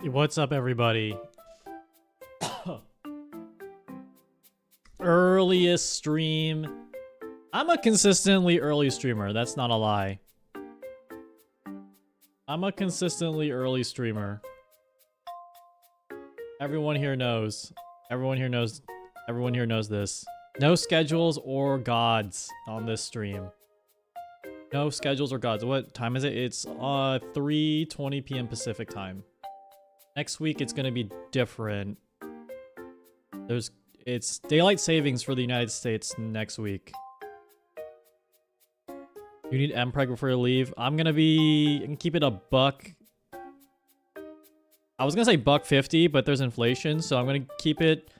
What's up, everybody? Earliest stream. I'm a consistently early streamer. That's not a lie. I'm a consistently early streamer. Everyone here knows. Everyone here knows. Everyone here knows this. No schedules or gods on this stream. No schedules or gods. What time is it? It's 3:20 p.m. Pacific time. Next week it's gonna be different. It's daylight savings for the United States next week. You need MPreg before you leave. I can keep it a buck. I was gonna say $1.50, but there's inflation, so I'm gonna keep it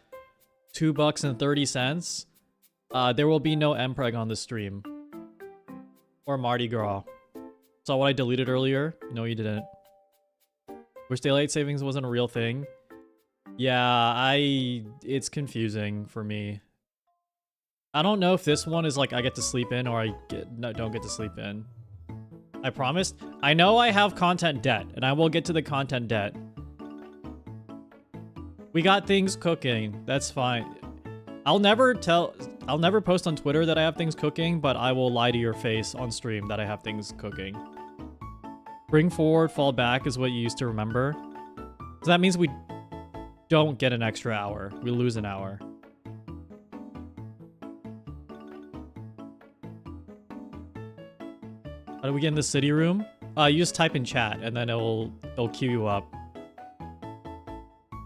$2.30. There will be no MPreg on this stream. Or Mardi Gras. Saw what I deleted earlier? No, you didn't. Wish daylight savings wasn't a real thing. Yeah, it's confusing for me. I don't know if this one is like I get to sleep in or don't get to sleep in. I promised. I know I have content debt, and I will get to the content debt. We got things cooking. That's fine. I'll never post on Twitter that I have things cooking, but I will lie to your face on stream that I have things cooking. Bring forward, fall back is what you used to remember. So that means we don't get an extra hour. We lose an hour. How do we get in the city room? You just type in chat and then it'll queue you up.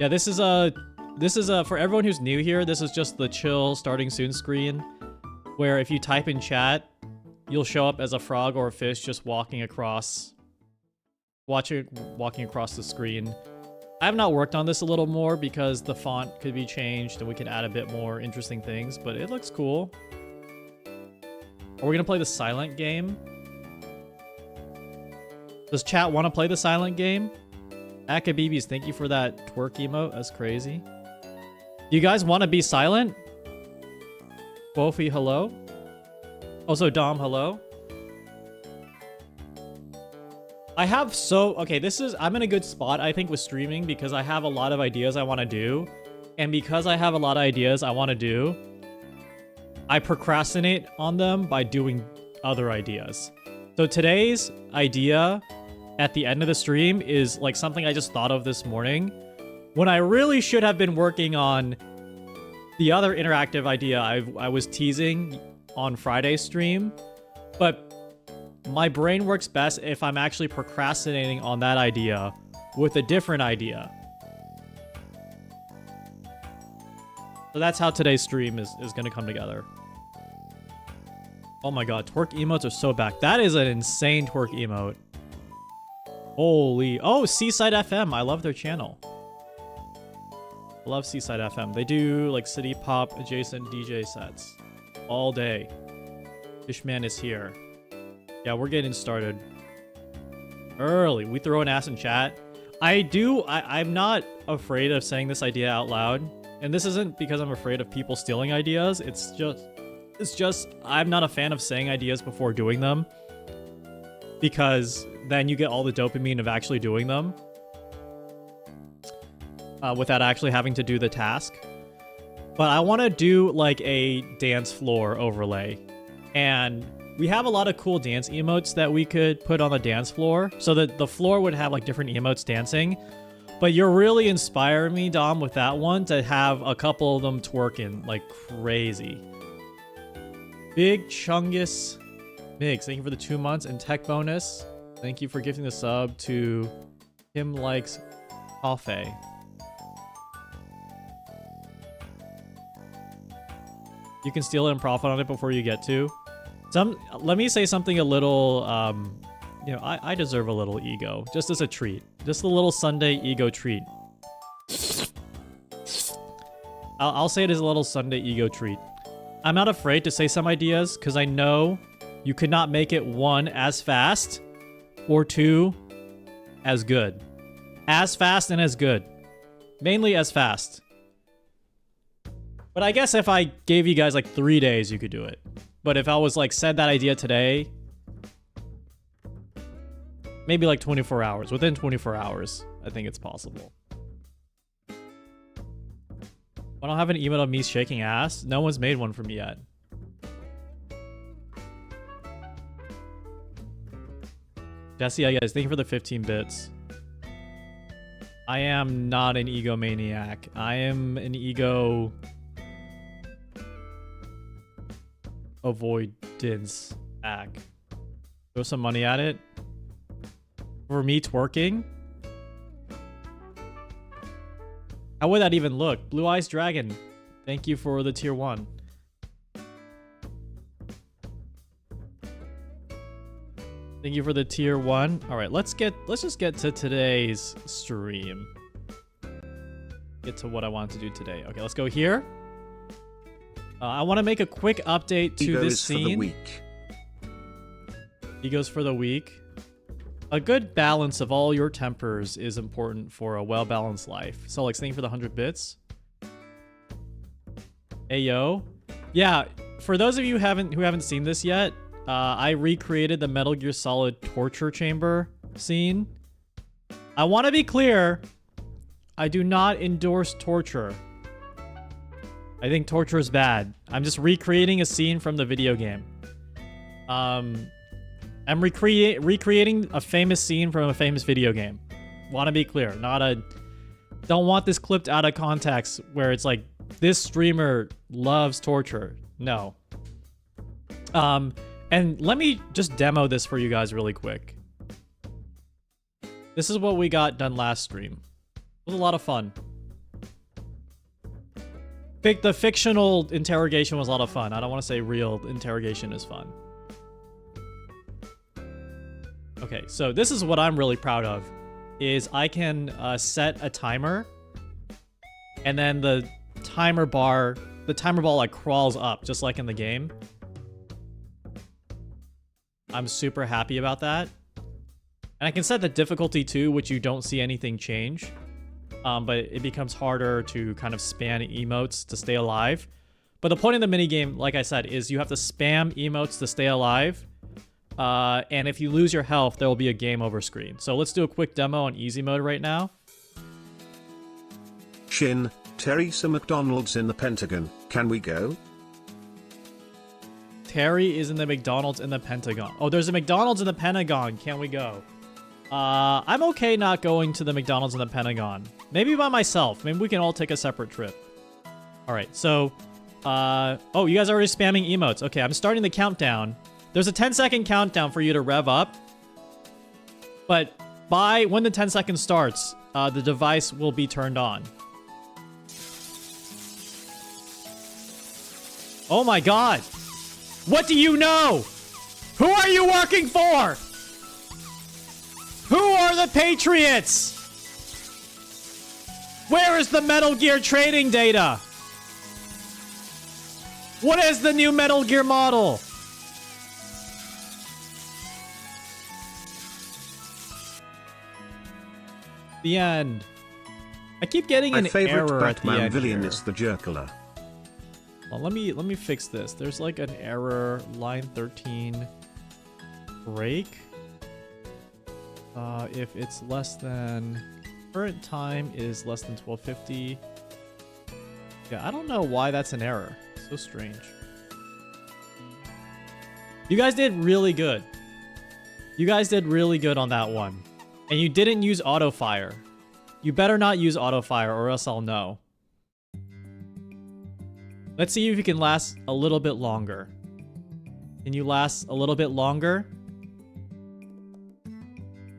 Yeah, this is for everyone who's new here, this is just the chill starting soon screen, where if you type in chat, you'll show up as a frog or a fish just walking across the screen. I have not worked on this a little more because the font could be changed and we can add a bit more interesting things, but it looks cool. Are we gonna play the silent game? Does chat want to play the silent game? Akabibis, thank you for that twerk emote. That's crazy. You guys want to be silent? Bofi, hello? Also, Dom, hello? I'm in a good spot, I think, with streaming because I have a lot of ideas I want to do. And because I have a lot of ideas I want to do, I procrastinate on them by doing other ideas. So today's idea at the end of the stream is like something I just thought of this morning when I really should have been working on the other interactive idea I was teasing on Friday's stream, but my brain works best if I'm actually procrastinating on that idea with a different idea. So that's how today's stream is going to come together. Oh my god, twerk emotes are so back. That is an insane twerk emote. Holy... Oh, Seaside FM. I love their channel. I love Seaside FM. They do like city pop adjacent DJ sets all day. Fishman is here. Yeah, we're getting started early. We throw an ass in chat. I'm not afraid of saying this idea out loud. And this isn't because I'm afraid of people stealing ideas. It's just I'm not a fan of saying ideas before doing them, because then you get all the dopamine of actually doing them without actually having to do the task. But I want to do like a dance floor overlay, and we have a lot of cool dance emotes that we could put on the dance floor so that the floor would have like different emotes dancing. But you're really inspiring me, Dom, with that one to have a couple of them twerking like crazy. Big Chungus Migs, thank you for the 2 months and tech bonus. Thank you for gifting the sub to Him Likes Coffee. You can steal it and profit on it before you get to. Let me say something a little, I deserve a little ego, just as a treat. Just a little Sunday ego treat. I'll say it as a little Sunday ego treat. I'm not afraid to say some ideas because I know you could not make it 1, as fast, or 2, as good. As fast and as good. Mainly as fast. But I guess if I gave you guys like 3 days, you could do it. But if I was like said that idea today, maybe like 24 hours. Within 24 hours, I think it's possible. I don't have an emote of me shaking ass. No one's made one for me yet. Jesse, I guess, thank you for the 15 bits. I am not an egomaniac. I am an ego avoidance act. Throw some money at it. For me twerking? How would that even look? Blue Eyes Dragon, thank you for the tier 1. Thank you for the tier 1. All right, let's just get to today's stream. Get to what I want to do today. Okay, let's go here. I want to make a quick update to this scene. For the week. Egos for the week. A good balance of all your tempers is important for a well-balanced life. So, like, thank you for the 100 bits. Ayo. Yeah, for those of you who haven't seen this yet, I recreated the Metal Gear Solid torture chamber scene. I want to be clear, I do not endorse torture. I think torture is bad. I'm just recreating a scene from the video game. I'm recreating a famous scene from a famous video game. Want to be clear, don't want this clipped out of context where it's like, this streamer loves torture. No. And let me just demo this for you guys really quick. This is what we got done last stream. It was a lot of fun. The fictional interrogation was a lot of fun. I don't want to say real interrogation is fun. Okay, so this is what I'm really proud of, is I can set a timer, and then the timer bar like crawls up, just like in the game. I'm super happy about that. And I can set the difficulty too, which you don't see anything change. But it becomes harder to kind of spam emotes to stay alive. But the point of the minigame, like I said, is you have to spam emotes to stay alive. And if you lose your health, there will be a game over screen. So let's do a quick demo on easy mode right now. Shin, Teresa McDonald's in the Pentagon. Can we go? Terry is in the McDonald's in the Pentagon. Oh, there's a McDonald's in the Pentagon. Can we go? I'm okay not going to the McDonald's in the Pentagon. Maybe by myself. Maybe we can all take a separate trip. All right, so... oh, you guys are already spamming emotes. Okay, I'm starting the countdown. There's a 10-second countdown for you to rev up. But when the 10 seconds starts, the device will be turned on. Oh my god! What do you know? Who are you working for? Who are the Patriots? Where is the Metal Gear trading data? What is the new Metal Gear model? The end. I keep getting an error at the end. My favorite Batman villain is the Jerkler. Well, let me fix this. There's like an error, line 13, break. If it's less than, current time is less than 1250. Yeah, I don't know why that's an error. So strange. You guys did really good. You guys did really good on that one. And you didn't use auto fire. You better not use auto fire or else I'll know. Let's see if you can last a little bit longer. Can you last a little bit longer?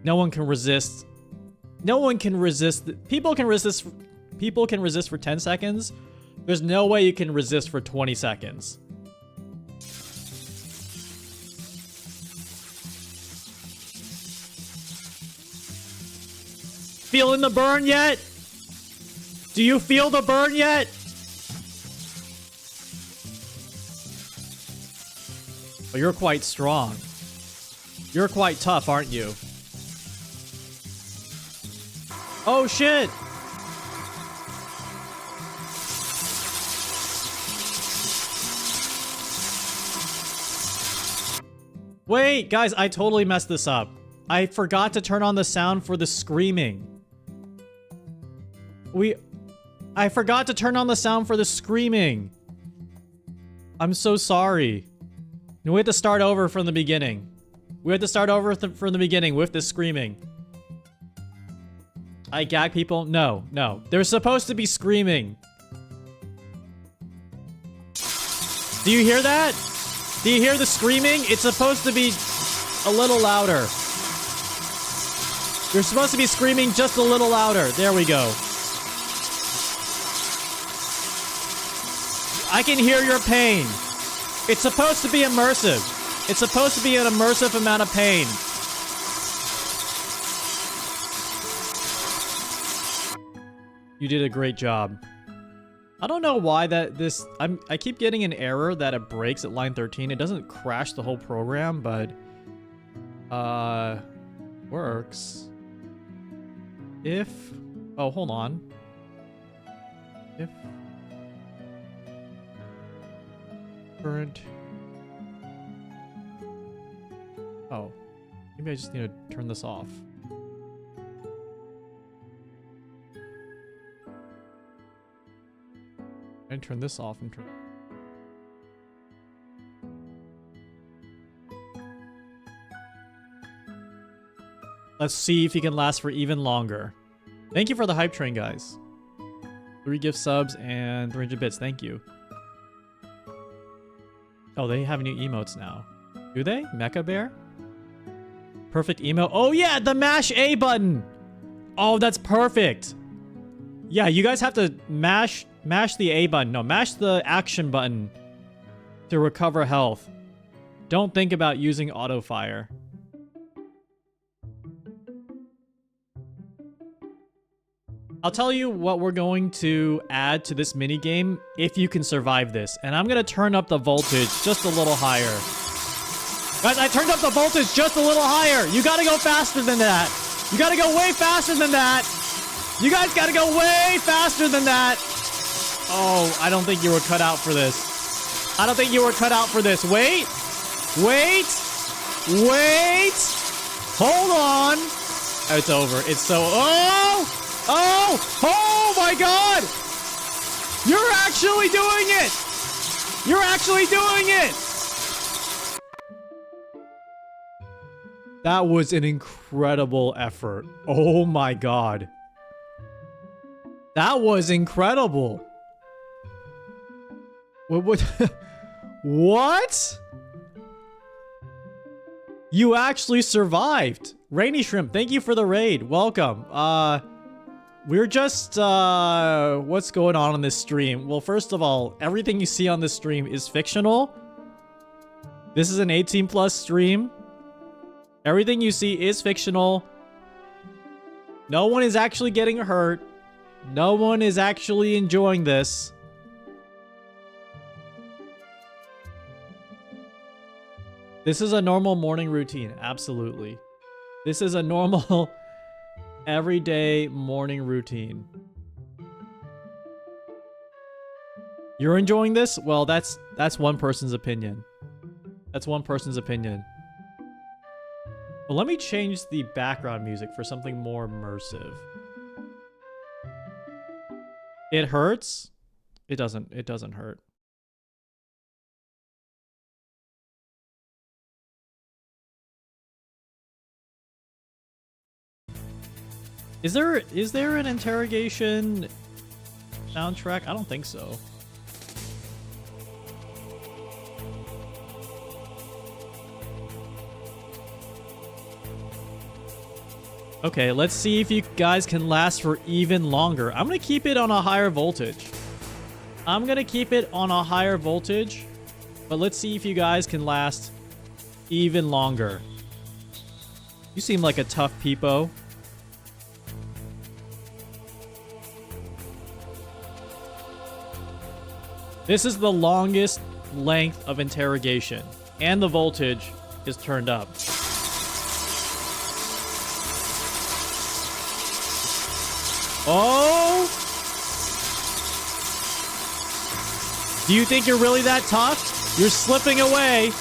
No one can resist. No one can resist. People can resist. People can resist for 10 seconds. There's no way you can resist for 20 seconds. Feeling the burn yet? Do you feel the burn yet? Oh, you're quite strong. You're quite tough, aren't you? Oh, shit! Wait, guys, I totally messed this up. I forgot to turn on the sound for the screaming. I forgot to turn on the sound for the screaming. I'm so sorry. We have to start over from the beginning. We have to start over from the beginning with this screaming. I gag people? No, no. They're supposed to be screaming. Do you hear that? Do you hear the screaming? It's supposed to be a little louder. You're supposed to be screaming just a little louder. There we go. I can hear your pain. It's supposed to be immersive. It's supposed to be an immersive amount of pain. You did a great job. I don't know why I keep getting an error that it breaks at line 13. It doesn't crash the whole program, but works. If oh, hold on. If current oh, maybe I just need to turn this off. And turn this off and turn. Let's see if he can last for even longer. Thank you for the hype train, guys. 3 gift subs and 300 bits. Thank you. Oh, they have new emotes now. Do they? Mecha Bear? Perfect emote. Oh yeah, the mash A button. Oh, that's perfect. Yeah, you guys have to mash the A button. No, mash the action button to recover health. Don't think about using auto fire. I'll tell you what we're going to add to this minigame if you can survive this. And I'm going to turn up the voltage just a little higher. Guys, I turned up the voltage just a little higher. You got to go faster than that. You got to go way faster than that. You guys got to go way faster than that. Oh, I don't think you were cut out for this. I don't think you were cut out for this. Wait. Wait. Wait. Hold on. It's over. It's so... Oh! Oh! Oh my god! You're actually doing it! You're actually doing it! That was an incredible effort. Oh my god. That was incredible. What? What? You actually survived. Rainy Shrimp, thank you for the raid. Welcome. We're just, what's going on this stream? Well, first of all, everything you see on this stream is fictional. This is an 18+ stream. Everything you see is fictional. No one is actually getting hurt. No one is actually enjoying this. This is a normal morning routine. Absolutely. This is a normal... everyday morning routine. You're enjoying this? Well, that's one person's opinion. That's one person's opinion. Well, let me change the background music for something more immersive. It hurts? It doesn't hurt. Is there an interrogation soundtrack? I don't think so. Okay, let's see if you guys can last for even longer. I'm gonna keep it on a higher voltage. I'm gonna keep it on a higher voltage, but let's see if you guys can last even longer. You seem like a tough peepo. This is the longest length of interrogation, and the voltage is turned up. Oh! Do you think you're really that tough? You're slipping away.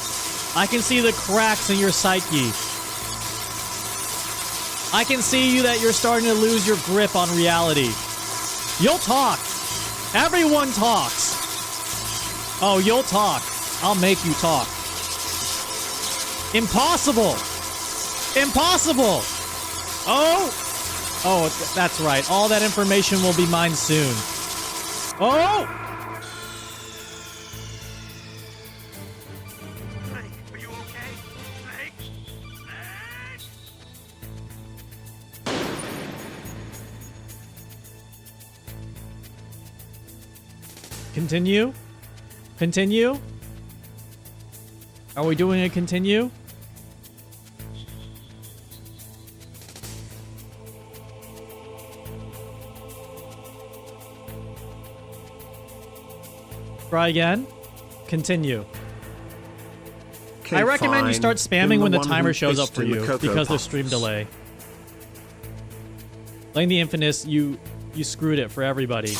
I can see the cracks in your psyche. I can see you that you're starting to lose your grip on reality. You'll talk. Everyone talks. Oh, you'll talk. I'll make you talk. Impossible. Impossible. Oh. Oh, that's right. All that information will be mine soon. Oh. Snake, are you okay? Snake? Snake? Continue. Continue. Are we doing a continue? Try again. Continue. Okay, I recommend you fine. start spamming when the one timer who shows up pissed for in the you Cocoa because there's stream Puffs. delay. Playing the Infamous, you screwed it for everybody.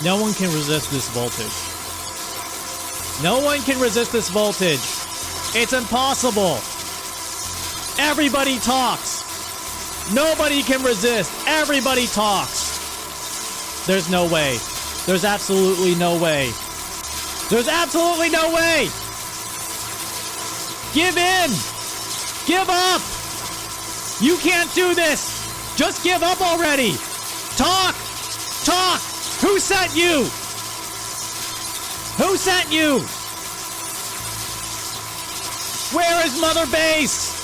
No one can resist this voltage. No one can resist this voltage. It's impossible. Everybody talks. Nobody can resist. Everybody talks. There's no way. There's absolutely no way. There's absolutely no way. Give in. Give up. You can't do this. Just give up already. Talk. Talk. Who sent you? Who sent you? Where is Mother Base?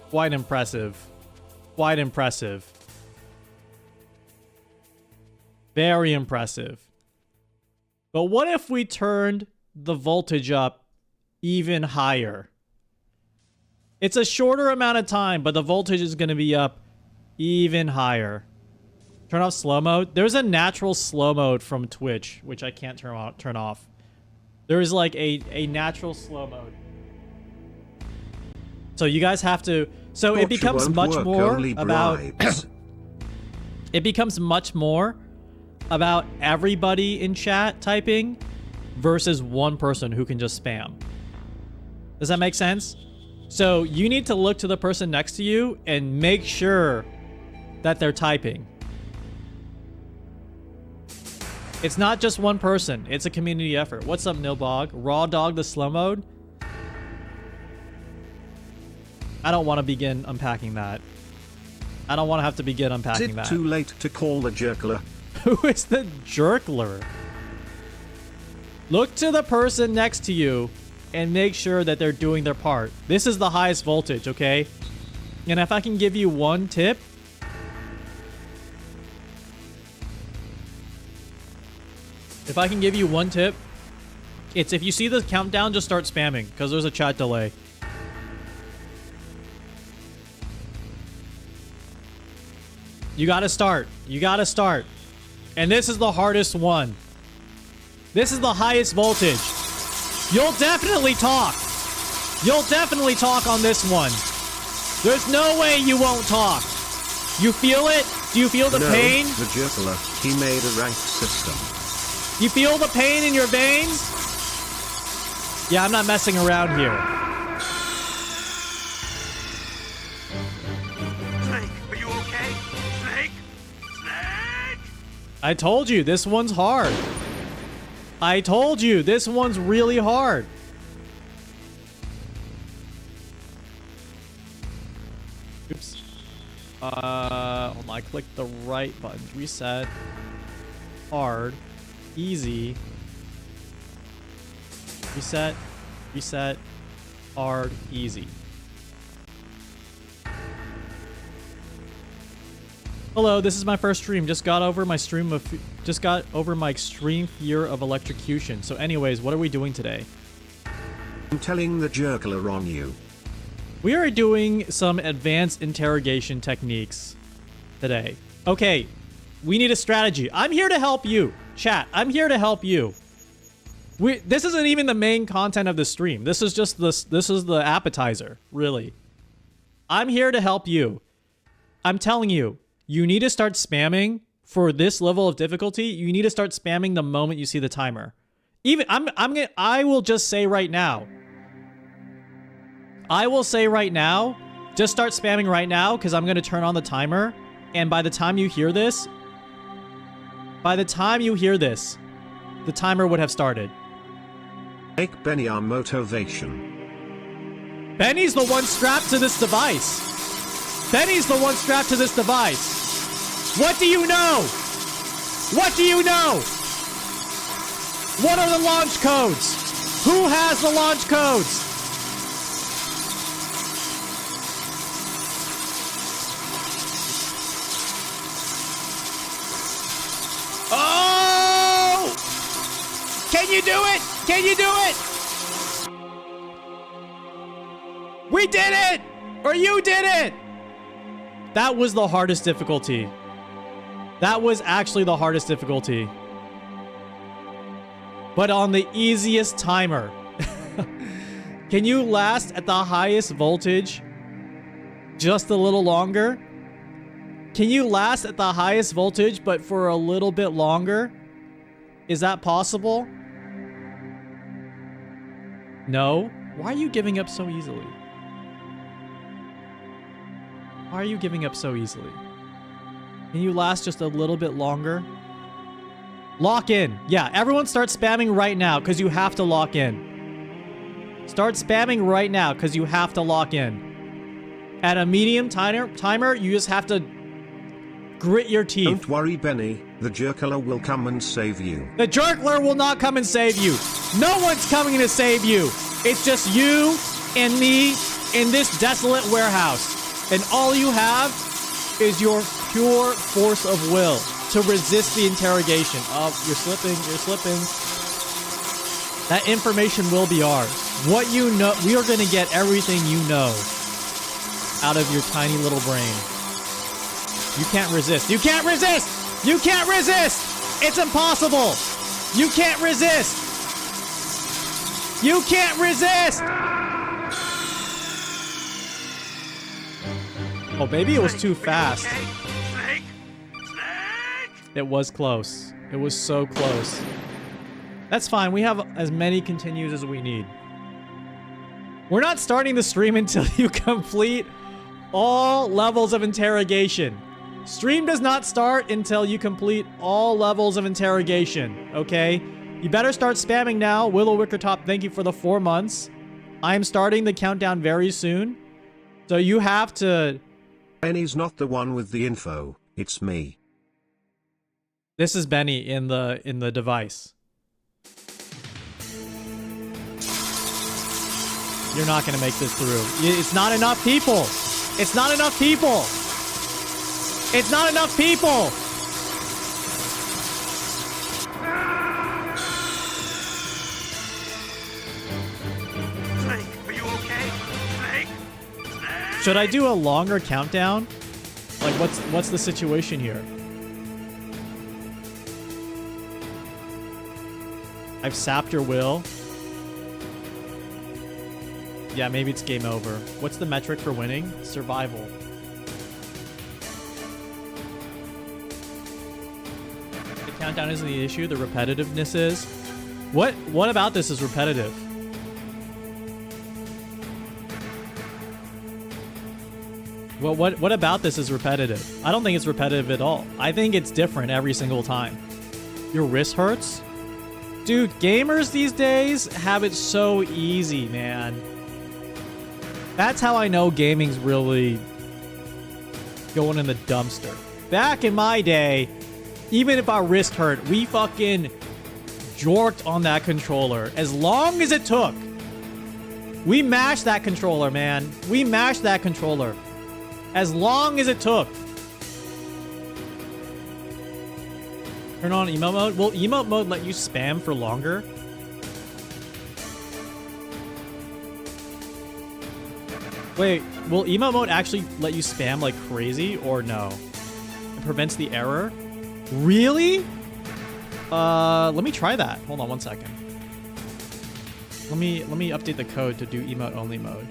Quite impressive. Quite impressive. Very impressive. But what if we turned the voltage up even higher? It's a shorter amount of time, but the voltage is going to be up even higher. Turn off slow mode. There's a natural slow mode from Twitch, which I can't turn off. There is like a natural slow mode. So you guys have to... So it becomes much more about... It becomes much more about everybody in chat typing versus one person who can just spam. Does that make sense? So you need to look to the person next to you and make sure that they're typing. It's not just one person. It's a community effort. What's up, Nilbog? Raw Dog the slow mode? I don't want to begin unpacking that. I don't want to have to begin Is unpacking it that. too late to call the jerkler? Who is the jerkler? Look to the person next to you and make sure that they're doing their part. This is the highest voltage, okay? And if I can give you one tip... If I can give you one tip, it's if you see the countdown, just start spamming, because there's a chat delay. You gotta start. You gotta start. And this is the hardest one. This is the highest voltage. You'll definitely talk. You'll definitely talk on this one. There's no way you won't talk. You feel it? Do you feel the No, pain? the jerkler. He made a ranked system. You feel the pain in your veins? Yeah, I'm not messing around here. Snake, are you okay? Snake? Snake? I told you, this one's hard. I told you, this one's really hard. Oops. Hold on, I clicked the right button. Reset. Hard. Easy. Reset. Reset. Hard. Easy. Hello, this is my first stream. Just got over my extreme fear of electrocution. So anyways, what are we doing today? I'm telling the jerkler on you. We are doing some advanced interrogation techniques today. Okay, we need a strategy. I'm here to help you. Chat, I'm here to help you. This isn't even the main content of the stream. This is just this is the appetizer, really. I'm here to help you. I'm telling you, you need to start spamming for this level of difficulty. You need to start spamming the moment you see the timer. Even I will just say right now. I will say right now, just start spamming right now because I'm going to turn on the timer. And by the time you hear this, the timer would have started. Make Benny our motivation. Benny's the one strapped to this device. Benny's the one strapped to this device. What do you know? What do you know? What are the launch codes? Who has the launch codes? Oh! Can you do it? Can you do it? We did it! Or you did it! That was the hardest difficulty. That was actually the hardest difficulty. But on the easiest timer. Can you last at the highest voltage just a little longer? Can you last at the highest voltage but for a little bit longer? Is that possible? No? Why are you giving up so easily? Why are you giving up so easily? Can you last just a little bit longer? Lock in. Yeah, everyone start spamming right now because you have to lock in. Start spamming right now because you have to lock in. At a medium timer, you just have to grit your teeth. Don't worry, Benny. The Jerkler will come and save you. The Jerkler will not come and save you. No one's coming to save you. It's just you and me in this desolate warehouse. And all you have is your pure force of will to resist the interrogation. Oh, you're slipping, you're slipping. That information will be ours. What you know, we are going to get everything you know out of your tiny little brain. You can't resist. You can't resist! You can't resist! It's impossible! You can't resist! You can't resist! Oh, maybe it was too fast. Snake! Snake! It was close. It was so close. That's fine. We have as many continues as we need. We're not starting the stream until you complete all levels of interrogation. Stream does not start until you complete all levels of interrogation, okay? You better start spamming now. Willow Wickertop, thank you for the 4 months. I am starting the countdown very soon. So you have to... Benny's not the one with the info, it's me. This is Benny in the device. You're not gonna make this through. It's not enough people. It's not enough people. It's not enough people. Snake, are you okay? Snake! Should I do a longer countdown? Like, what's the situation here? I've sapped your will. Yeah, maybe it's game over. What's the metric for winning? Survival. The countdown isn't the issue, the repetitiveness is. What about this is repetitive? Well, what about this is repetitive? I don't think it's repetitive at all. I think it's different every single time. Your wrist hurts? Dude, gamers these days have it so easy, man. That's how I know gaming's really going in the dumpster. Back in my day, even if our wrist hurt, we fucking jorked on that controller as long as it took. We mashed that controller, man. We mashed that controller as long as it took. Turn on emote mode. Will emote mode let you spam for longer? Wait, will emote mode actually let you spam like crazy or no? It prevents the error? Really? Let me try that. Hold on one second. Let me update the code to do emote only mode.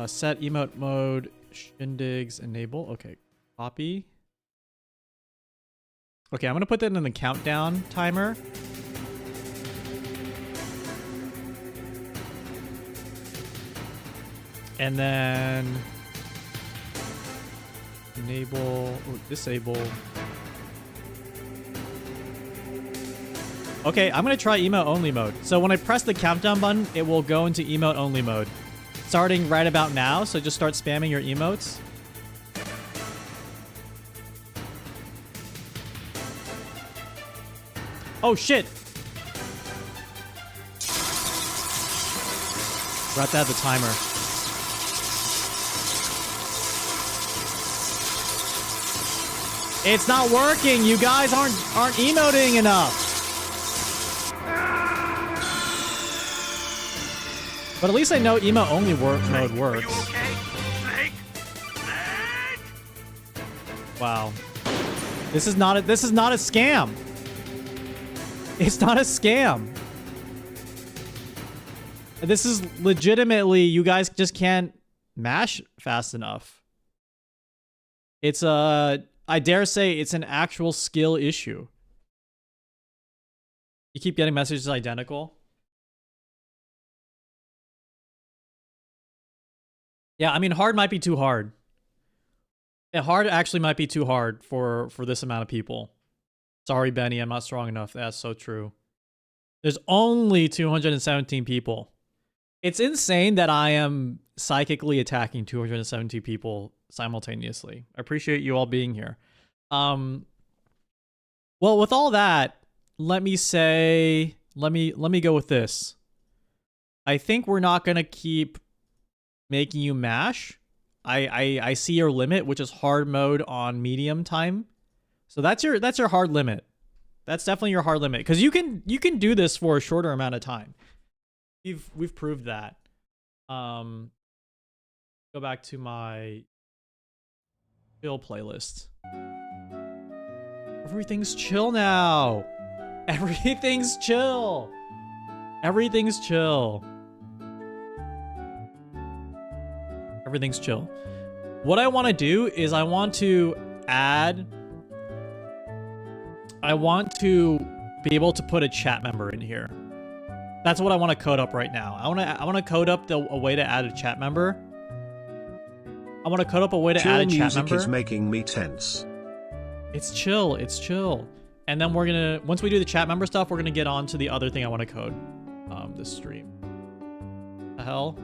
Set emote mode, shindigs enable. Okay, copy. Okay, I'm gonna put that in the countdown timer. And then enable or disable. Okay, I'm gonna try emote only mode. So when I press the countdown button, it will go into emote only mode. Starting right about now, so just start spamming your emotes. Oh shit! Forgot to add the timer. It's not working! You guys aren't emoting enough! But at least I know emote only mode works. Are you okay? Snake? Snake? Wow. This is not a scam. It's not a scam. This is legitimately, you guys just can't mash fast enough. It's I dare say it's an actual skill issue. You keep getting messages identical. Yeah, I mean, hard might be too hard. Yeah, hard actually might be too hard for this amount of people. Sorry, Benny, I'm not strong enough. That's so true. There's only 217 people. It's insane that I am psychically attacking 217 people simultaneously. I appreciate you all being here. Well, with all that, let me go with this. I think we're not gonna keep making you mash. I see your limit, which is hard mode on medium time. So that's your hard limit. That's definitely your hard limit, because you can do this for a shorter amount of time. We've proved that. Go back to my chill playlist. Everything's chill now. Everything's chill. Everything's chill. Everything's chill. What I want to do is I want to be able to put a chat member in here. That's what I want to code up right now. I want to code up a way to add a chat member. I want to code up a way to add a chat member. Music is making me tense. It's chill. It's chill. And then once we do the chat member stuff, we're gonna get on to the other thing I want to code. This stream. The hell?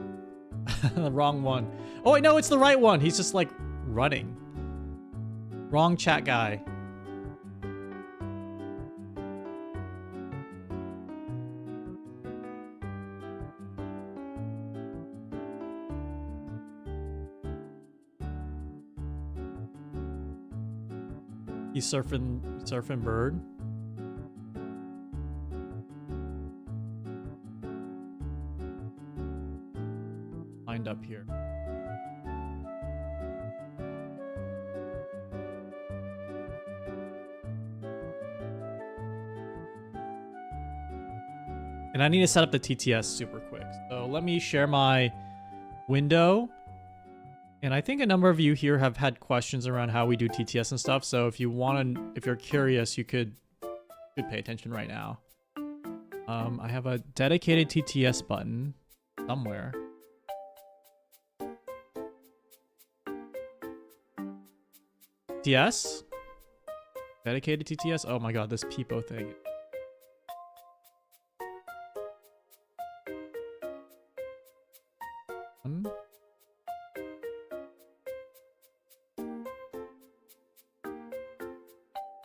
The wrong one. Oh wait, no, it's the right one. He's just like running. Wrong chat guy. He's surfing bird. Lined up here. And I need to set up the TTS super quick. So let me share my window. And I think a number of you here have had questions around how we do TTS and stuff. So if you're curious, you could pay attention right now. I have a dedicated TTS button somewhere. TTS? Dedicated TTS? Oh my god, this Peepo thing.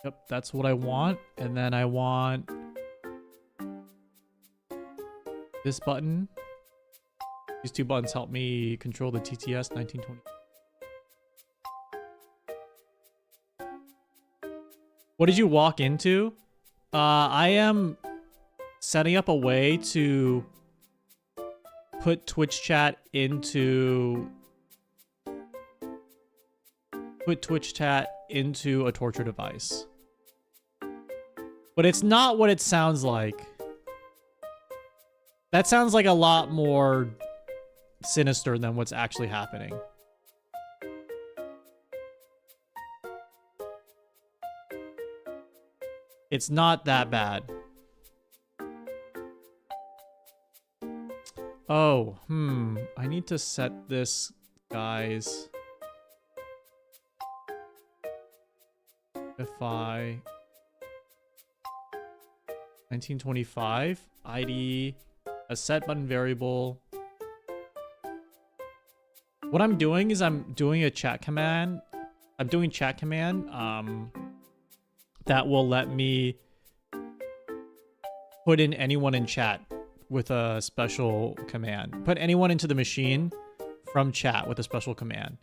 Yep, that's what I want. And then I want this button. These two buttons help me control the TTS 1920. What did you walk into? I am setting up a way to put Twitch chat into a torture device. But it's not what it sounds like. That sounds like a lot more sinister than what's actually happening. It's not that bad. Oh, I need to set this, guys. If I 1925 ID a set button variable. What I'm doing is I'm doing a chat command. I'm doing chat command that will let me put in anyone in chat with a special command. Put anyone into the machine from chat with a special command.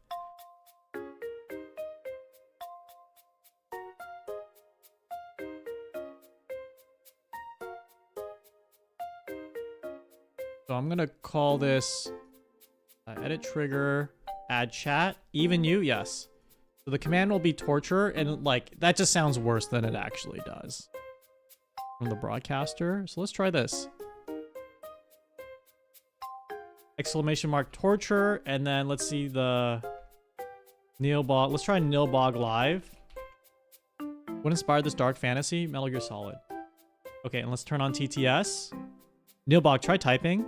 So I'm gonna call this edit trigger, add chat, even you, yes. So the command will be torture, and like that just sounds worse than it actually does from the broadcaster. So let's try this. Exclamation mark torture, and then let's see the Nilbog. Let's try Nilbog live. What inspired this dark fantasy? Metal Gear Solid. Okay, and let's turn on TTS. Nilbog, try typing.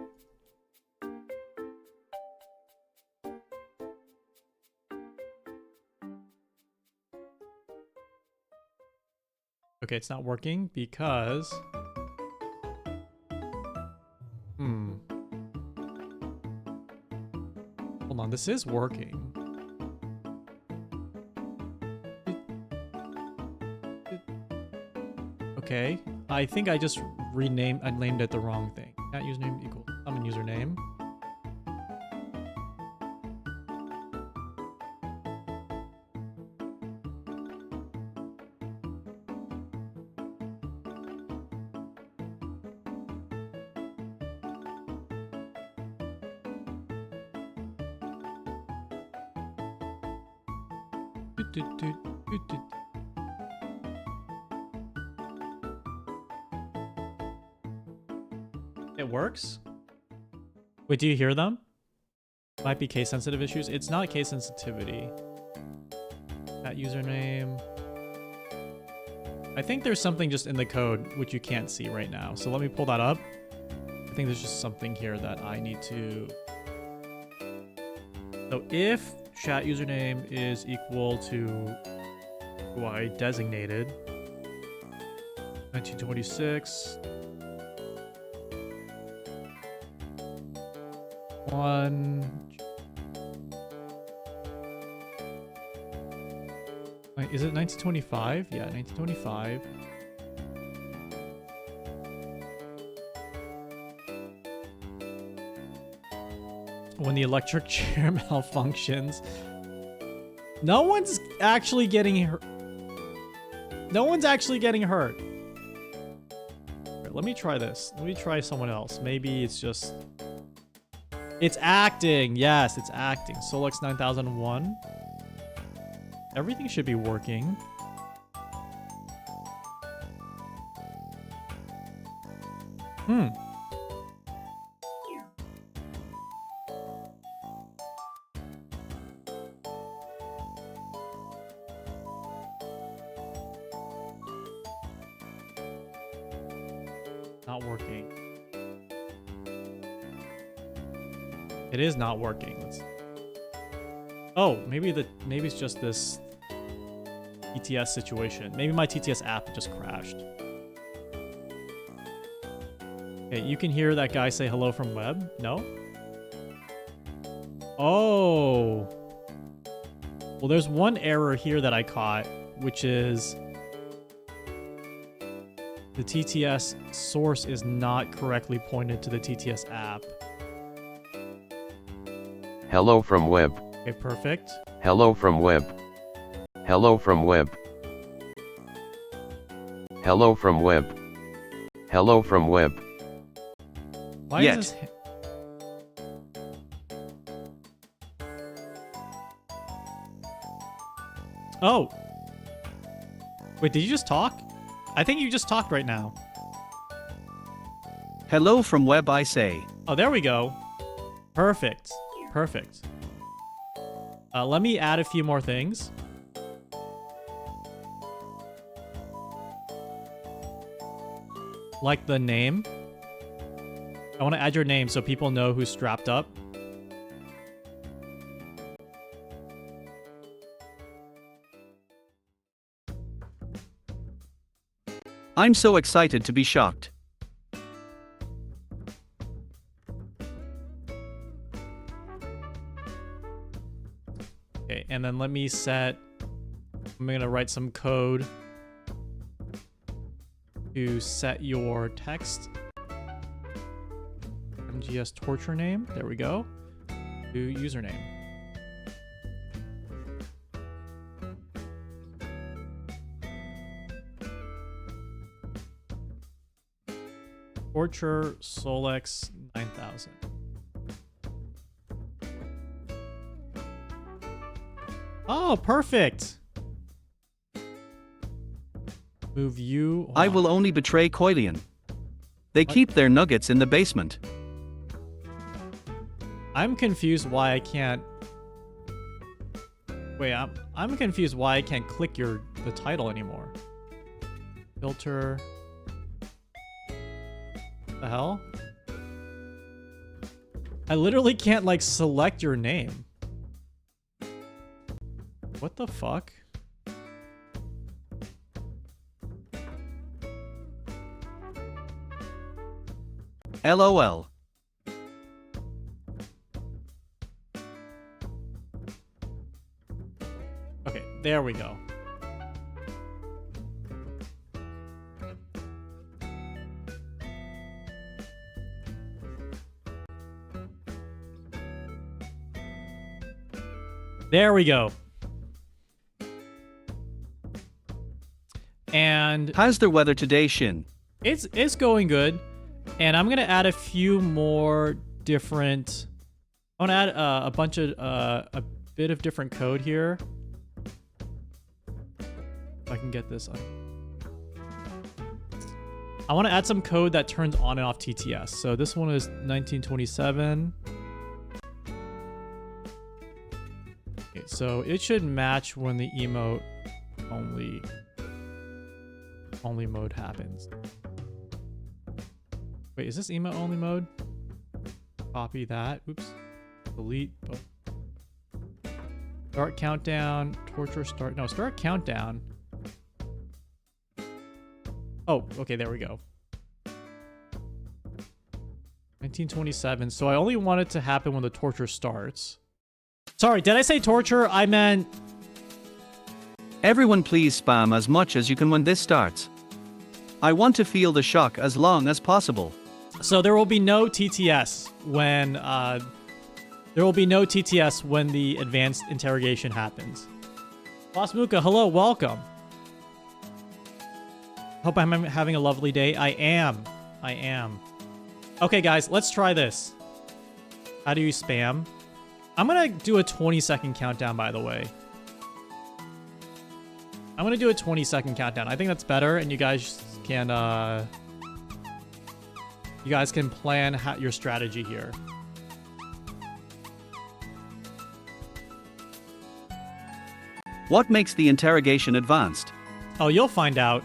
Okay, it's not working because... Hold on, this is working. Okay, I think I just named it the wrong thing. Cat username equals summon username. It works? Wait, do you hear them? Might be case sensitive issues. It's not case sensitivity. That username. I think there's something just in the code which you can't see right now. So let me pull that up. I think there's just something here that I need to... So if chat username is equal to who I designated, 1926, 1. Wait, is it 1925? Yeah, 1925. When the electric chair malfunctions. No one's actually getting hurt. No one's actually getting hurt. Right, let me try this. Let me try someone else. Maybe it's just... It's acting. Yes, it's acting. Solux 9001. Everything should be working. Not working. It is not working. Oh, maybe it's just this TTS situation. Maybe my TTS app just crashed. Okay, you can hear that guy say hello from web? No? Oh. Well, there's one error here that I caught, which is the TTS source is not correctly pointed to the TTS app. Hello from web. Okay, perfect. Hello from web. Hello from web. Hello from web. Hello from web. Why is this... Oh. Wait, did you just talk? I think you just talked right now. Hello from web, I say. Oh, there we go. Perfect. Perfect. Let me add a few more things. like the name. I want to add your name so people know who's strapped up. I'm so excited to be shocked. Okay, and then let me set... I'm going to write some code to set your text. MGS torture name. There we go. To username. Torture Solex 9000. Oh, perfect. Move you. Hold I on. will only betray Coilian. They keep their nuggets in the basement. I'm confused why I can't. Wait, I'm confused why I can't click the title anymore. Filter. The hell? I literally can't like select your name. What the fuck? LOL. Okay, there we go. There we go. And How's the weather today, Shin? it's going good. And I'm gonna add a few more different. I want to add a bunch of a bit of different code here. If I can get this on. I want to add some code that turns on and off TTS. So this one is 1927. Okay, so it should match when the emote only mode happens. Wait, is this emote only mode? Copy that. Oops. Delete. Oh. Start countdown. Torture start. No, start countdown. Oh, okay, there we go. 1927. So I only want it to happen when the torture starts. Sorry, did I say torture? I meant... Everyone please spam as much as you can when this starts. I want to feel the shock as long as possible. So there will be no TTS when the advanced interrogation happens. Boss Muka, hello, welcome. Hope I'm having a lovely day. I am. Okay, guys, let's try this. How do you spam? I'm gonna do a 20-second countdown, by the way. I'm gonna do a 20-second countdown. I think that's better, and you guys can plan your strategy here. What makes the interrogation advanced? Oh, you'll find out.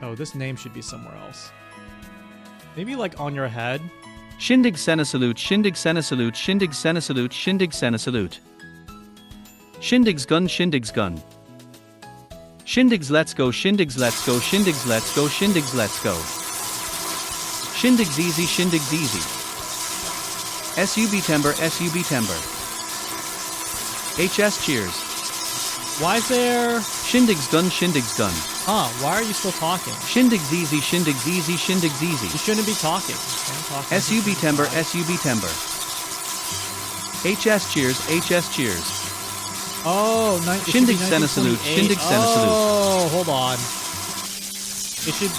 Oh, this name should be somewhere else. Maybe like on your head. Shindig Sena salute, Shindig Sena salute, Shindig Sena salute, Shindig Sena salute. Shindig's gun, Shindig's gun. Shindig's let's go, Shindig's let's go, Shindig's let's go, Shindig's let's go. Shindig's easy, Shindig's easy. SUB timber, SUB timber. HS cheers. Why is there... Shindig's gun, Shindig's gun. Huh, why are you still talking? Shindig's easy, Shindig's easy, Shindig's easy. You shouldn't be talking. Okay, SUB timber, SUB timber. HS cheers, HS cheers. Oh, Shindig Sena salute, Shindig Sena salute. Oh, hold on. It should...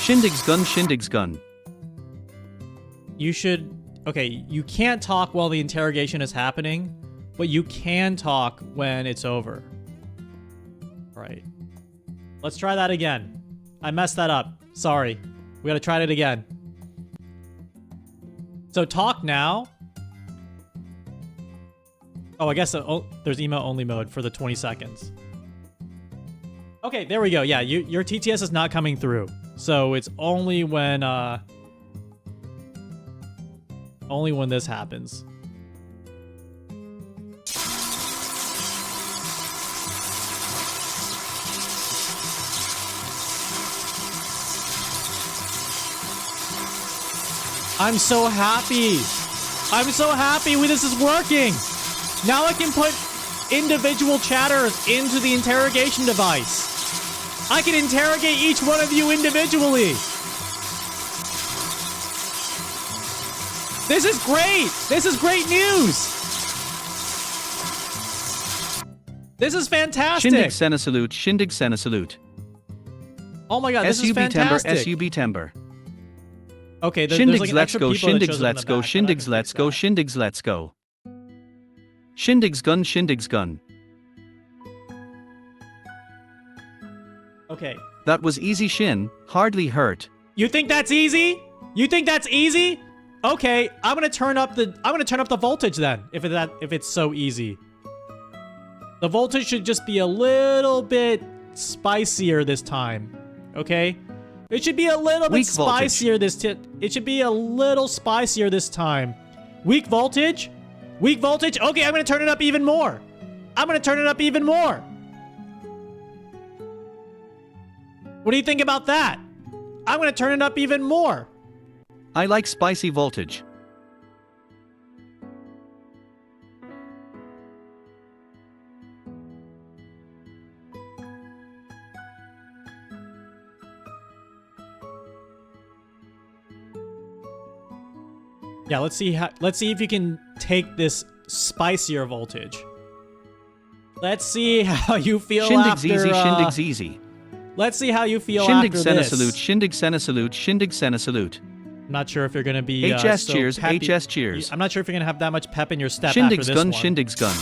Shindig's gun, Shindig's gun. You should... Okay, you can't talk while the interrogation is happening, but you can talk when it's over. Right. Let's try that again. I messed that up. Sorry. We gotta try it again. So talk now. Oh, I guess there's emote only mode for the 20 seconds. Okay, there we go. Yeah, your TTS is not coming through. So it's only when this happens. I'm so happy. I'm so happy this is working. Now I can put individual chatters into the interrogation device. I can interrogate each one of you individually. This is great. This is great news. This is fantastic. Shindig send a salute. Shindig send a salute. Oh my god, this is SUB Timber. fantastic. SUB Timber. Okay, there's Shindigs like an let's extra go. people that shows Shindigs up in let's the go. back, but I Shindigs can let's fix go. that. Shindigs let's go. Shindigs gun. Shindigs gun. Okay. That was easy. Shin. Hardly hurt. You think that's easy? You think that's easy? Okay, I'm gonna turn up the voltage then. If it's so easy, the voltage should just be a little bit spicier this time. Okay, it should be a little bit Weak voltage. spicier it should be a little spicier this time. Weak voltage? Weak voltage? Okay, I'm gonna turn it up even more. I'm gonna turn it up even more. What do you think about that? I'm gonna turn it up even more. I like spicy voltage. Yeah, let's see if you can take this spicier voltage. Let's see how you feel Shindigs after. easy. Shindigs easy. Let's see how you feel Shindig after send a this. salute. Shindig send a salute. Shindig send a salute. I'm not sure if you're gonna be HS so cheers. peppy. HS cheers. I'm not sure if you're gonna have that much pep in your step after Shindig's this gun. one. Shindig's gun.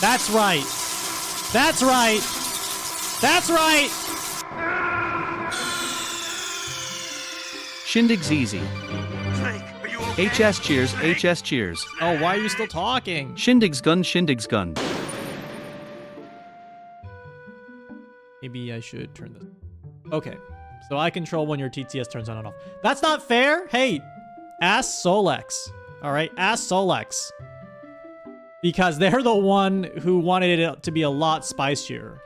That's right. That's right. That's right. Shindig's easy. Snake, are you okay? HS cheers. HS cheers. Oh, why are you still talking? Shindig's gun. Shindig's gun. Maybe I should turn this. Okay. So I control when your TTS turns on and off. That's not fair. Hey, ask Solex. All right, ask Solex. Because they're the one who wanted it to be a lot spicier.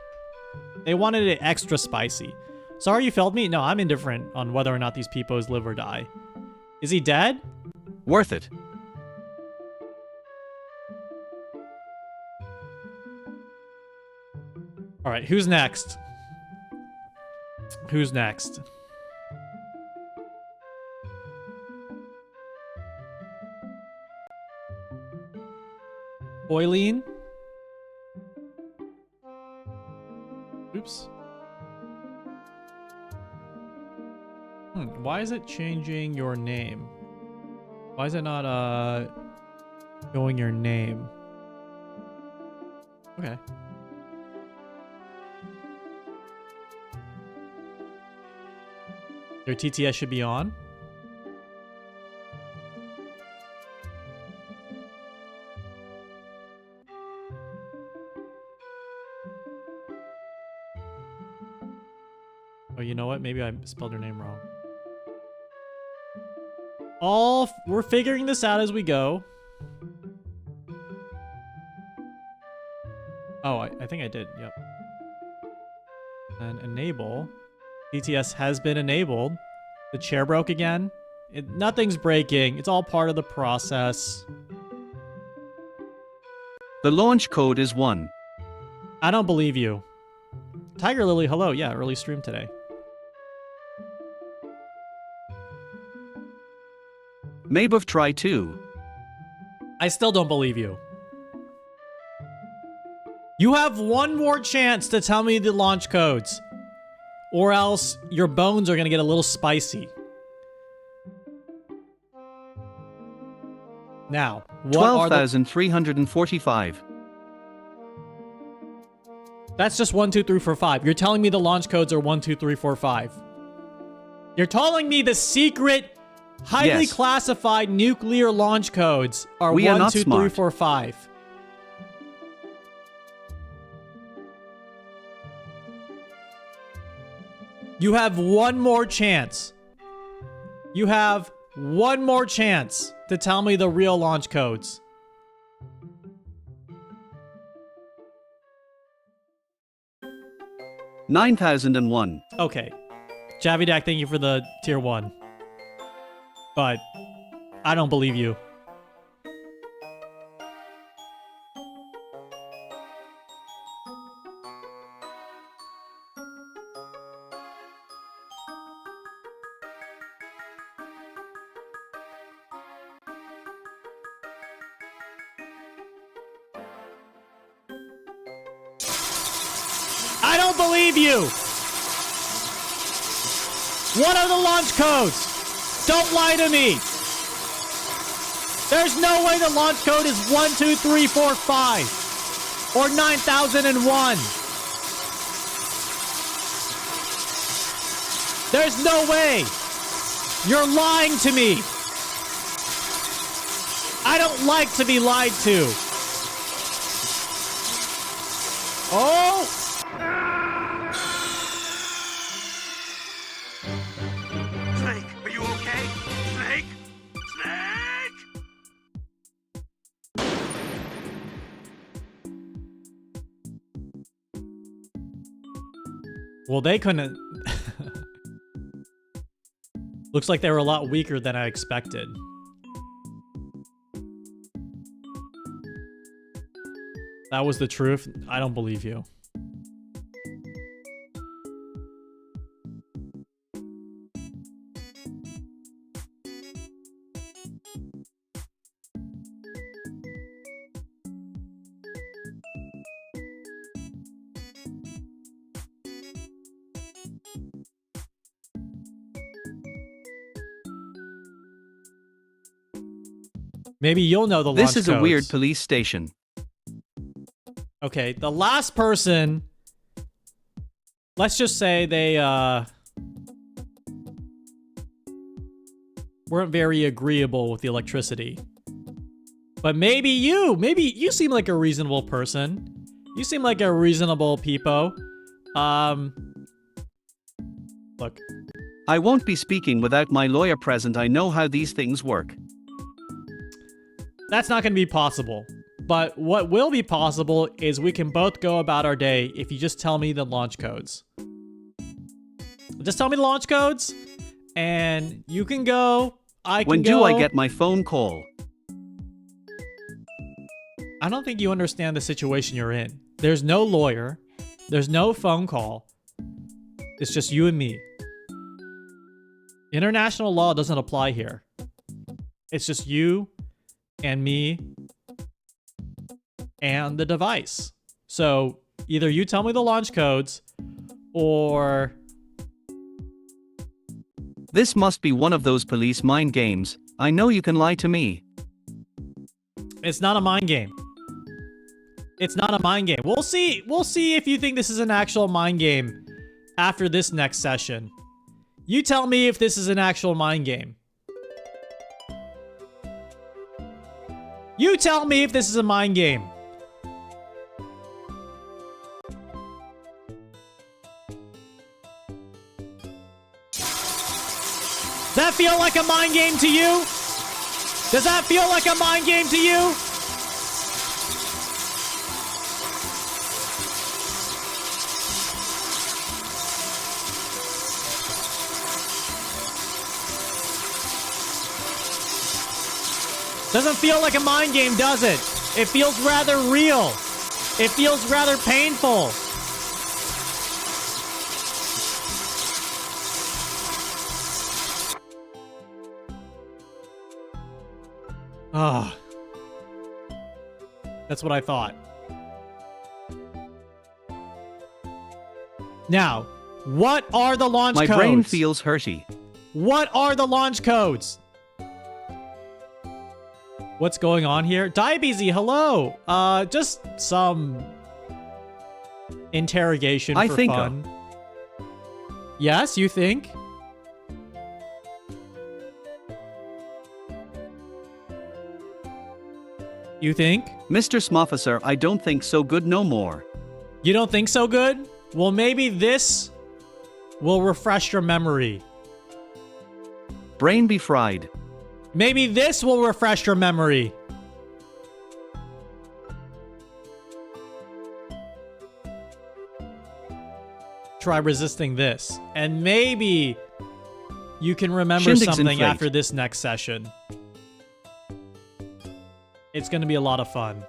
They wanted it extra spicy. Sorry you failed me? No, I'm indifferent on whether or not these peepos live or die. Is he dead? Worth it. All right, who's next? Who's next? Oileen? Oops. Why is it changing your name? Why is it not, showing your name? Okay. Your TTS should be on. Oh, you know what? Maybe I spelled her name wrong. We're figuring this out as we go. Oh, I think I did. Yep. And enable. TTS has been enabled. The chair broke again. Nothing's breaking. It's all part of the process. The launch code is 1. I don't believe you. Tiger Lily, hello. Yeah, early stream today. Mabuff try 2. I still don't believe you. You have one more chance to tell me the launch codes, or else your bones are going to get a little spicy. Now, what are the... 12,345. That's just 1, 2, 3, 4, 5. You're telling me the launch codes are 1, 2, 3, 4, 5. You're telling me the secret Highly Yes. classified nuclear launch codes are We are 1, not 2, 3, smart. 4, 5. You have one more chance. You have one more chance to tell me the real launch codes. $9,001. Okay. Javidak, thank you for the tier 1. But I don't believe you. I don't believe you! What are the launch codes? Don't lie to me! There's no way the launch code is 1, 2, 3, 4, 5 or 9001. There's no way! You're lying to me! I don't like to be lied to. Oh! Snake, are you okay? Snake? Snake! Well, they couldn't. Looks like they were a lot weaker than I expected. That was the truth. I don't believe you. Maybe you'll know the launch This is a weird codes. police station. Okay, the last person, let's just say they weren't very agreeable with the electricity. But maybe you seem like a reasonable person. You seem like a reasonable peepo. Look, I won't be speaking without my lawyer present. I know how these things work. that's not going to be possible. But what will be possible is we can both go about our day if you just tell me the launch codes. Just tell me the launch codes, and you can go. I can When go. do I get my phone call? I don't think you understand the situation you're in. There's no lawyer. There's no phone call. It's just you and me. International law doesn't apply here. It's just you and me and the device. So either you tell me the launch codes or This must be one of those police mind games. I know you can lie to me. it's not a mind game. It's not a mind game. We'll see. We'll see if you think this is an actual mind game after this next session. You tell me if this is an actual mind game. You tell me if this is a mind game. Does that feel like a mind game to you? Does that feel like a mind game to you? Doesn't feel like a mind game, does it? It feels rather real. It feels rather painful. Ah. That's what I thought. Now, what are the launch My codes? brain feels hurty. What are the launch codes? What's going on here? Diabezy, hello. Just some interrogation I for think fun. Yes, you think? You think? Mr. Smofficer, I don't think so good no more. You don't think so good? Well, maybe this will refresh your memory. Brain be fried. Maybe this will refresh your memory. Try resisting this. And maybe you can remember Shindigs something inflate. after this next session. It's going to be a lot of fun.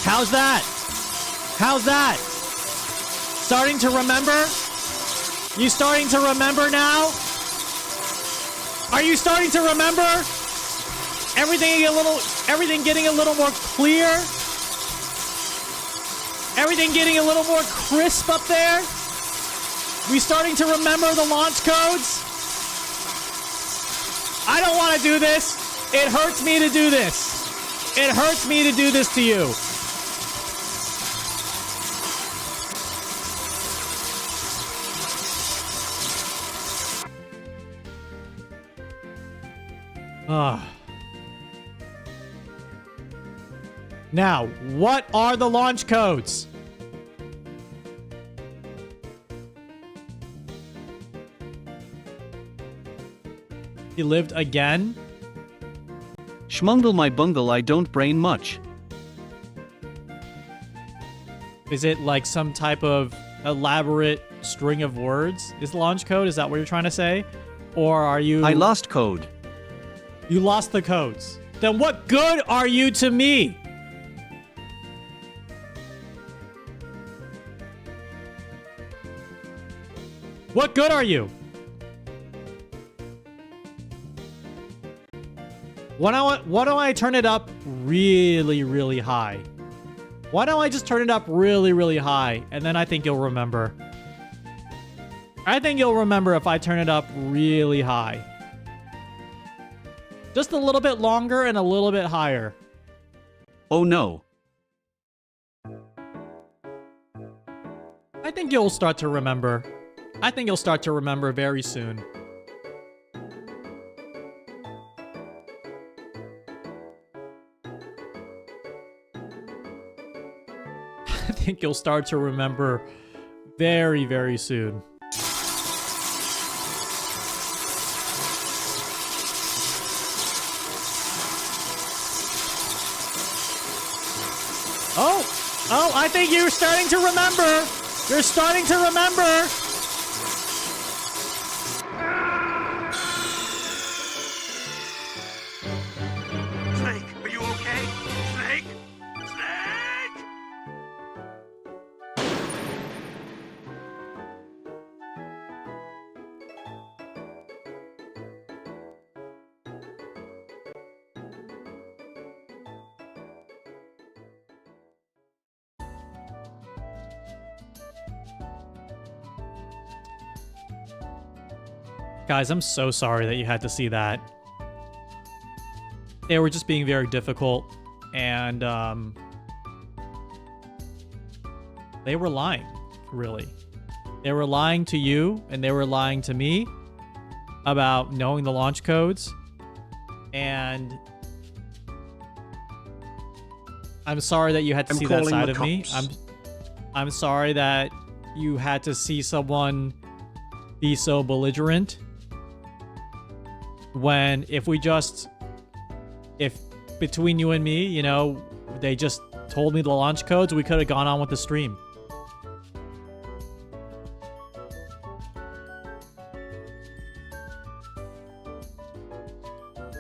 How's that? How's that? Starting to remember? You starting to remember now? Are you starting to remember? Everything getting a little more clear? Everything getting a little more crisp up there? We starting to remember the launch codes? I don't want to do this. It hurts me to do this. It hurts me to do this to you. Now, what are the launch codes? He lived again? Schmungle my bungle, I don't brain much. Is it like some type of elaborate string of words? Is the launch code? Is that what you're trying to say? Or are you... I lost code. You lost the codes. Then what good are you to me? What good are you? Why don't I turn it up really, really high? Why don't I just turn it up really, really high? And then I think you'll remember. I think you'll remember if I turn it up really high. Just a little bit longer and a little bit higher. Oh no. I think you'll start to remember. I think you'll start to remember very soon. I think you'll start to remember very, very soon. Oh, I think you're starting to remember. You're starting to remember. Snake, are you okay? Snake? Snake! Guys, I'm so sorry that you had to see that. They were just being very difficult, and they were lying, really. They were lying to you, and they were lying to me about knowing the launch codes, and I'm sorry that you had to I'm see that calling side the of me. cops. I'm sorry that you had to see someone be so belligerent. When if between you and me, you know, they just told me the launch codes, we could have gone on with the stream.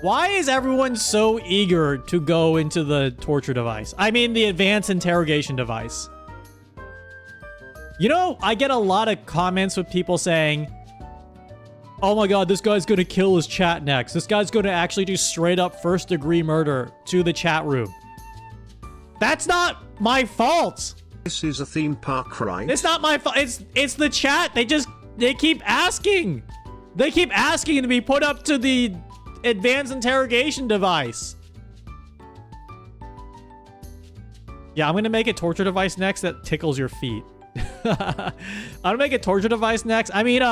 Why is everyone so eager to go into the torture device? I mean, the advanced interrogation device. You know, I get a lot of comments with people saying, oh my god, this guy's gonna kill his chat next. This guy's gonna actually do straight up first degree murder to the chat room. That's not my fault. This is a theme park, right? It's not my fault. It's the chat. They keep asking. They keep asking to be put up to the advanced interrogation device. Yeah, I'm gonna make a torture device next that tickles your feet. I'm gonna make a torture device next. I mean,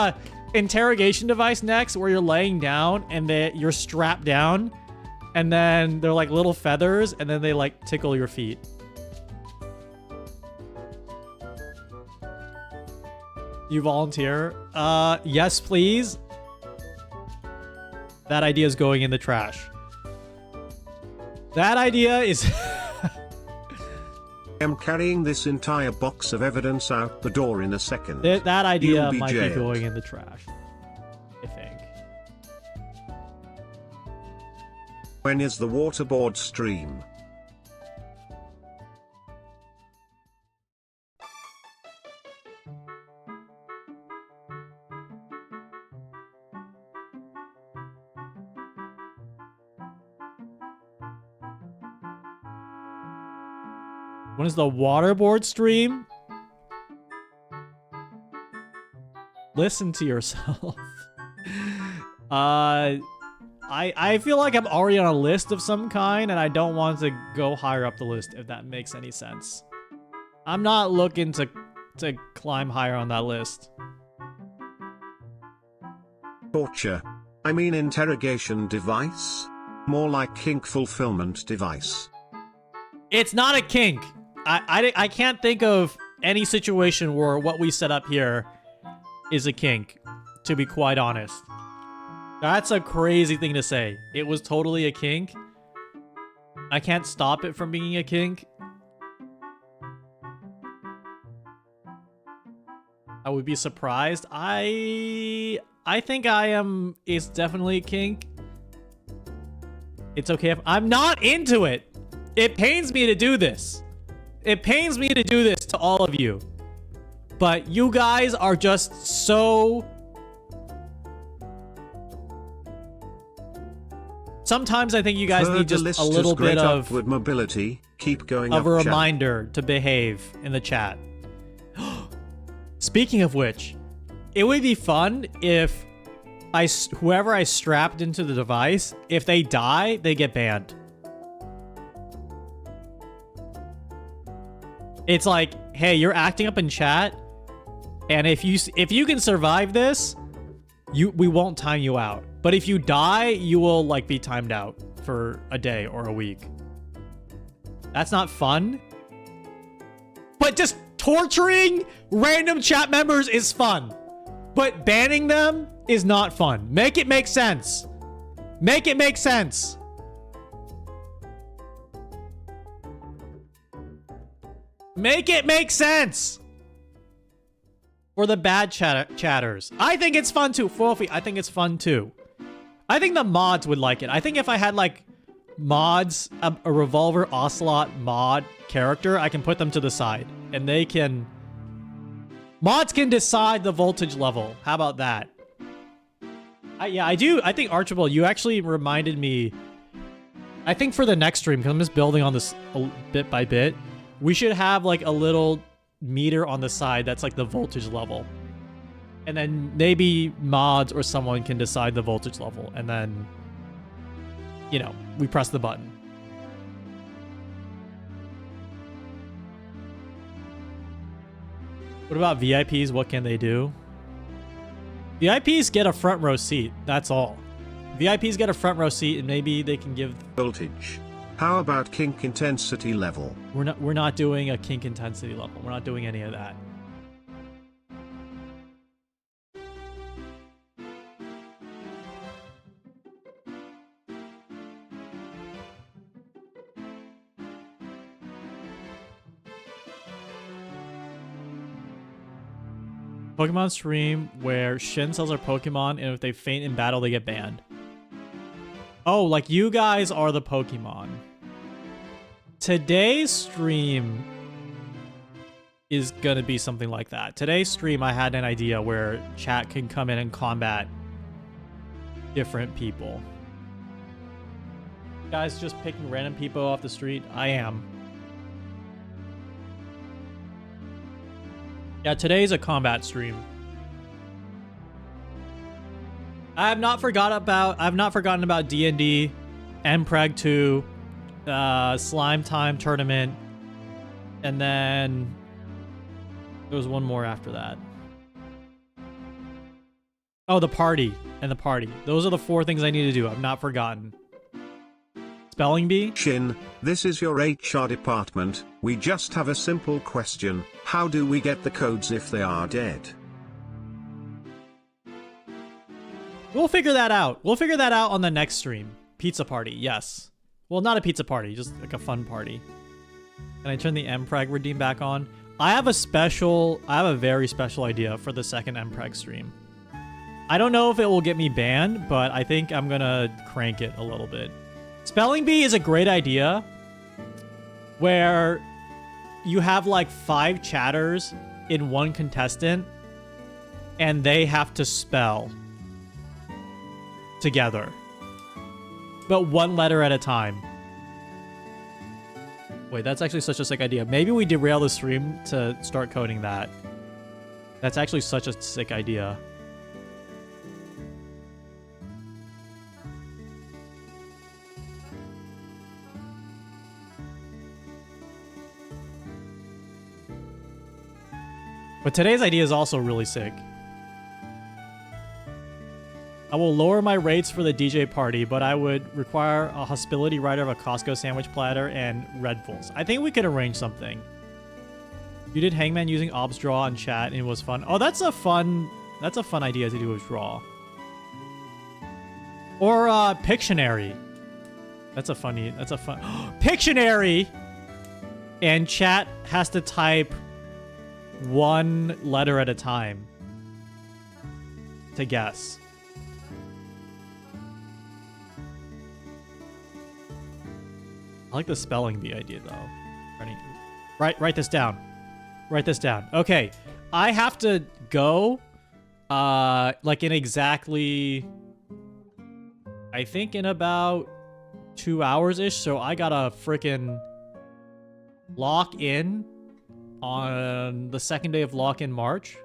interrogation device next, where you're laying down and you're strapped down, and then they're like little feathers, and then they like tickle your feet. You volunteer? Yes, please. That idea is going in the trash. That idea is... I'm carrying this entire box of evidence out the door in a second. that idea You'll be might jailed. be going in the trash, I think. When is the waterboard stream? When is the waterboard stream? Listen to yourself. I feel like I'm already on a list of some kind, and I don't want to go higher up the list, if that makes any sense. I'm not looking to climb higher on that list. Torture. I mean interrogation device? More like kink fulfillment device. It's not a kink. I can't think of any situation where what we set up here is a kink, to be quite honest. That's a crazy thing to say. It was totally a kink. I can't stop it from being a kink. I would be surprised. I think it's definitely a kink. It's okay if I'm not into it. It pains me to do this. It pains me to do this to all of you. But you guys are just so... Sometimes I think you guys Heard need the just a lister's little great bit of upward mobility. Keep going a up, chat. reminder to behave in the chat. Speaking of which, it would be fun if whoever I strapped into the device, if they die, they get banned. It's like, hey, you're acting up in chat, and if you can survive this, we won't time you out. But if you die, you will like be timed out for a day or a week. That's not fun. But just torturing random chat members is fun. But banning them is not fun. Make it make sense. Make it make sense. Make it make sense. For the bad chatters. I think it's fun too. Fofi, I think it's fun too. I think the mods would like it. I think if I had like mods, a Revolver Ocelot mod character, I can put them to the side. And they can... Mods can decide the voltage level. How about that? Yeah, I do. I think Archibald, you actually reminded me... I think for the next stream, because I'm just building on this bit by bit, we should have like a little meter on the side that's like the voltage level. And then maybe mods or someone can decide the voltage level. And then, you know, we press the button. What about VIPs? What can they do? VIPs get a front row seat. That's all. VIPs get a front row seat, and maybe they can give voltage. How about kink intensity level? We're not doing a kink intensity level. We're not doing any of that. Pokemon stream where Shin sells our Pokemon, and if they faint in battle, they get banned. Oh, like you guys are the Pokemon. Today's stream is gonna be something like that. Today's stream, I had an idea where chat can come in and combat different people. Guys just picking random people off the street? I am. Yeah, today's a combat stream. I've not forgotten about D&D, MPreg 2, Slime Time Tournament, and then There was one more after that. Oh, the party and the party. Those are the 4 things I need to do. I've not forgotten. Spelling bee? Shin, this is your HR department. We just have a simple question. How do we get the codes if they are dead? We'll figure that out. We'll figure that out on the next stream. Pizza party, yes. Well, not a pizza party, just like a fun party. Can I turn the MPreg redeem back on? I have a very special idea for the second MPreg stream. I don't know if it will get me banned, but I think I'm gonna crank it a little bit. Spelling bee is a great idea where you have like 5 chatters in one contestant and they have to spell together, but 1 letter at a time. Wait, that's actually such a sick idea. Maybe we derail the stream to start coding that. That's actually such a sick idea. But today's idea is also really sick. I will lower my rates for the DJ party, but I would require a hospitality rider of a Costco sandwich platter and Red Bulls. I think we could arrange something. You did Hangman using Ob's draw in chat and it was fun. Oh, that's a fun idea to do with draw. Or Pictionary. That's a fun Pictionary! And chat has to type 1 letter at a time to guess. I like the spelling bee idea though. Write this down. Write this down. Okay, I have to go like in exactly, I think in about 2 hours-ish, so I gotta frickin' lock in on the 2nd day of lock-in March.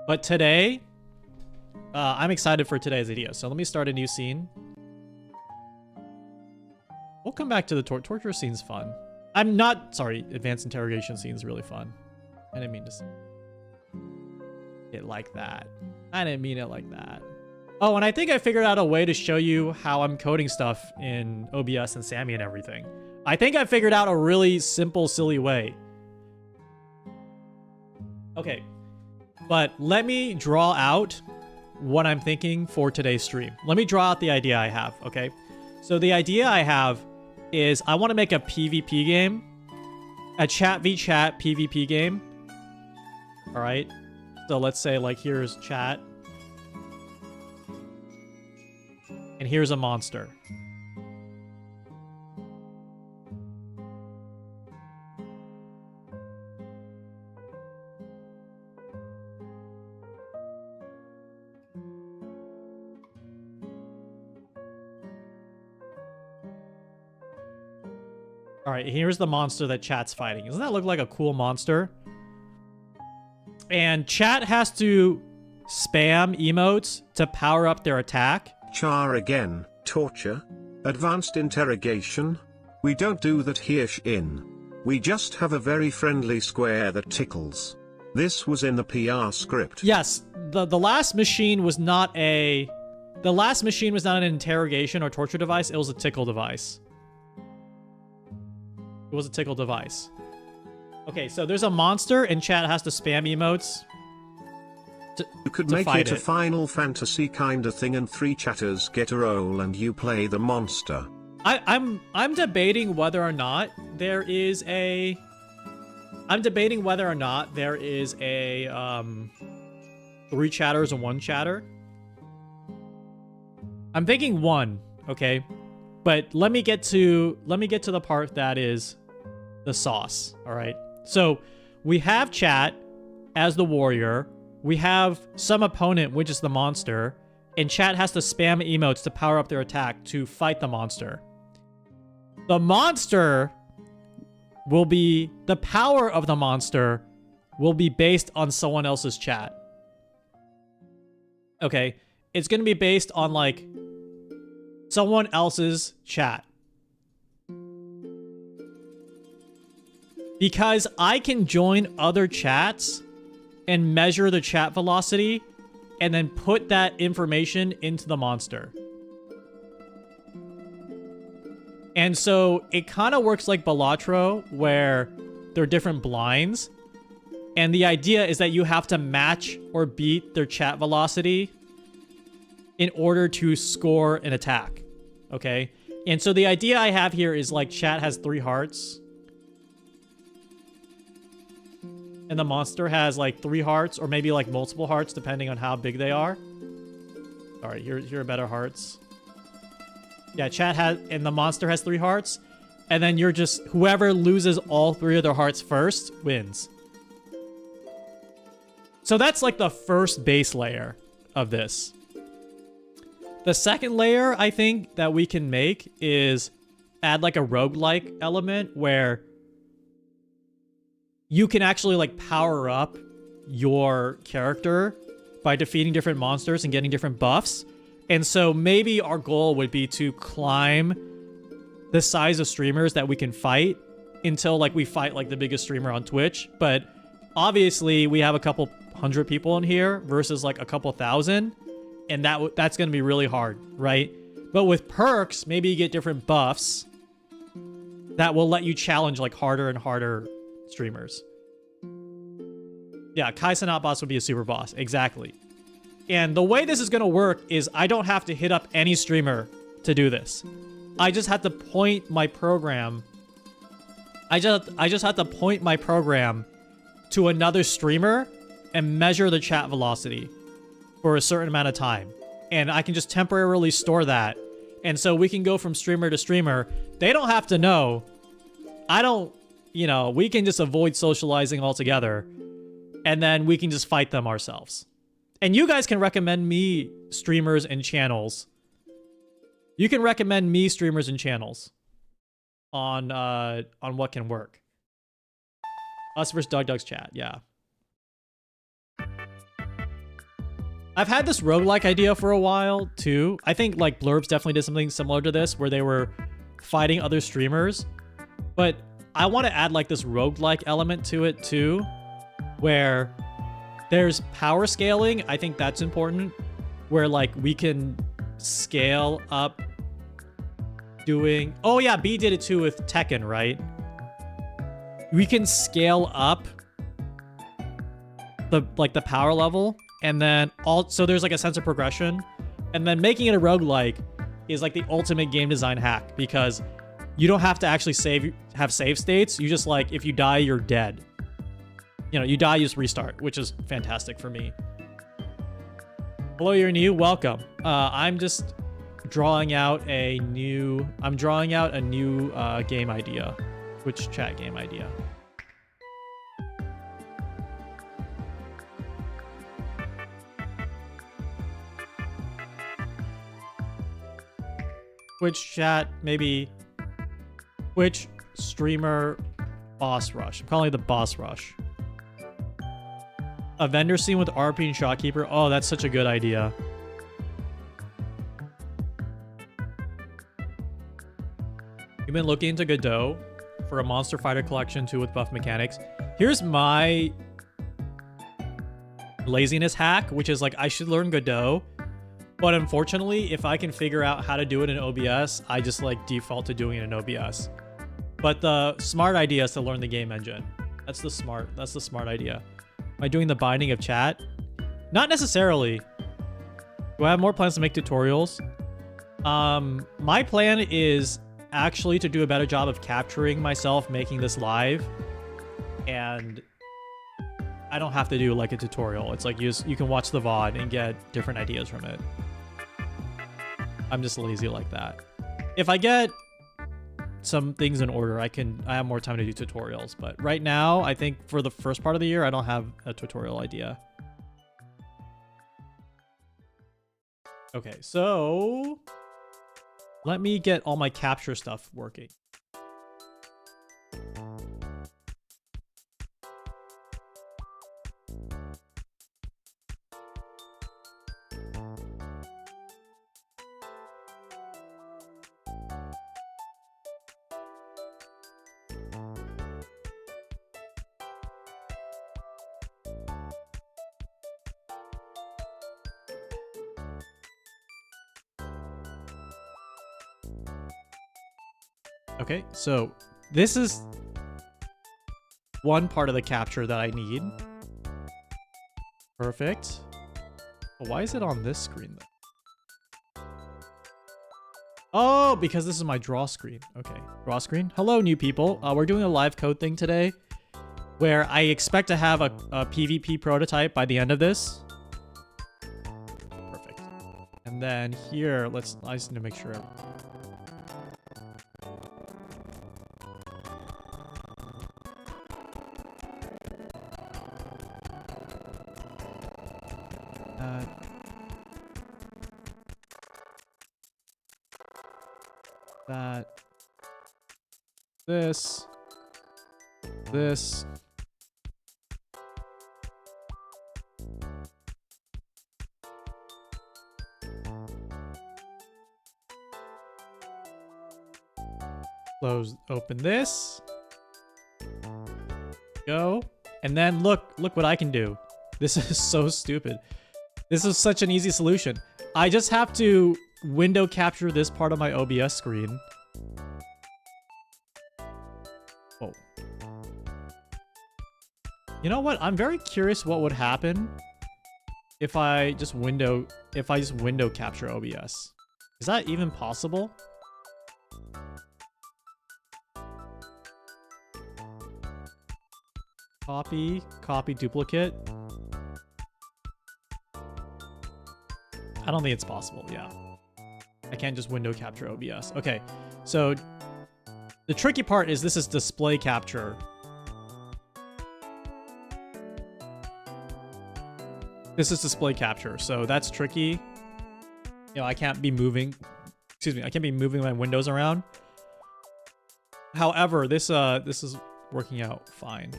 But today, I'm excited for today's video. So let me start a new scene. We'll come back to the torture scene's fun. I'm not, sorry, advanced interrogation scene's really fun. I didn't mean to say it like that. I didn't mean it like that. Oh, and I think I figured out a way to show you how I'm coding stuff in OBS and Sammy and everything. I think I figured out a really simple, silly way. Okay, but let me draw out what I'm thinking for today's stream. Let me draw out the idea I have, okay? So the idea I have is I want to make a PvP game, a chat v chat PvP game. All right, so let's say like here's chat, and here's a monster. All right, here's the monster that chat's fighting. Doesn't that look like a cool monster? And chat has to spam emotes to power up their attack. Char again, torture, advanced interrogation. We don't do that here, Shin. We just have a very friendly square that tickles. This was in the PR script. Yes, the last machine was not a... The last machine was not an interrogation or torture device. It was a tickle device. It was a tickle device. Okay, so there's a monster and chat has to spam emotes you could make it a Final Fantasy kind of thing and 3 chatters get a role and you play the monster. I'm debating whether or not there is a... I'm debating whether or not there is a 3 chatters and 1 chatter. I'm thinking 1, okay? But let me get to the part that is the sauce, all right? So we have chat as the warrior. We have some opponent, which is the monster, and chat has to spam emotes to power up their attack to fight the monster. The monster will be, the power of the monster will be based on someone else's chat. Okay, it's gonna be based on like someone else's chat. Because I can join other chats and measure the chat velocity and then put that information into the monster. And so it kind of works like Balatro, where there are different blinds. And the idea is that you have to match or beat their chat velocity in order to score an attack. Okay? And so the idea I have here is like chat has 3 hearts. And the monster has like 3 hearts or maybe like multiple hearts depending on how big they are. All right, here are better hearts. Yeah, chat has, and the monster has 3 hearts. And then you're just, whoever loses all 3 of their hearts first wins. So that's like the first base layer of this. The second layer I think that we can make is add like a roguelike element where you can actually like power up your character by defeating different monsters and getting different buffs. And so maybe our goal would be to climb the size of streamers that we can fight until like we fight like the biggest streamer on Twitch. But obviously we have a couple hundred people in here versus like a couple thousand. And that's going to be really hard, right? But with perks, maybe you get different buffs that will let you challenge like harder and harder streamers. Yeah, Kai Cenat boss would be a super boss. Exactly. And the way this is going to work is I don't have to hit up any streamer to do this. I just have to point my program. I just have to point my program to another streamer and measure the chat velocity for a certain amount of time. And I can just temporarily store that. And so we can go from streamer to streamer. They don't have to know. I don't, you know, we can just avoid socializing altogether. And then we can just fight them ourselves. And you guys can recommend me streamers and channels. You can recommend me streamers and channels on what can work. Us versus Doug's chat, yeah. I've had this roguelike idea for a while too. I think like Blurbs definitely did something similar to this where they were fighting other streamers. But I want to add like this roguelike element to it too, where there's power scaling. I think that's important, where like we can scale up doing... Oh yeah, B did it too with Tekken, right? We can scale up the power level, and then so there's like a sense of progression, and then making it a roguelike is like the ultimate game design hack, because you don't have to actually have save states. You just like, if you die, you're dead. You know, you die, you just restart, which is fantastic for me. Hello, you're new. Welcome. I'm just drawing out a new game idea. Twitch chat game idea. Twitch chat, maybe Twitch streamer boss rush. I'm calling it the boss rush. A vendor scene with RP and Shopkeeper. Oh, that's such a good idea. You've been looking into Godot for a Monster Fighter Collection 2 with buff mechanics. Here's my laziness hack, which is like I should learn Godot. But unfortunately, if I can figure out how to do it in OBS, I just like default to doing it in OBS. But the smart idea is to learn the game engine. That's the smart idea. Am I doing the binding of chat? Not necessarily. Do I have more plans to make tutorials? My plan is actually to do a better job of capturing myself making this live. And I don't have to do like a tutorial. It's like you can watch the VOD and get different ideas from it. I'm just lazy like that. If I get some things in order, I have more time to do tutorials. But right now, I think for the first part of the year, I don't have a tutorial idea. Okay, so let me get all my capture stuff working. Okay, so this is one part of the capture that I need. Perfect. But why is it on this screen then? Oh, because this is my draw screen. Okay, draw screen. Hello, new people. We're doing a live code thing today where I expect to have a PvP prototype by the end of this. Perfect. And then here, I just need to make sure. This. Close, open this. Go. And then look what I can do. This is so stupid. This is such an easy solution. I just have to window capture this part of my OBS screen. Oh. You know what? I'm very curious what would happen if I just window capture OBS. Is that even possible? Copy duplicate. I don't think it's possible, yeah. I can't just window capture OBS. Okay, so the tricky part is this is display capture. This is display capture, so that's tricky. You know, I can't be moving, I can't be moving my windows around. However, this is working out fine.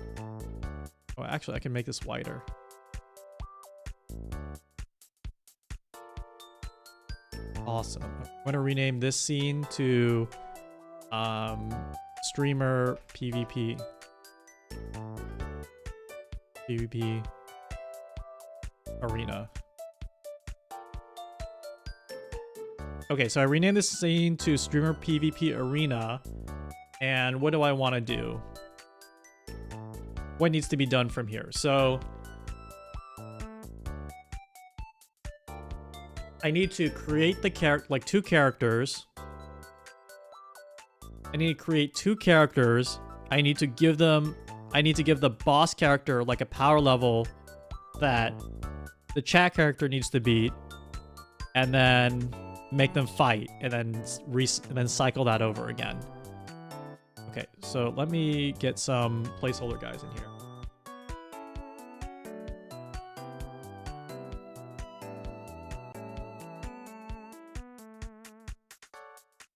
Oh, actually, I can make this wider. Awesome. I'm going to rename this scene to streamer PvP. PvP arena. Okay, so I renamed this scene to streamer PvP arena. And what do I want to do? What needs to be done from here? So I need to create the two characters. I need to create two characters. I need to give the boss character like a power level that the chat character needs to beat, and then make them fight, and then cycle that over again. Okay, so let me get some placeholder guys in here.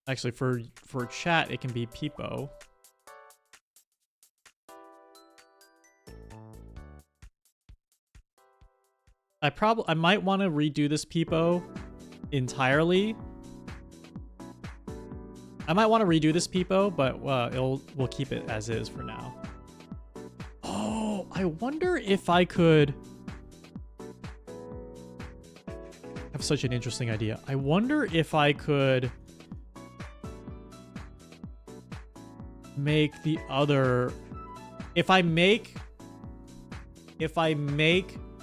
Actually, for chat, it can be Peepo. I might want to redo this Peepo entirely. I might want to redo this Peepo, but we'll keep it as is for now. Oh, I wonder if I could have such an interesting idea. I wonder if I could make the other, if I make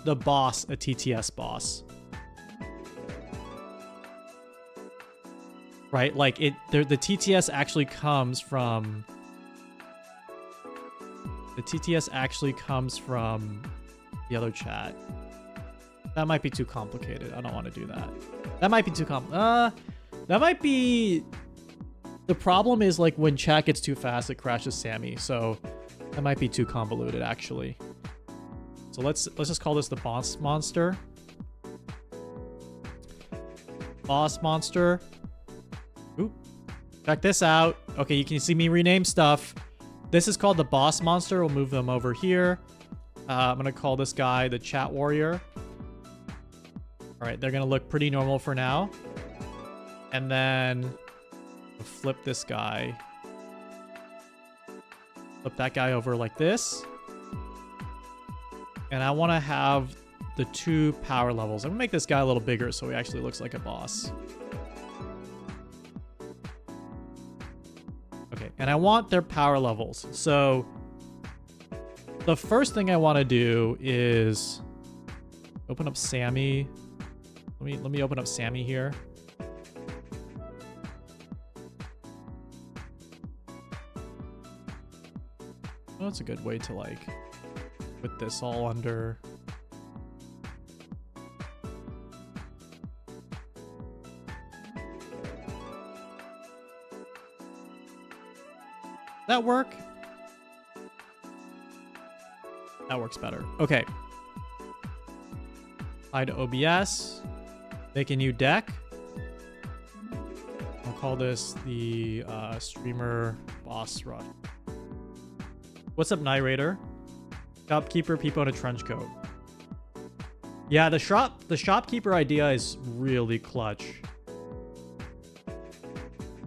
the boss a TTS boss. Right? Like the TTS actually comes from the other chat. That might be too complicated. I don't want to do that. That might be too that might be, the problem is like when chat gets too fast, it crashes Sammy. So that might be too convoluted actually. So let's just call this the boss monster. Boss monster. Oop. Check this out. Okay, you can see me rename stuff. This is called the boss monster. We'll move them over here. I'm gonna call this guy the chat warrior. All right, they're gonna look pretty normal for now. And then we'll flip this guy. Flip that guy over like this. And I want to have the two power levels. I'm gonna make this guy a little bigger so he actually looks like a boss. Okay, and I want their power levels. So the first thing I want to do is open up Sammy. Let me open up Sammy here. Oh, that's a good way to like put this all under. That work? That works better. Okay. Hide OBS. Make a new deck. I'll call this the streamer boss rush. What's up, Narrator? Shopkeeper, people in a trench coat. Yeah, the shopkeeper idea is really clutch.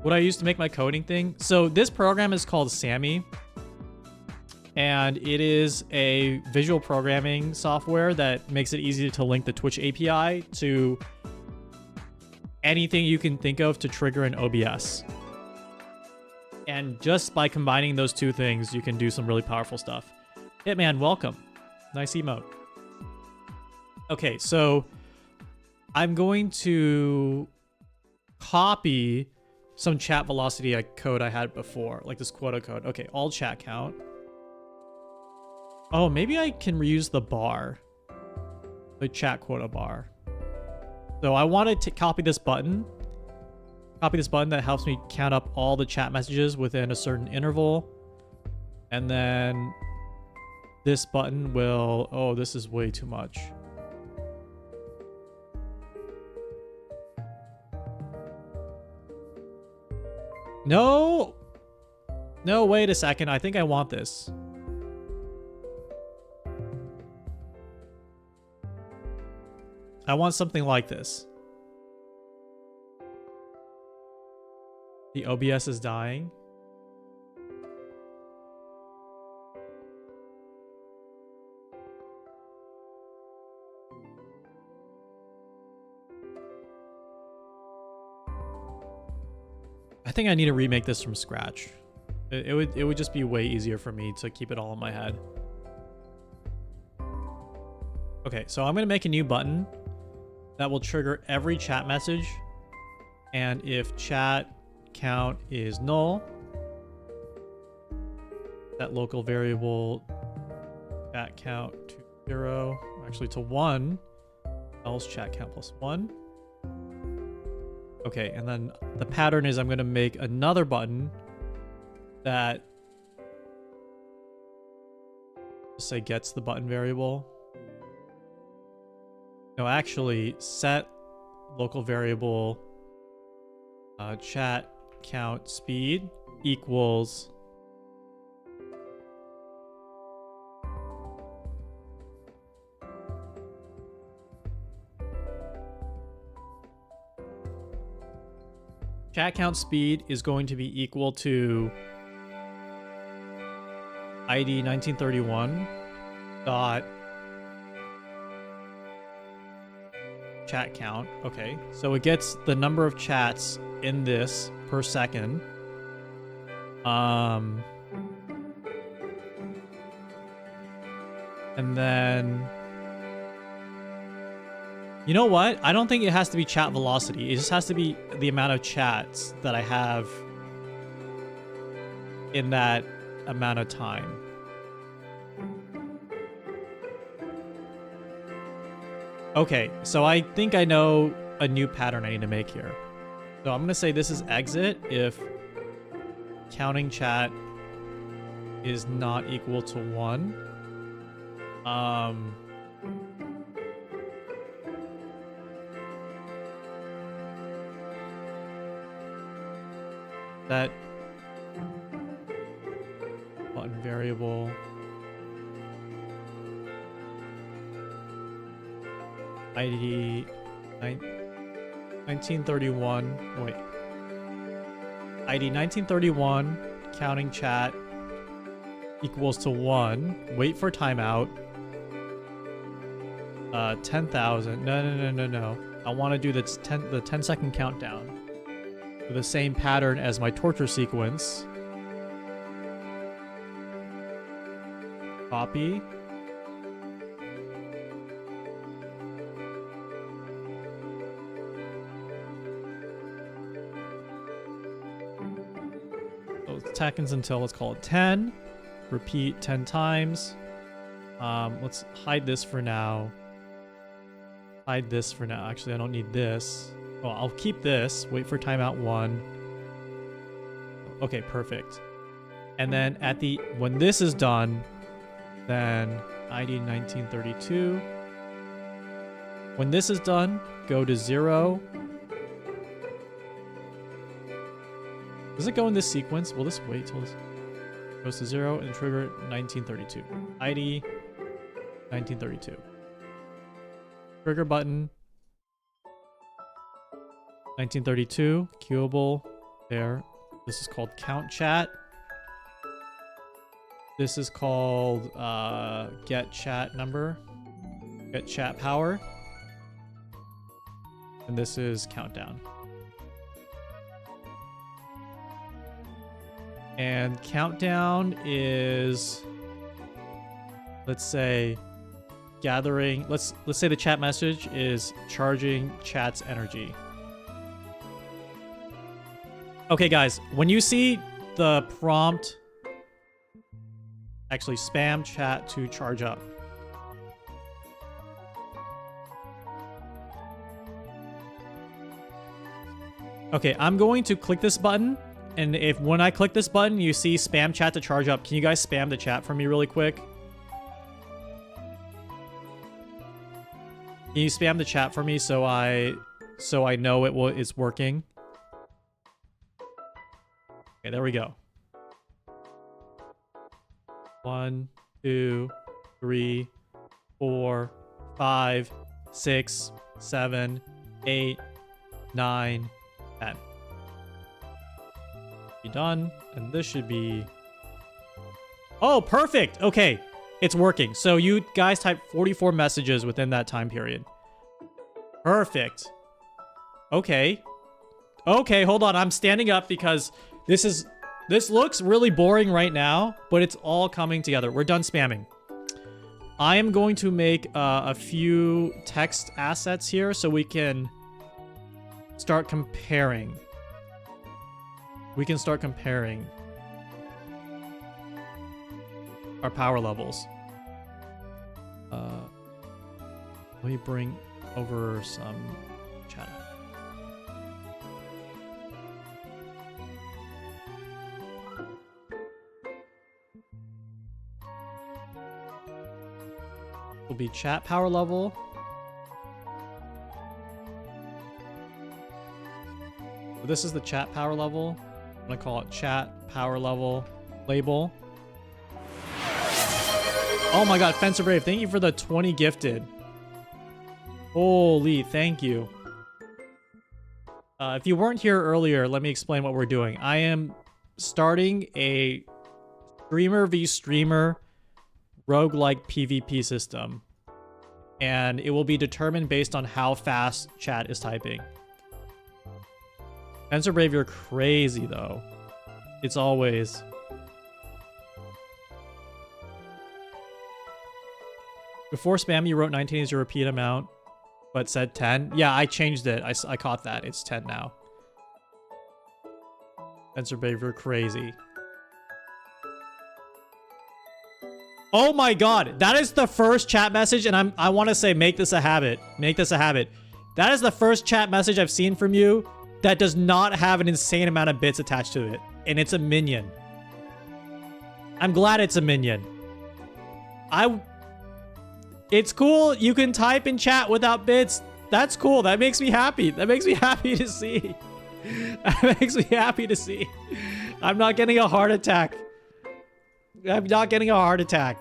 What I used to make my coding thing. So this program is called Sammy. And it is a visual programming software that makes it easy to link the Twitch API to anything you can think of to trigger an OBS. And just by combining those two things, you can do some really powerful stuff. Hitman, welcome. Nice emote. Okay, so I'm going to copy some chat velocity code I had before, like this quota code. Okay, all chat count. Oh, maybe I can reuse the bar, the chat quota bar. So I wanted to copy this button. Copy this button that helps me count up all the chat messages within a certain interval. And then this button will... Oh, this is way too much. No! No, wait a second. I think I want this. I want something like this. The OBS is dying. I think I need to remake this from scratch. It would just be way easier for me to keep it all in my head. Okay, so I'm gonna make a new button that will trigger every chat message, and if chat count is null, that local variable chat count to 0, actually to 1, else chat count plus 1. Okay, and then the pattern is I'm going to make another button that, say, gets the button variable. No, actually, set local variable chat count speed equals chat count speed is going to be equal to ID 1931 dot chat count. Okay, so it gets the number of chats in this per second. And then, you know what? I don't think it has to be chat velocity. It just has to be the amount of chats that I have in that amount of time. Okay, so I think I know a new pattern I need to make here. So I'm gonna say this is exit if counting chat is not equal to 1. That button variable ID 1931. Wait. ID 1931 counting chat equals to 1. Wait for timeout. 10,000. No. I want to do the 10 second countdown with the same pattern as my torture sequence. Copy. So seconds until, let's call it 10. Repeat 10 times. Let's hide this for now. Hide this for now. Actually, I don't need this. Well, I'll keep this. Wait for timeout 1. Okay, perfect. And then when this is done, then ID 1932. When this is done, go to 0. Does it go in this sequence? Will this wait till this goes to 0 and trigger 1932? ID 1932. Trigger button. 1932. Queuable. There. This is called count chat. This is called get chat number. Get chat power. And this is countdown. And countdown is, let's say, gathering. Let's say the chat message is charging chat's energy. Okay, guys, when you see the prompt, actually spam chat to charge up. Okay, I'm going to click this button, and if when I click this button, you see spam chat to charge up, can you guys spam the chat for me really quick? Can you spam the chat for me so I know it's working? Okay, there we go. 1, 2, 3, 4, 5, 6, 7, 8, 9, 10. Be done, and this should be... Oh, perfect! Okay, it's working. So you guys typed 44 messages within that time period. Perfect. Okay. Okay, hold on. I'm standing up because this looks really boring right now, but it's all coming together. We're done spamming. I am going to make a few text assets here so we can start comparing. We can start comparing our power levels. Let me bring over some chat. Will be chat power level. So this is the chat power level. I'm gonna call it chat power level label. Oh my god, Fencer Brave, thank you for the 20 gifted. Holy, thank you. If you weren't here earlier, let me explain what we're doing. I am starting a streamer v streamer roguelike PvP system. And it will be determined based on how fast chat is typing. Fencer Brave, you're crazy though. It's always... Before spam, you wrote 19 as your repeat amount, but said 10. Yeah, I changed it. I caught that. It's 10 now. Fencer Brave, you're crazy. Oh my god, that is the first chat message, and I want to say make this a habit. Make this a habit. That is the first chat message I've seen from you that does not have an insane amount of bits attached to it, and it's a minion. I'm glad it's a minion. It's cool. You can type in chat without bits. That's cool. That makes me happy. That makes me happy to see. That makes me happy to see. I'm not getting a heart attack. I'm not getting a heart attack.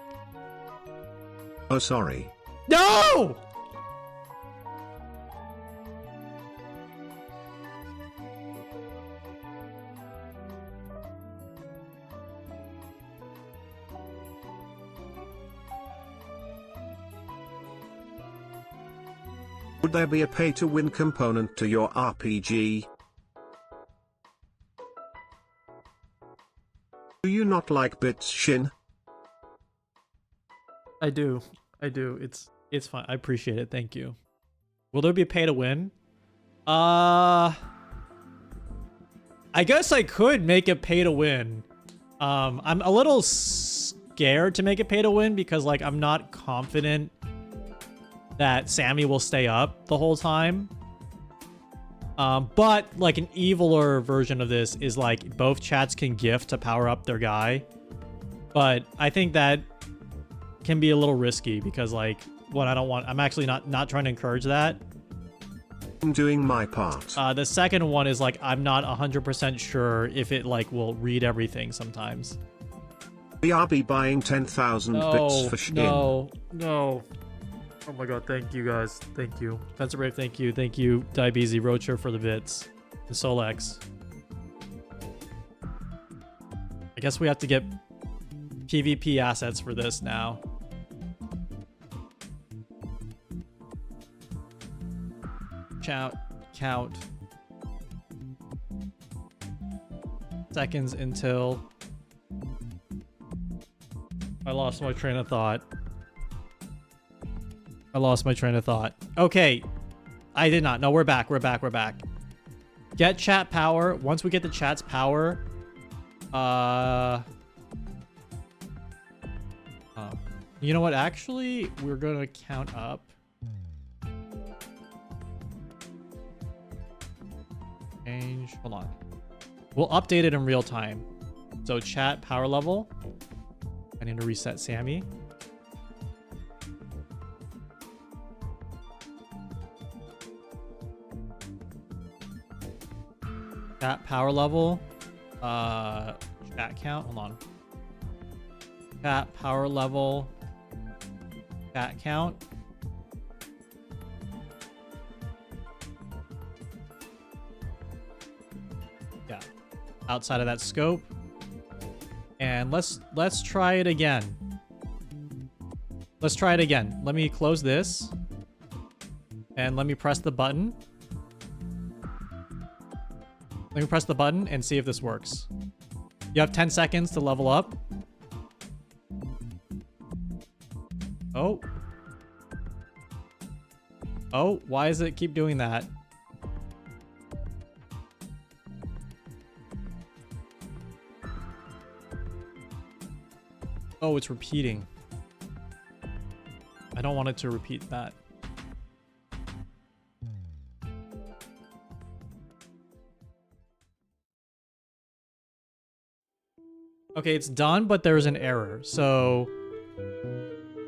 Oh, sorry. No! Would there be a pay-to-win component to your RPG? Do you not like bits, Shin? I do. It's fine. I appreciate it. Thank you. Will there be pay to win? I guess I could make it pay to win. I'm a little scared to make it pay to win because like I'm not confident that Sammy will stay up the whole time. But like an eviler version of this is like both chats can gift to power up their guy. But I think that can be a little risky because like what I don't want, I'm actually not trying to encourage that. I'm doing my part. The second one is like I'm not 100% sure if it like will read everything sometimes. BRB buying 10,000 bits for Shin. No. Oh my god, thank you guys. Thank you. Fencer Brave, thank you. Thank you, Diabezy, Rocher for the bits. And Solex. I guess we have to get PvP assets for this now. Count. Seconds until I lost my train of thought. Okay. I did not. No, we're back. Get chat power. Once we get the chat's power, you know what? Actually, we're going to count up. Change. Hold on. We'll update it in real time. So chat power level. I need to reset Sammy. Chat power level. Chat count. Hold on. Chat power level. Chat count. Yeah. Outside of that scope. And let's try it again. Let me close this. And let me press the button. Let me press the button and see if this works. You have 10 seconds to level up. Oh. Oh, why does it keep doing that? Oh, it's repeating. I don't want it to repeat that. Okay, it's done, but there's an error. So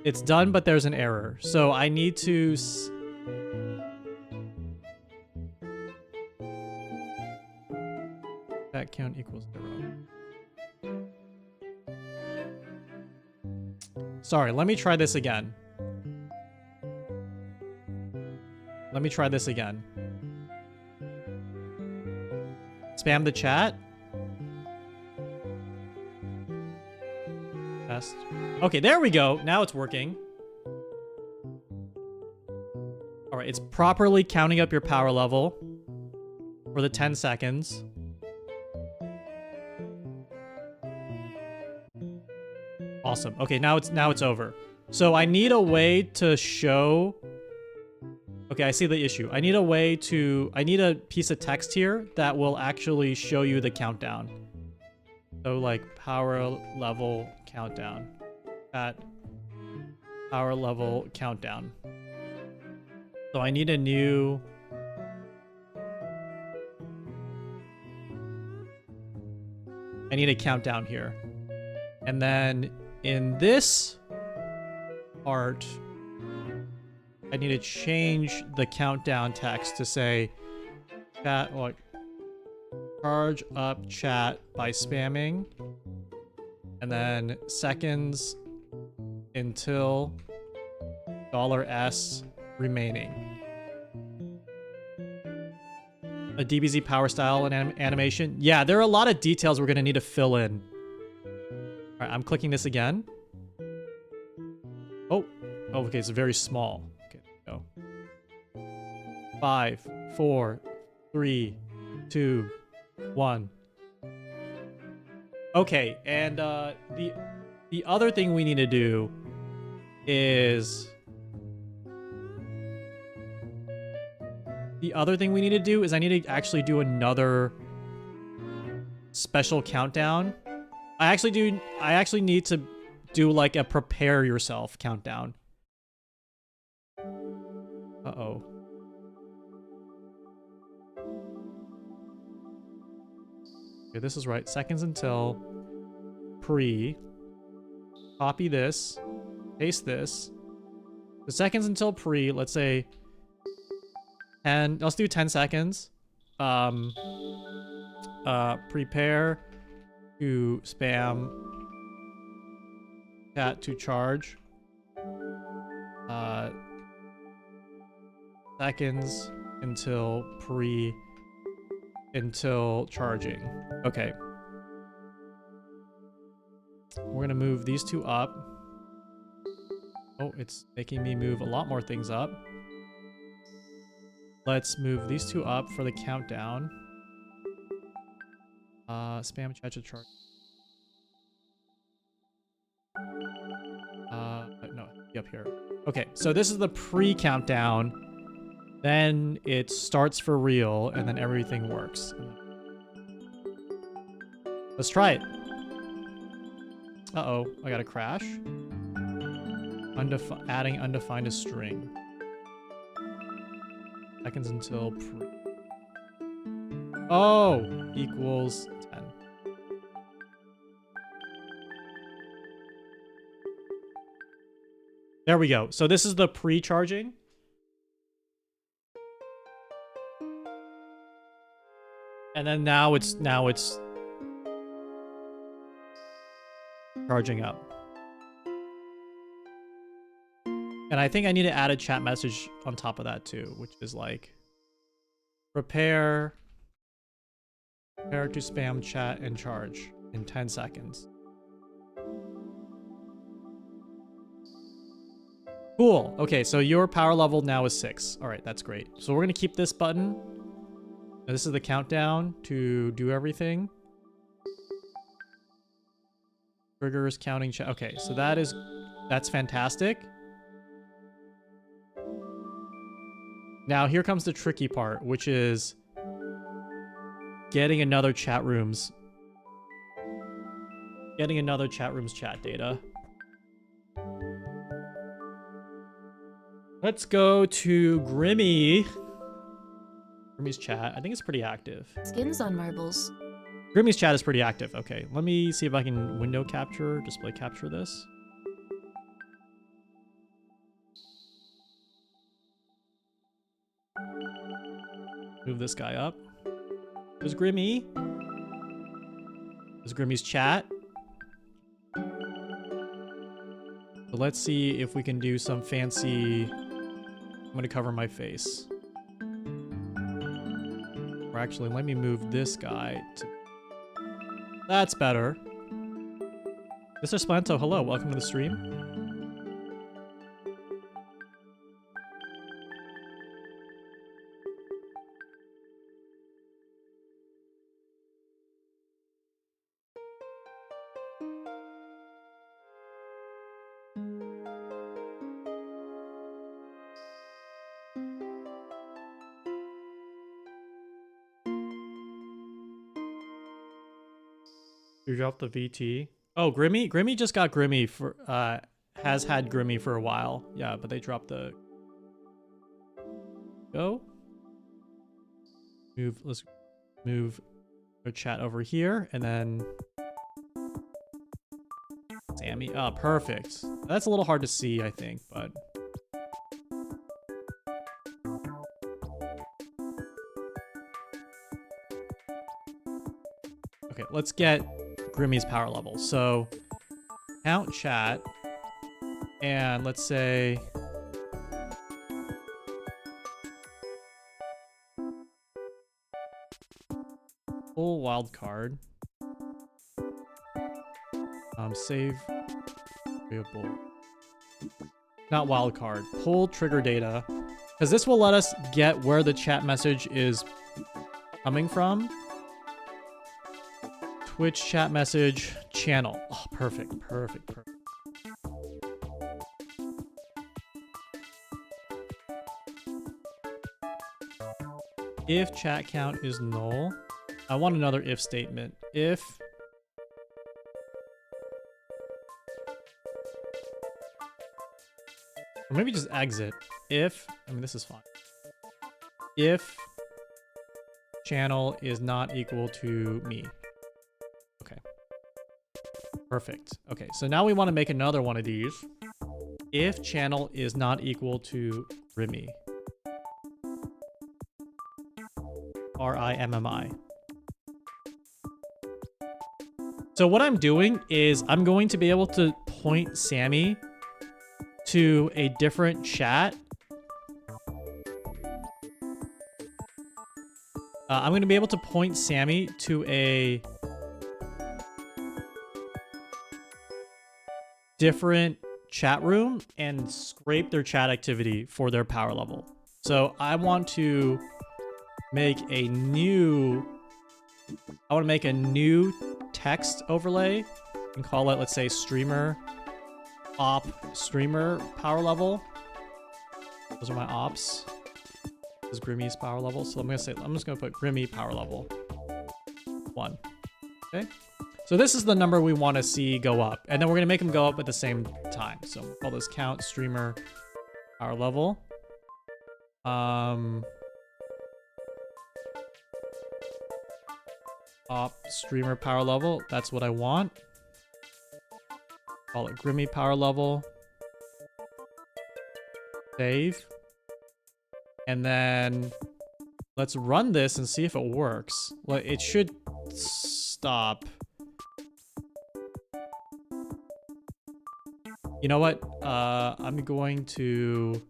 it's done, but there's an error. So I need to that count equals 0. Sorry, let me try this again. Spam the chat. Test. Okay, there we go. Now it's working. All right, it's properly counting up your power level for the 10 seconds. Awesome. Okay, now it's over. So I need a way to show. Okay, I see the issue. I need a piece of text here that will actually show you the countdown. So like power level countdown. At power level countdown. So I need a new countdown here. And then in this part, I need to change the countdown text to say chat, like charge up chat by spamming, and then seconds until $S remaining. A DBZ power style and animation. Yeah, there are a lot of details we're gonna need to fill in. All right, I'm clicking this again. Oh, okay, it's very small. Okay, go. 5, 4, 3, 2, 1. Okay, and the other thing we need to do is... The other thing we need to do is I need to actually do another special countdown. I actually need to do like a prepare yourself countdown. Uh-oh. Okay, this is right. Seconds until pre. Copy this. Paste this. The seconds until pre, let's say 10. Let's do 10 seconds. Prepare to spam chat to charge. Seconds until charging. Okay. We're gonna move these two up. Oh, it's making me move a lot more things up. Let's move these two up for the countdown. Spam chat to charge. No, be up here. Okay, so this is the pre-countdown. Then it starts for real, and then everything works. Let's try it. Uh-oh, I got a crash. Adding undefined a string. Seconds until pre. Oh, equals 10. There we go. So this is the pre-charging. And then now it's charging up. And I think I need to add a chat message on top of that too, which is like prepare to spam chat and charge in 10 seconds. Cool. Okay, so your power level now is 6. All right, that's great. So we're going to keep this button. And this is the countdown to do everything. Triggers, counting chat. Okay, so that's fantastic. Now here comes the tricky part, which is getting another chat room's chat data. Let's go to Grimmy. Grimmy's chat. I think it's pretty active. Skins on marbles. Grimmy's chat is pretty active. Okay, let me see if I can window capture, display capture this. Move this guy up. There's Grimmy. There's Grimmy's chat. So let's see if we can do some fancy... I'm going to cover my face. Or actually, let me move this guy to... That's better. Mr. Splanto, hello. Welcome to the stream. You dropped the VT. Oh, Grimmy? Grimmy just got Grimmy for, has had Grimmy for a while. Yeah, but they dropped the... Go. Let's move our chat over here, and then... Sammy. Oh, perfect. That's a little hard to see, I think, but... Okay, let's get Grimmy's power level. So, count chat, and let's say... Full wild card. Save variable. Not wild card. Pull trigger data. Because this will let us get where the chat message is coming from. Twitch chat message channel. Oh, perfect, perfect, perfect. If chat count is null, I want another if statement. If or maybe just exit. If, I mean, this is fine. If channel is not equal to me. Okay. Perfect. Okay, so now we want to make another one of these. If channel is not equal to Rimmy. R-I-M-M-I. So what I'm doing is I'm going to be able to point Sammy to a different chat. I'm going to be able to point Sammy to a different chat room and scrape their chat activity for their power level. So I want to make a new text overlay and call it, let's say, streamer streamer power level. Those are my ops. This is Grimmy's power level. So I'm just gonna put Grimmy power level 1. Okay. So this is the number we want to see go up, and then we're gonna make them go up at the same time. So we'll call this count streamer power level. Op streamer power level. That's what I want. Call it Grimmy power level. Save. And then let's run this and see if it works. Well, it should stop. You know what? I'm going to...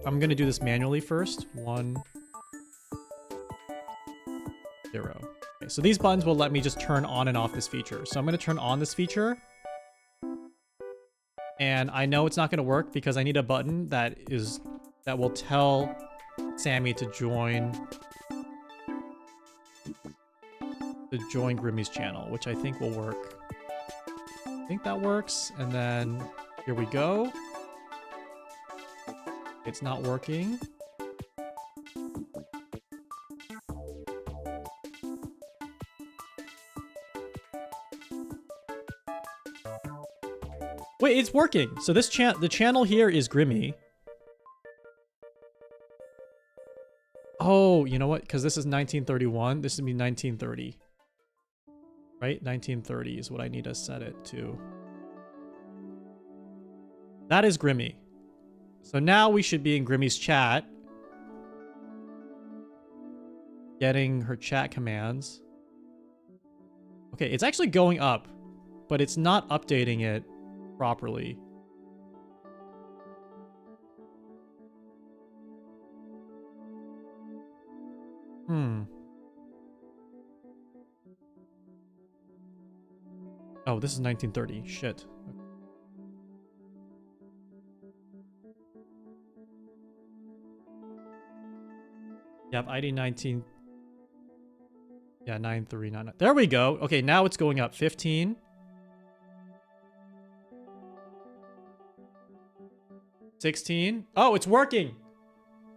I'm gonna do this manually first. 1, 0. Okay, so these buttons will let me just turn on and off this feature. So I'm gonna turn on this feature. And I know it's not gonna work because I need a button that will tell Sammy to join Grimmy's channel, which I think will work. I think that works. And then here we go. It's not working. Wait, it's working. So this the channel here is Grimmy. Oh, you know what? Because this is 1931. This would be 1930. Right? 1930 is what I need to set it to. That is Grimmy. So now we should be in Grimmy's chat. Getting her chat commands. Okay, it's actually going up, but it's not updating it properly. Oh, this is 1930. Shit. Yep, ID 19. Yeah, 9399. There we go. Okay, now it's going up. 15. 16. Oh, it's working.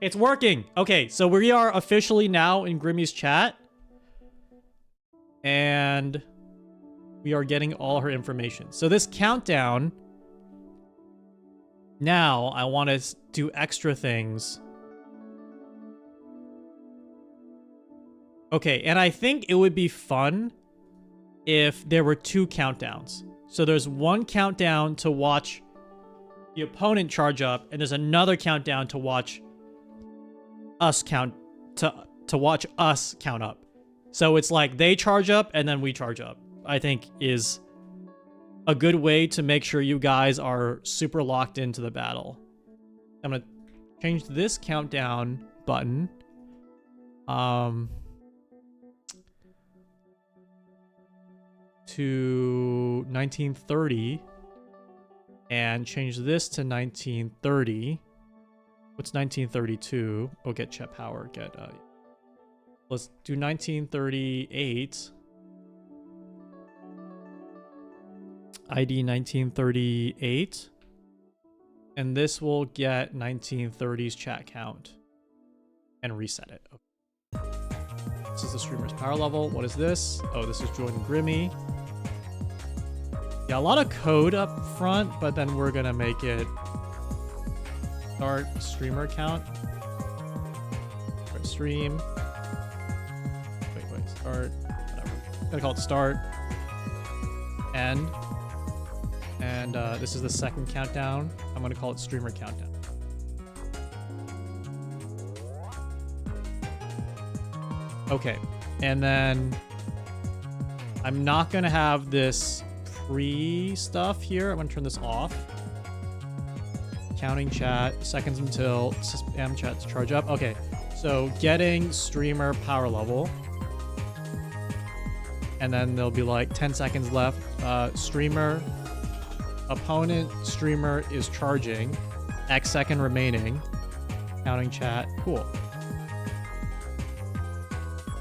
It's working. Okay, so we are officially now in Grimmy's chat. And we are getting all her information. So this countdown. Now I want to do extra things. Okay, and I think it would be fun if there were 2 countdowns. So there's one countdown to watch the opponent charge up, and there's another countdown to watch us count up. So it's like they charge up and then we charge up. I think is a good way to make sure you guys are super locked into the battle. I'm gonna change this countdown button. To 1930 and change this to 1930. What's 1932? Oh, get Chet Power. Let's do 1938. ID 1938. And this will get 1930's chat count and reset it. Okay. This is the streamer's power level. What is this? Oh, this is Jordan Grimmy. Yeah, a lot of code up front, but then we're gonna make it start streamer count. Start stream. Wait, start. Whatever. I'm gonna call it start. End. And this is the second countdown. I'm gonna call it streamer countdown. Okay, and then I'm not gonna have this pre stuff here. I'm gonna turn this off. Counting chat, seconds until spam chat to charge up. Okay, so getting streamer power level. And then there'll be like 10 seconds left. Streamer, opponent streamer is charging. X second remaining. Counting chat, cool.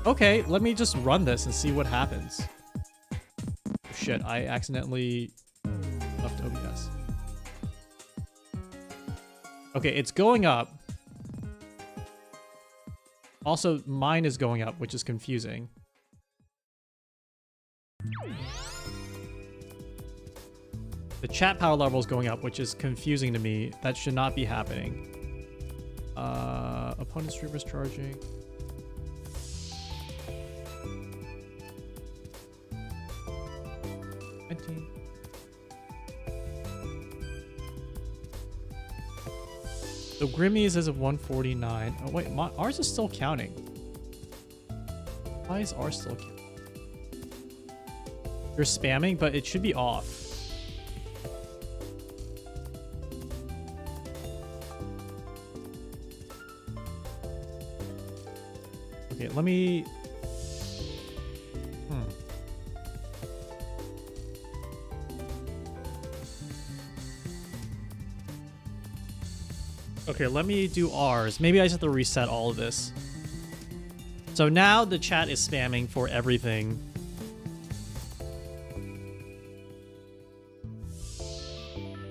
Okay, let me just run this and see what happens. Shit, I accidentally left OBS. Okay, it's going up. Also, mine is going up, which is confusing. The chat power level is going up, which is confusing to me. That should not be happening. Opponent streamers charging. So Grimmy's is of 149. Oh wait, ours is still counting. Why is ours still counting? You're spamming, but it should be off. Okay, let me... Okay, let me do ours. Maybe I just have to reset all of this. So now the chat is spamming for everything.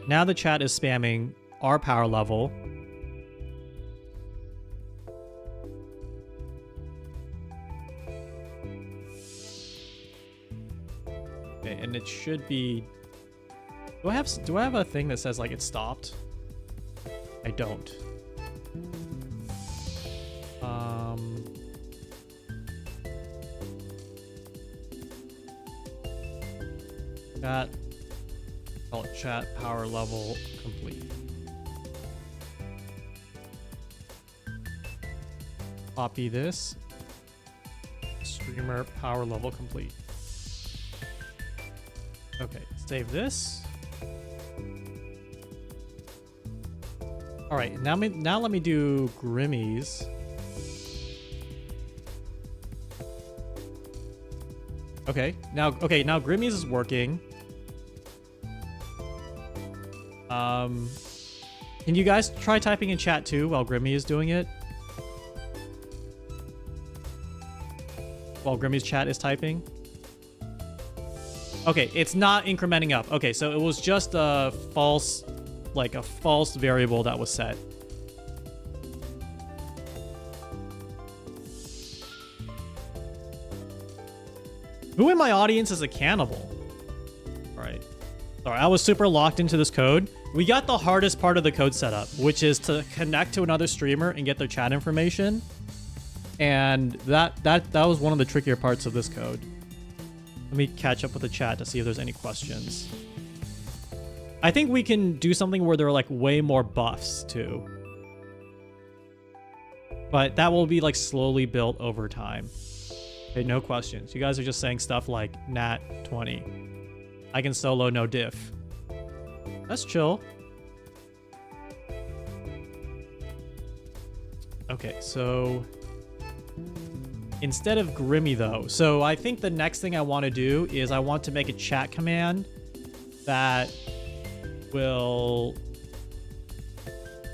Now the chat is spamming our power level. Okay, and it should be... Do I have a thing that says like it stopped? I don't. Chat. Call it chat power level complete. Copy this. Streamer power level complete. Okay, save this. All right, now let me do Grimmy's. Okay, now Grimmy's is working. Can you guys try typing in chat too while Grimmy is doing it? While Grimmy's chat is typing? Okay, it's not incrementing up. Okay, so it was just a false variable that was set. Who in my audience is a cannibal? All right. Sorry, I was super locked into this code. We got the hardest part of the code setup, which is to connect to another streamer and get their chat information. And that was one of the trickier parts of this code. Let me catch up with the chat to see if there's any questions. I think we can do something where there are like way more buffs too. But that will be like slowly built over time. Okay, no questions. You guys are just saying stuff like nat 20. I can solo no diff. That's chill. Okay, so instead of Grimmy though, so I think the next thing I want to do is I want to make a chat command that will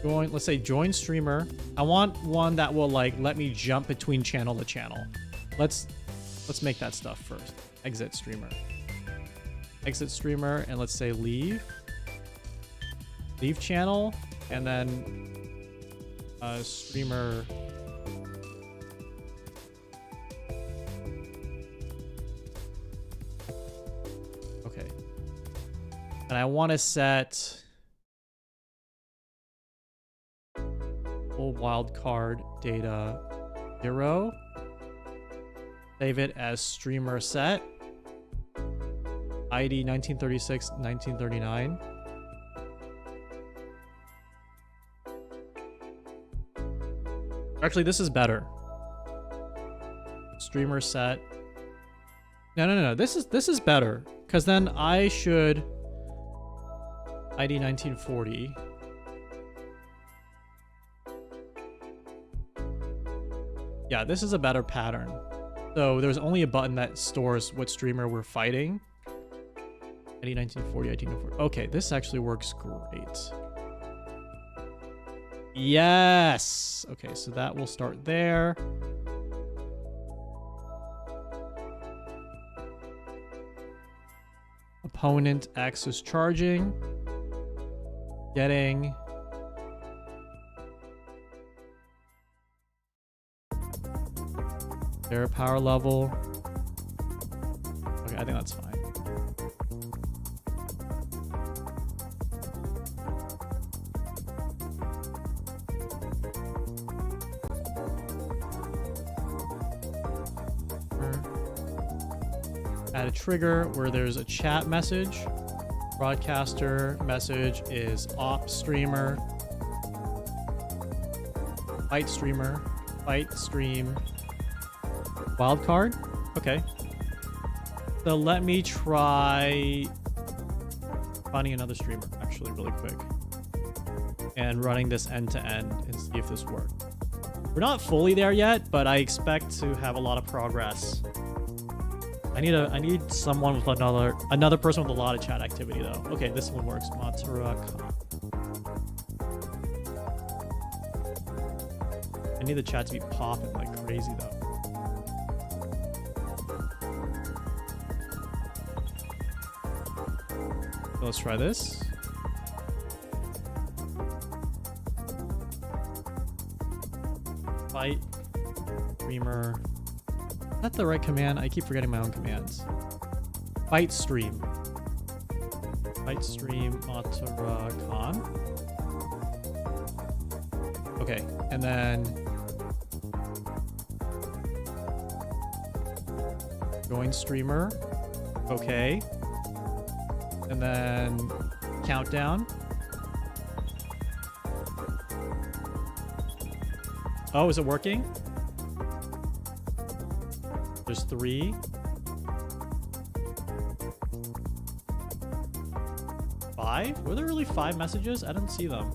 join, let's say join streamer. I want one that will like let me jump between channel to channel. Let's make that stuff first. Exit streamer. exit streamer, and let's say leave. Leave channel, and then streamer. Okay. And I want to set full wildcard data 0. Save it as streamer set. ID 1936, 1939. Actually, this is better. Streamer set. No. This is better, because then I should ID 1940. Yeah, this is a better pattern. So there's only a button that stores what streamer we're fighting. ID 1940, ID 1940. Okay, this actually works great. Yes! Okay, so that will start there. Opponent X is charging. Getting. Their power level. Okay, I think that's fine. Add a trigger where there's a chat message. Broadcaster message is op streamer. Fight streamer. Fight stream. Wildcard? Okay. So let me try finding another streamer actually really quick. And running this end to end and see if this works. We're not fully there yet, but I expect to have a lot of progress. I need someone with another person with a lot of chat activity though. Okay, this one works. Matsura Khan. I need the chat to be popping like crazy though. So let's try this. Fight. Streamer. Is that the right command? I keep forgetting my own commands. Fight stream. Fight stream Matsura Khan. Okay, and then join streamer. Okay. And then countdown. Oh, is it working? There's 3. 5? Were there really 5 messages? I didn't see them.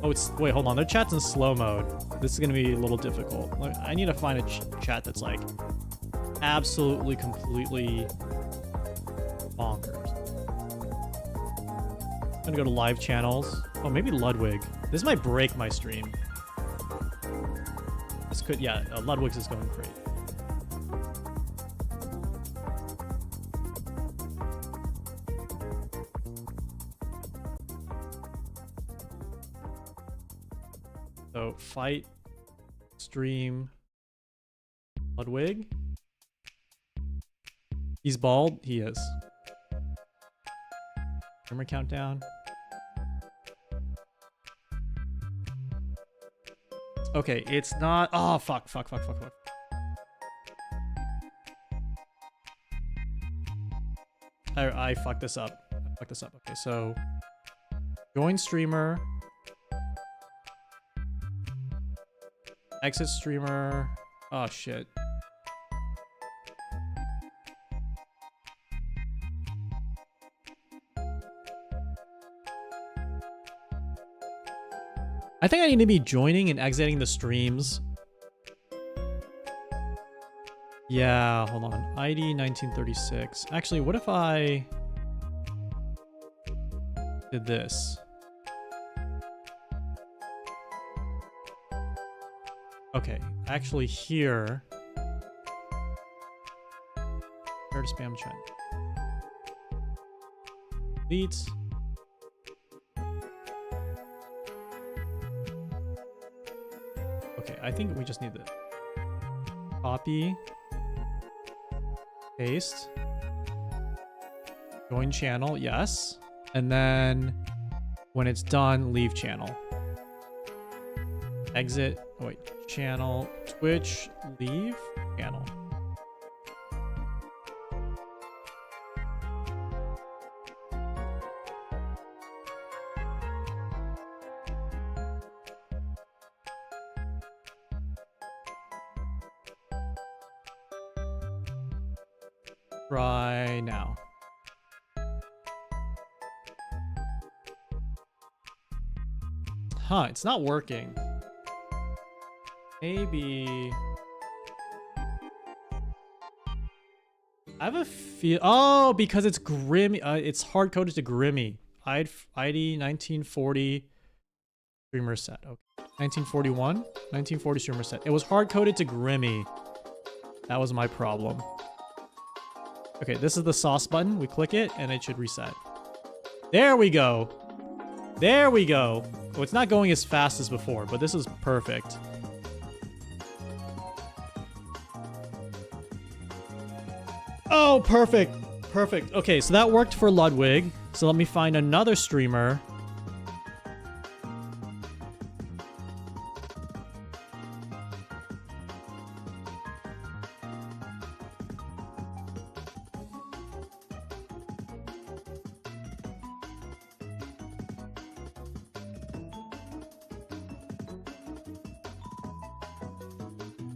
Oh, it's... Wait, hold on. Their chat's in slow mode. This is going to be a little difficult. I need to find a chat that's like absolutely, completely bonkers. I'm going to go to live channels. Oh, maybe Ludwig. This might break my stream. This could... Yeah, Ludwig's is going great. So, fight, stream, Ludwig. He's bald? He is. Streamer countdown. Okay, it's not... Oh, fuck. I fucked this up. Okay, so... Join streamer. Exit streamer. Oh, shit. I think I need to be joining and exiting the streams. Yeah, hold on. ID 1936. Actually, what if I did this? Okay, actually here. Standard spam chat. Delete. Okay, I think we just need to copy, paste, join channel, yes. And then when it's done, leave channel. Exit, oh wait, channel, Twitch, leave, channel. Try now. Huh, it's not working. Maybe... I have a feel... Oh, because it's Grimmy. It's hard-coded to Grimmy. ID 1940 streamer set. Okay. 1941? 1940 streamer set. It was hard-coded to Grimmy. That was my problem. Okay, this is the sauce button. We click it, and it should reset. There we go. There we go. Oh, it's not going as fast as before, but this is perfect. Oh, perfect. Perfect. Okay, so that worked for Ludwig. So let me find another streamer.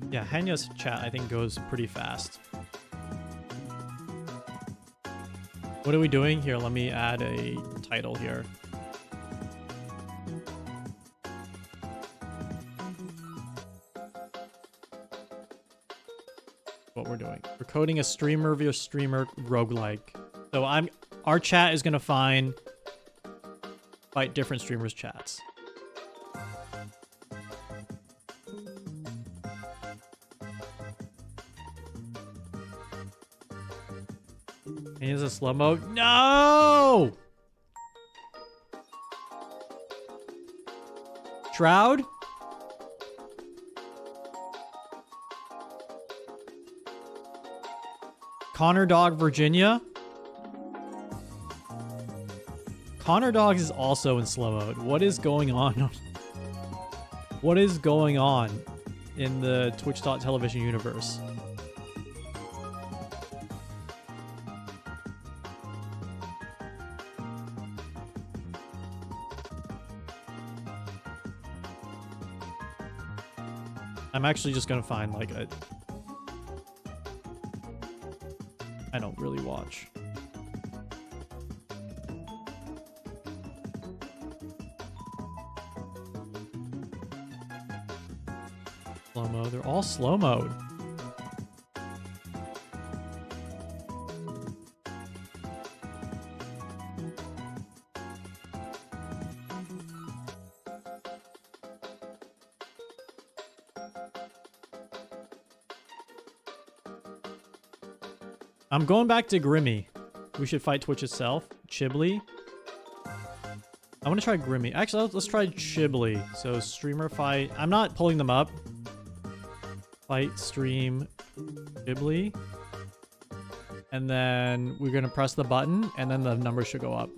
Yeah, Henya's chat, I think, goes pretty fast. What are we doing here? Let me add a title here. What we're doing. We're coding a streamer via streamer roguelike. So our chat is gonna fight different streamers' chats. And is a slow mo? No! Shroud? Connor Dog Virginia? Connor Dogs is also in slow mode. What is going on? What is going on in the Twitch.television universe? I'm actually just gonna find like a... I don't really watch. Slow-mo, they're all slow mode. I'm going back to Grimmy. We should fight Twitch itself. Chibli. I want to try Grimmy. Actually, let's try Chibli. So streamer fight. I'm not pulling them up. Fight stream Chibli. And then we're going to press the button and then the number should go up.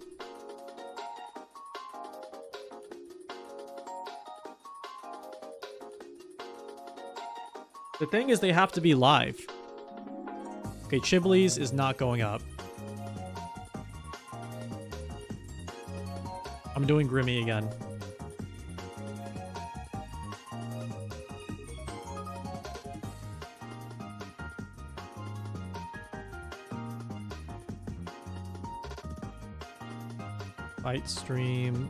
The thing is they have to be live. Okay, Chibli's is not going up. I'm doing Grimmy again. Fight stream.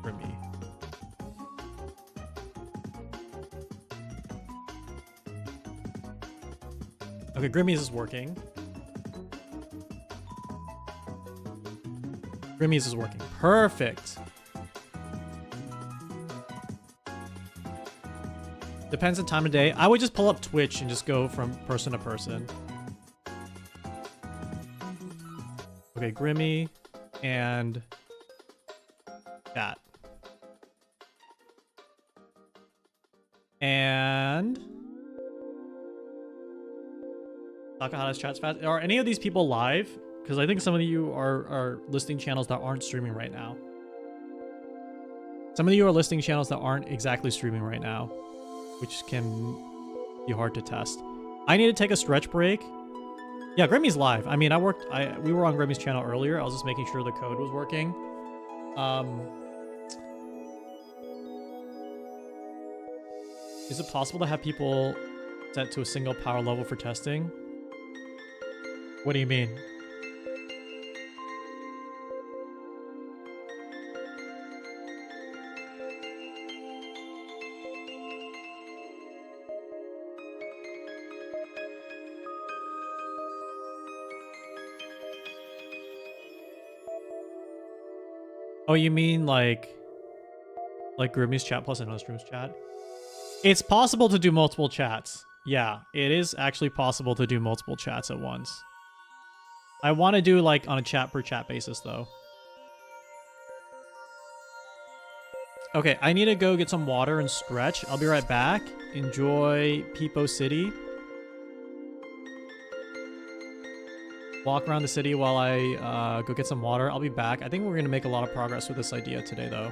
Grimmy. Okay, Grimmy's is working. Grimmy's is working. Perfect. Depends on time of day. I would just pull up Twitch and just go from person to person. Okay, Grimmy and chat. And Takahata's chat's fast. Are any of these people live? Because I think some of you are listing channels that aren't streaming right now. Some of you are listing channels that aren't exactly streaming right now, which can be hard to test. I need to take a stretch break. Yeah, Grimmy's live. I mean, we were on Grimmy's channel earlier. I was just making sure the code was working. Is it possible to have people set to a single power level for testing? What do you mean? Oh, you mean like Grimmy's chat plus another stream's chat? It's possible to do multiple chats. Yeah, it is actually possible to do multiple chats at once. I want to do like on a chat per chat basis though. Okay, I need to go get some water and stretch. I'll be right back. Enjoy Peepo City. Walk around the city while I go get some water. I'll be back. I think we're going to make a lot of progress with this idea today though.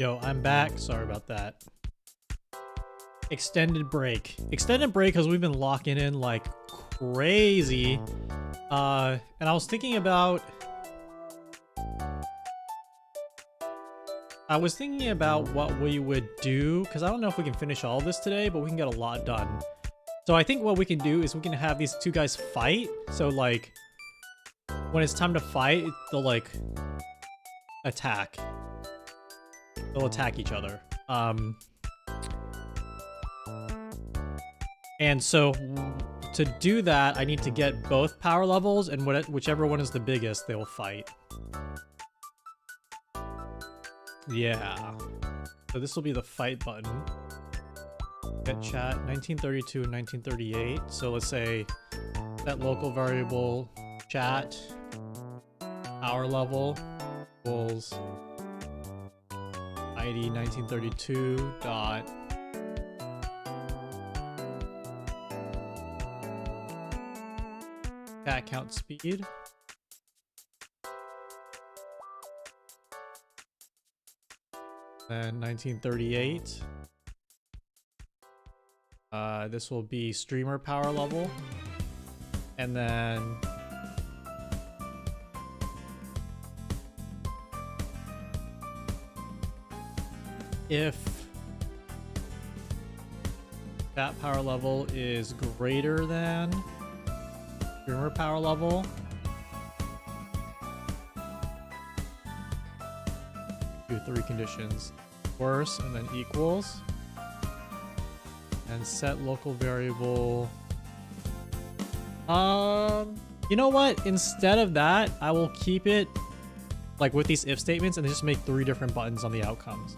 Yo, I'm back. Sorry about that. Extended break. Extended break because we've been locking in like crazy. And I was thinking about... what we would do, because I don't know if we can finish all this today, but we can get a lot done. So I think what we can do is we can have these two guys fight. So like, when it's time to fight, they'll like attack. They'll attack each other. And so to do that, I need to get both power levels, and whichever one is the biggest, they will fight. Yeah. So this will be the fight button. Get chat 1932 and 1938. So let's say that local variable chat power level equals ID 1932 dot chat count speed. Then 1938. This will be streamer power level. And then if that power level is greater than streamer power level, do 3 conditions: worse, and then equals, and set local variable. You know what? Instead of that, I will keep it like with these if statements and just make 3 different buttons on the outcomes.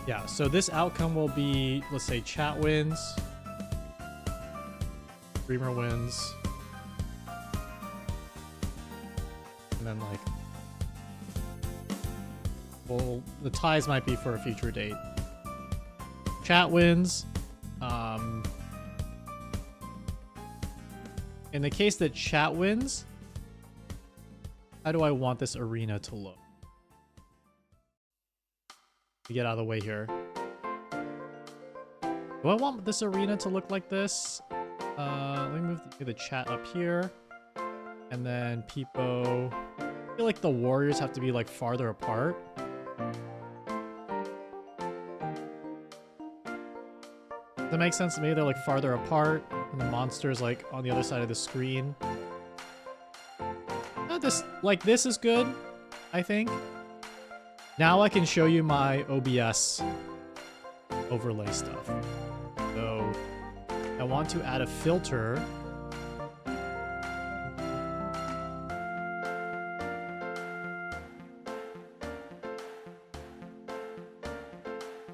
Yeah, so this outcome will be, let's say, chat wins, streamer wins, and then like, well, the ties might be for a future date. Chat wins. In the case that chat wins, how do I want this arena to look? To get out of the way here. Do I want this arena to look like this? Let me move the chat up here. And then Peepo. I feel like the warriors have to be like farther apart. Does that make sense to me? They're like farther apart, and the monster's like on the other side of the screen. This is good, I think. Now I can show you my OBS overlay stuff. So I want to add a filter.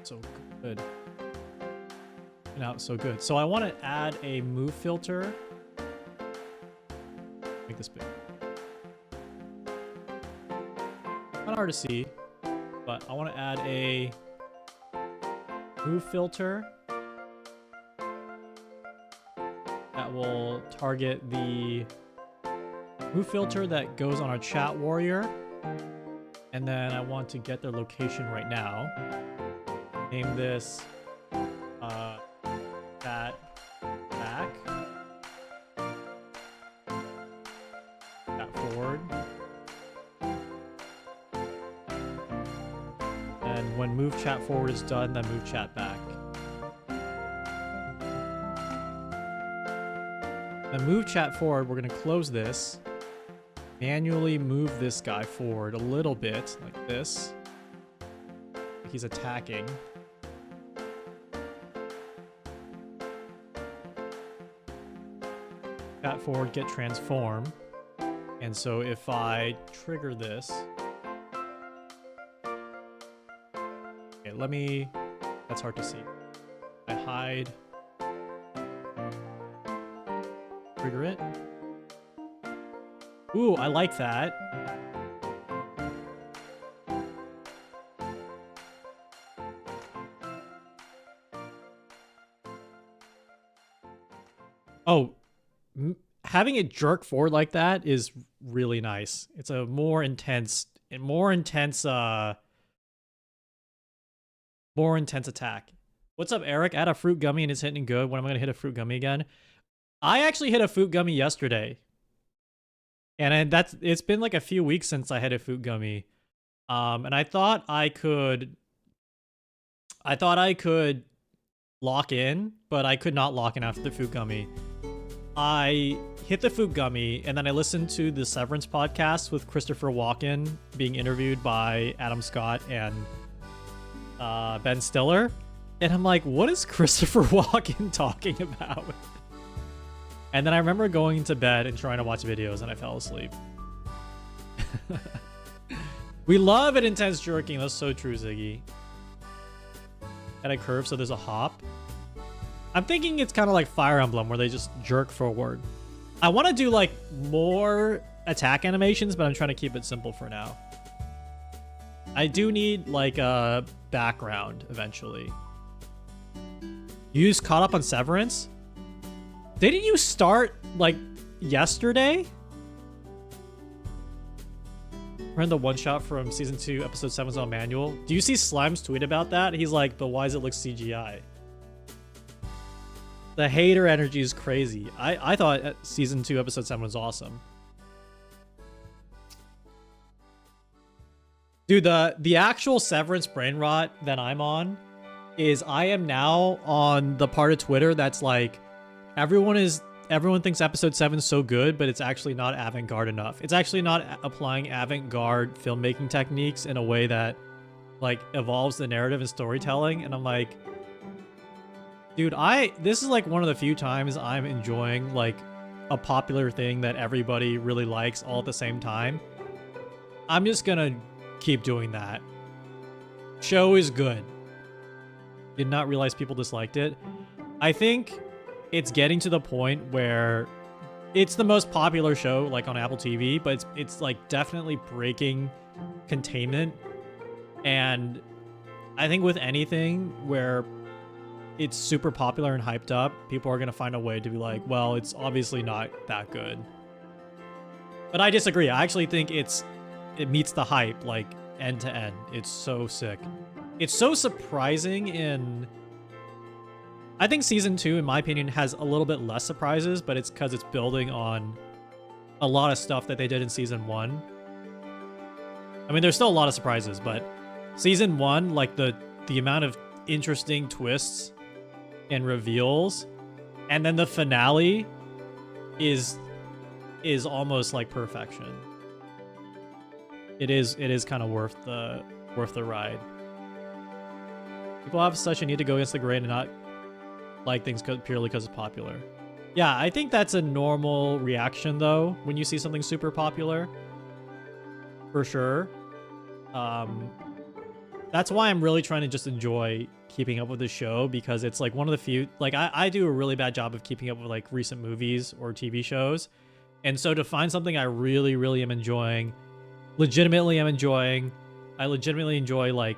So good. Now, so good. So I want to add a move filter. Make this big. Not hard to see, but I want to add a move filter that will target the move filter that goes on our chat warrior. And then I want to get their location right now. Name this chat back. Chat forward. And when move chat forward is done, then move chat back. Then move chat forward, we're going to close this. Manually move this guy forward a little bit, like this. Like he's attacking. Chat forward, get transform. And so if I trigger this, let me, that's hard to see. I hide, trigger it. Ooh, I like that. Oh, having it jerk forward like that is really nice. It's a more intense attack. What's up, Eric? I had a fruit gummy and it's hitting good. When am I gonna hit a fruit gummy again? I actually hit a fruit gummy yesterday, and it's been like a few weeks since I hit a fruit gummy. And I thought I could lock in, but I could not lock in after the fruit gummy. I hit the fruit gummy, and then I listened to the Severance podcast with Christopher Walken being interviewed by Adam Scott and Ben Stiller. And I'm like, what is Christopher Walken talking about? And then I remember going to bed and trying to watch videos, and I fell asleep. We love it, intense jerking. That's so true, Ziggy. At a curve, so there's a hop. I'm thinking it's kind of like Fire Emblem, where they just jerk forward. I want to do like more attack animations, but I'm trying to keep it simple for now. I do need like a background eventually. You just caught up on Severance? Didn't you start like yesterday? Ran the one shot from season 2, episode 7's on manual. Do you see Slime's tweet about that? He's like, but why does it look CGI? The hater energy is crazy. I thought season 2, episode 7 was awesome. Dude, the actual Severance brain rot that I'm on is I am now on the part of Twitter that's like, everyone thinks episode 7 is so good, but it's actually not avant-garde enough. It's actually not applying avant-garde filmmaking techniques in a way that like evolves the narrative and storytelling. And I'm like, dude, this is like one of the few times I'm enjoying like a popular thing that everybody really likes all at the same time. I'm just gonna keep doing that. Show is good. Did not realize people disliked it. I think it's getting to the point where it's the most popular show like on Apple TV, but it's like definitely breaking containment. And I think with anything where it's super popular and hyped up, people are going to find a way to be like, well, it's obviously not that good. But I disagree. I actually think it meets the hype like end to end. It's so sick. It's so surprising I think season 2, in my opinion, has a little bit less surprises, but it's because it's building on a lot of stuff that they did in season 1. I mean, there's still a lot of surprises, but season 1, like the amount of interesting twists and reveals, and then the finale is almost like perfection. It is kind of worth the ride. People have such a need to go against the grain and not like things purely because it's popular. Yeah, I think that's a normal reaction though when you see something super popular. For sure. That's why I'm really trying to just enjoy keeping up with the show, because it's like one of the few, like I do a really bad job of keeping up with like recent movies or TV shows. And so to find something I really, really am enjoying, I legitimately enjoy like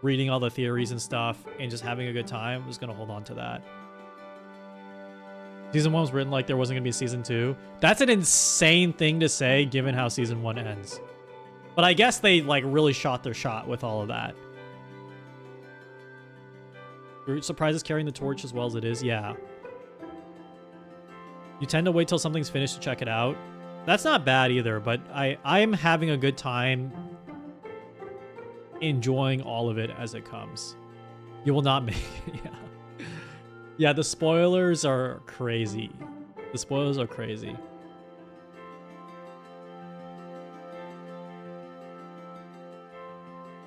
reading all the theories and stuff and just having a good time, I'm just going to hold on to that. Season 1 was written like there wasn't going to be season 2. That's an insane thing to say given how season 1 ends. But I guess they like really shot their shot with all of that. Your surprise is carrying the torch as well as it is. Yeah. You tend to wait till something's finished to check it out. That's not bad either, but I am having a good time enjoying all of it as it comes. You will not make it. Yeah. Yeah, the spoilers are crazy. The spoilers are crazy.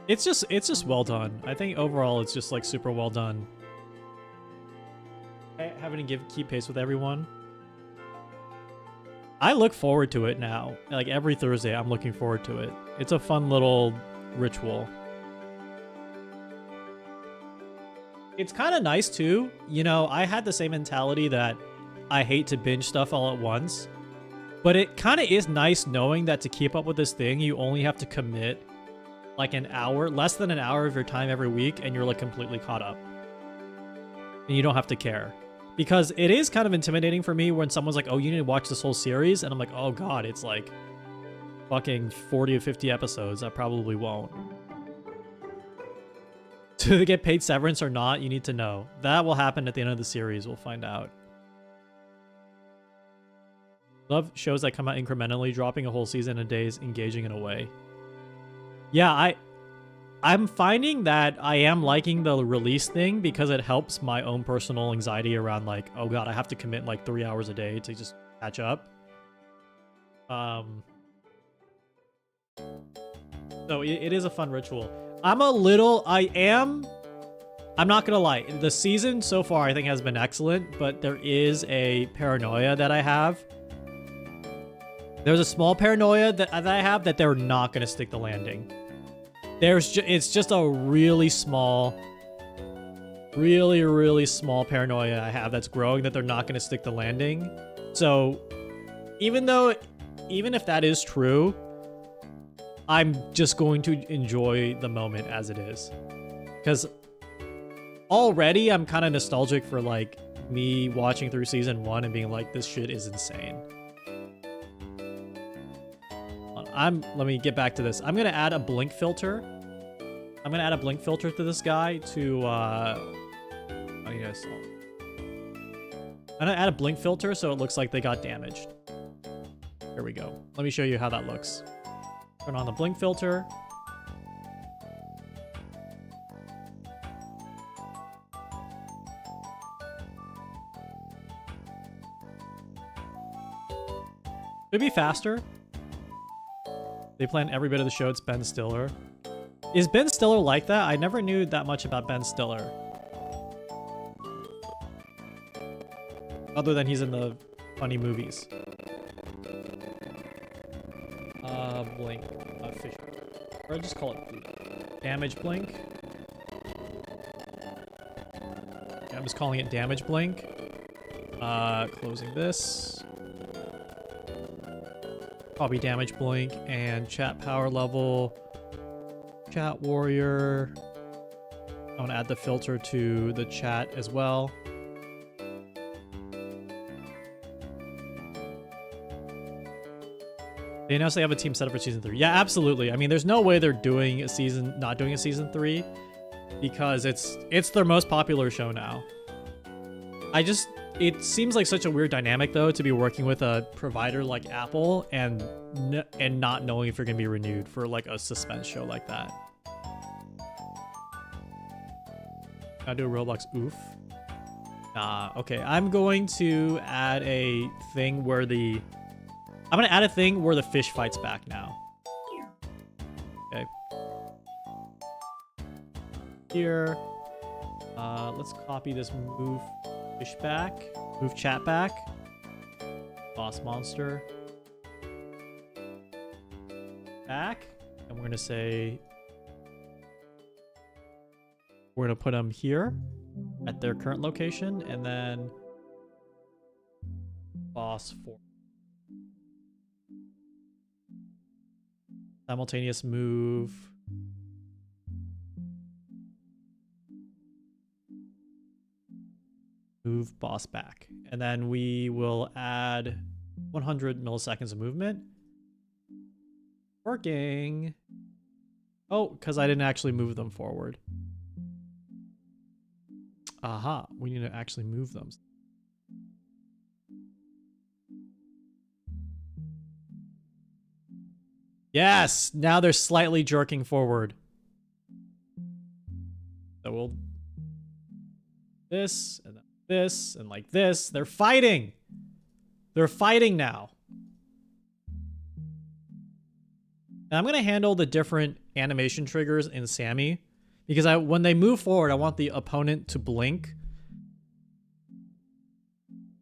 It's just well done. I think overall it's just like super well done. Having to keep pace with everyone. I look forward to it now. Like every Thursday, I'm looking forward to it. It's a fun little ritual. It's kind of nice too. You know, I had the same mentality that I hate to binge stuff all at once. But it kind of is nice knowing that to keep up with this thing, you only have to commit like an hour, less than an hour of your time every week, and you're like completely caught up. And you don't have to care. because it is kind of intimidating for me when someone's like, oh, you need to watch this whole series. And I'm like, oh God, it's like fucking 40 or 50 episodes. I probably won't. Do they get paid severance or not? You need to know. That will happen at the end of the series. We'll find out. Love shows that come out incrementally, dropping a whole season in days, engaging in a way. Yeah, I'm finding that I am liking the release thing because it helps my own personal anxiety around like, oh God, I have to commit like 3 hours a day to just catch up. So it is a fun ritual. I'm not gonna lie. The season so far I think has been excellent, but there is a paranoia that I have. There's a small paranoia that I have that they're not gonna stick the landing. It's just a really small, really small paranoia I have that's growing that they're not gonna stick the landing. So even if that is true, I'm just going to enjoy the moment as it is. Because already I'm kind of nostalgic for like me watching through season 1 and being like, this shit is insane. Let me get back to this. I'm gonna add a blink filter. I'm gonna add a blink filter to this guy to I'm gonna add a blink filter so it looks like they got damaged. Here we go. Let me show you how that looks. Turn on the blink filter. Should be faster. They plan every bit of the show. It's Ben Stiller. Is Ben Stiller like that? I never knew that much about Ben Stiller. Other than he's in the funny movies. Blink. Fish. Or just call it blink. Damage blink. Okay, I'm just calling it damage blink. Closing this. Copy damage blink and chat power level. Chat warrior. I want to add the filter to the chat as well. They announced they have a team set up for season 3. Yeah, absolutely. I mean, there's no way they're doing not doing a season 3 because it's their most popular show now. It seems like such a weird dynamic though to be working with a provider like Apple and not knowing if you're gonna be renewed for like a suspense show like that. Gotta do a Roblox oof. Okay, I'm going to add a thing where the fish fights back now. Okay. Here. Let's copy this move fish back. Move chat back. Boss monster. Back. And we're gonna say we're gonna put them here at their current location, and then boss 4. Simultaneous move. Move boss back. And then we will add 100 milliseconds of movement. Working. Oh, because I didn't actually move them forward. Aha, we need to actually move them. Yes, now they're slightly jerking forward. So we'll this and this and like this. They're fighting. They're fighting now. And I'm gonna handle the different animation triggers in Sammy because when they move forward, I want the opponent to blink.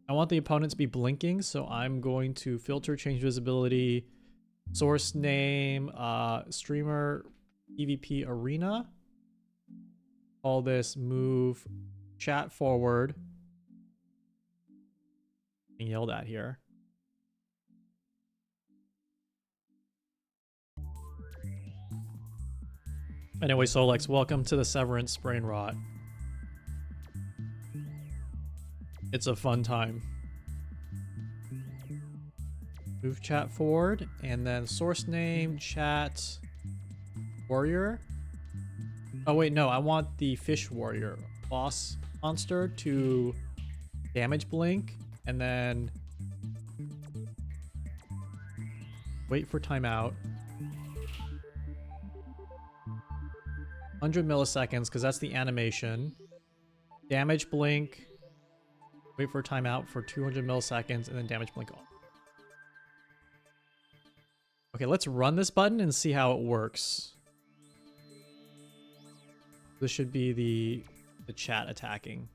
I want the opponent to be blinking, so I'm going to filter, change visibility. Source name, streamer, PvP arena. Call this move chat forward. Being yelled at here. Anyway, Solex, welcome to the Severance Brain Rot. It's a fun time. Move chat forward, and then source name, chat, warrior. Oh wait, no, I want the fish warrior. Boss monster to damage blink, and then wait for timeout. 100 milliseconds, because that's the animation. Damage blink. Wait for timeout for 200 milliseconds, and then damage blink off. Okay, let's run this button and see how it works. This should be the chat attacking.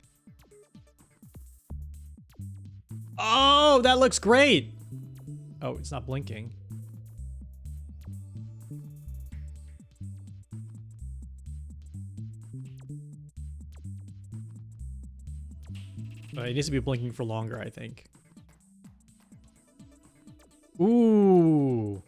Oh, that looks great! Oh, it's not blinking. It needs to be blinking for longer, I think. Ooh.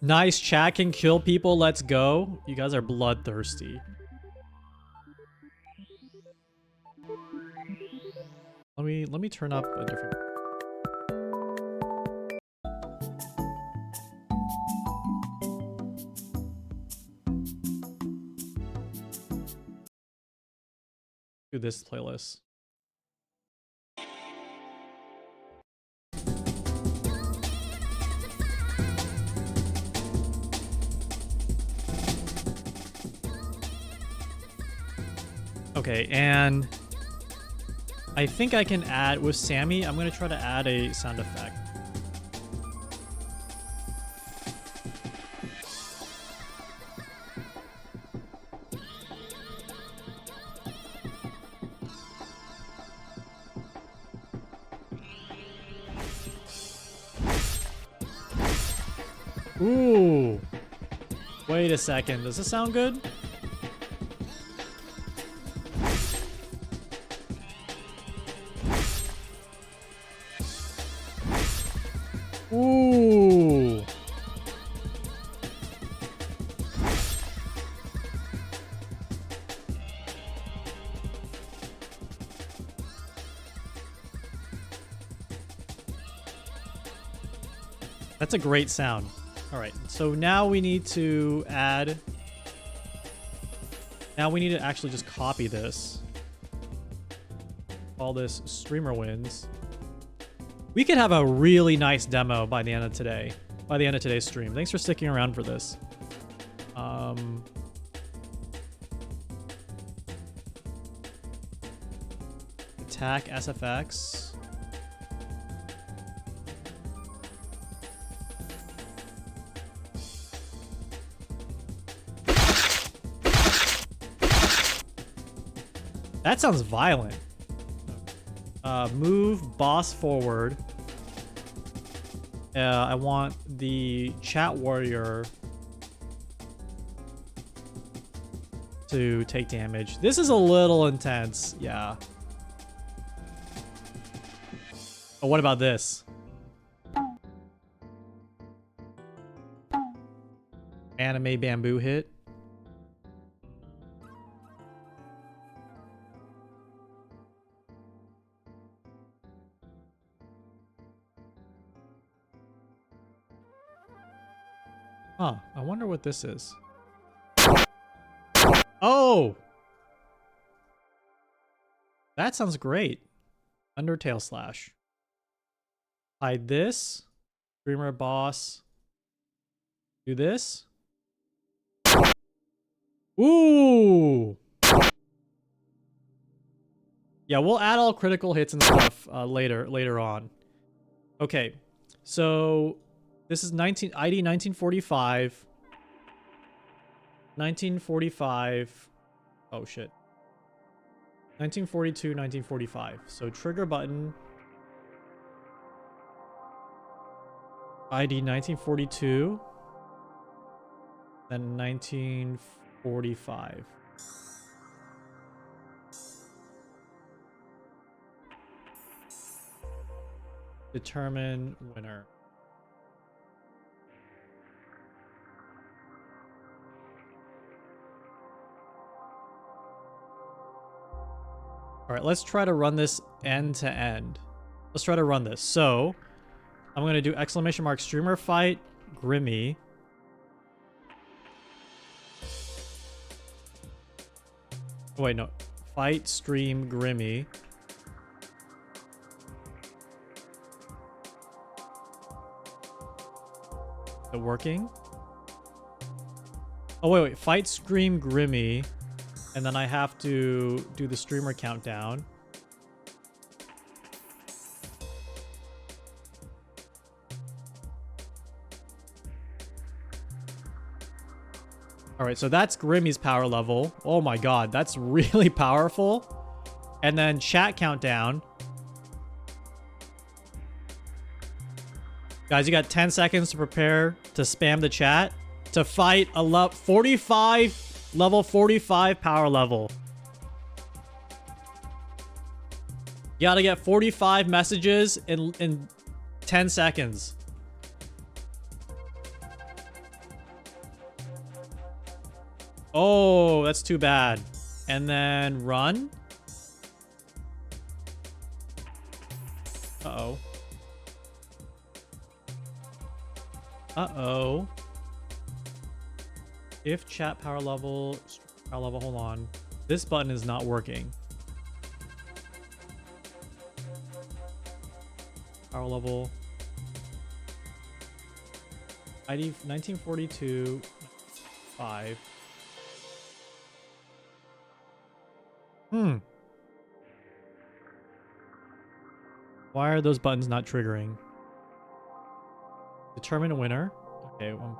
Nice, chat can kill people. Let's go. You guys are bloodthirsty. Let me turn up a different. Do this playlist. Okay, and I think I can add with Sammy. I'm gonna try to add a sound effect. Ooh. Wait a second. Does this sound good? Ooh. That's a great sound. All right, so now we need to add... Now we need to actually just copy this. Call this Streamer Wins. We could have a really nice demo by the end of today. By the end of today's stream. Thanks for sticking around for this. Attack SFX. That sounds violent. Move boss forward. I want the chat warrior to take damage. This is a little intense. Yeah. Oh, what about this? Anime bamboo hit. Huh, I wonder what this is. Oh! That sounds great. Undertale slash. Hide this. Streamer boss. Do this. Ooh! Yeah, we'll add all critical hits and stuff later on. Okay, so... This is ID 1945. 1945. Oh shit. 1942, 1945. So trigger button. ID 1942. Then 1945. Determine winner. All right, let's try to run this end to end. Let's try to run this. So I'm going to do exclamation mark streamer fight Grimmy. Oh, wait, no. Fight stream Grimmy. Is it working? Oh, wait. Fight stream Grimmy. And then I have to do the streamer countdown. All right, so that's Grimmy's power level. Oh my god, that's really powerful. And then chat countdown. Guys, you got 10 seconds to prepare to spam the chat to fight a level 45 power level. You gotta get 45 messages in 10 seconds. Oh, that's too bad. And then run. Uh-oh. Uh-oh. If chat power level, hold on. This button is not working. Power level. ID 1942 5. Why are those buttons not triggering? Determine a winner. Okay, one.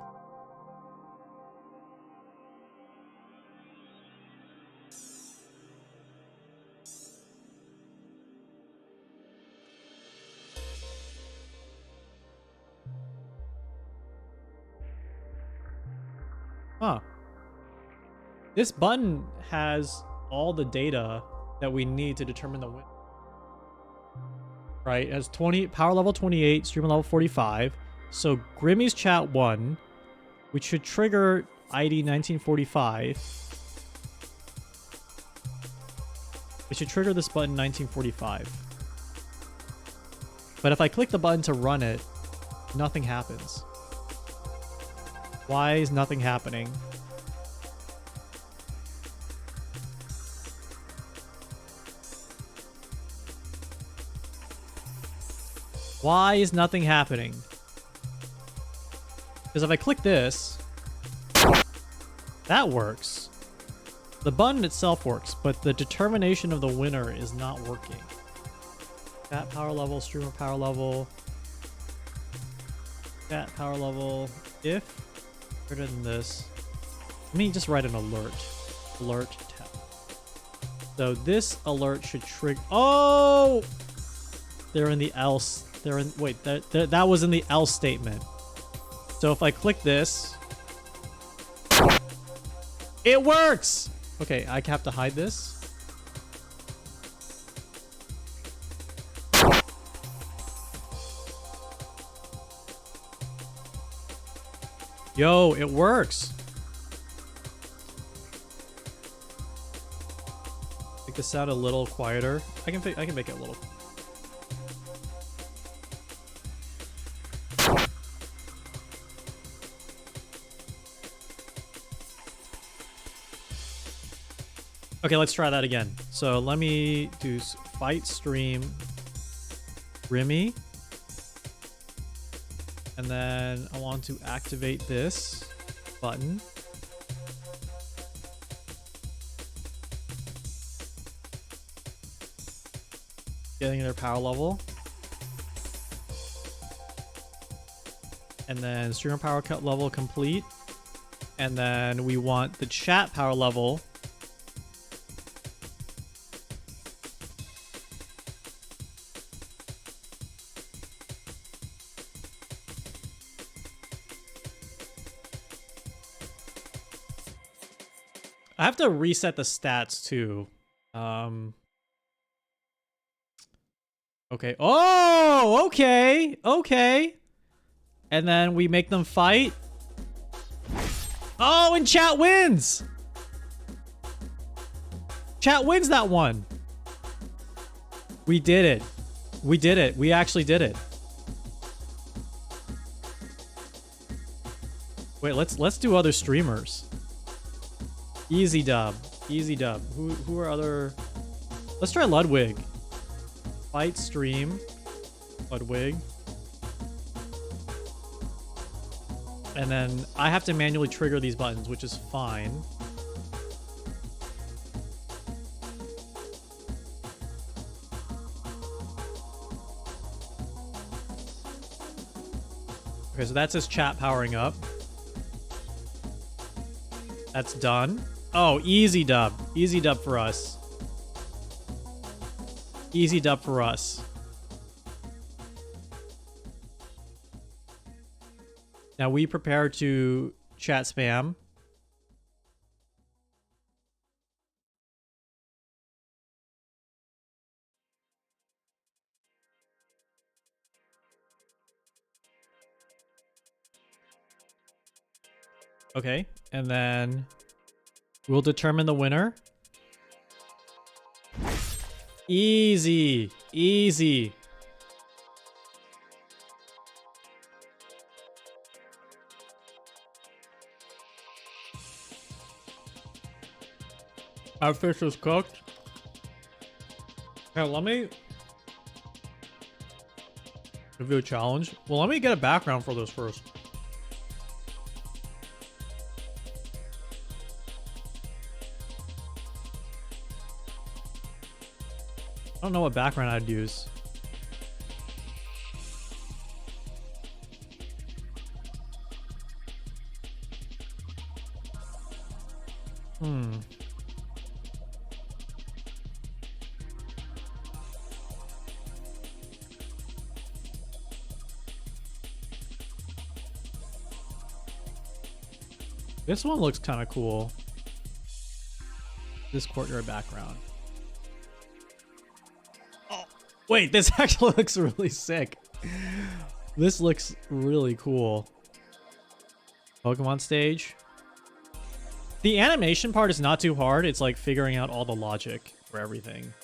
Huh. This button has all the data that we need to determine the win. Right, it has 20 power level 28, streamer level 45. So Grimmy's chat won, which should trigger ID 1945. It should trigger this button 1945. But if I click the button to run it, nothing happens. Why is nothing happening? Why is nothing happening? Because if I click this, that works. The button itself works, but the determination of the winner is not working. Chat power level, streamer power level. Chat power level. If greater than this. Let me just write an alert. Alert tab. So this alert should trigger. Oh! They're in the else. They're in. Wait, that was in the else statement. So if I click this, it works. Okay, I have to hide this. Yo, it works. Make the sound a little quieter. I can make it a little. Okay, let's try that again. So let me do fight stream Grimmy. And then I want to activate this button. Getting their power level. And then streamer power cut level complete. And then we want the chat power level. I have to reset the stats too. Okay. Oh, okay. Okay. And then we make them fight. Oh, and chat wins. Chat wins that one. We did it. We did it. We actually did it. Wait, let's do other streamers. Easy dub. Easy dub. Who are other? Let's try Ludwig. Fight stream. Ludwig. And then I have to manually trigger these buttons, which is fine. Okay, so that's his chat powering up. That's done. Oh, easy dub. Easy dub for us. Easy dub for us. Now we prepare to chat spam. Okay, and then we'll determine the winner. Easy, easy. Our fish is cooked. Here, let me give you a challenge. Well, let me get a background for this first. I don't know what background I'd use. This one looks kind of cool. This courtyard background. Oh, wait, this actually looks really sick. This looks really cool. Pokemon stage. The animation part is not too hard. It's like figuring out all the logic for everything.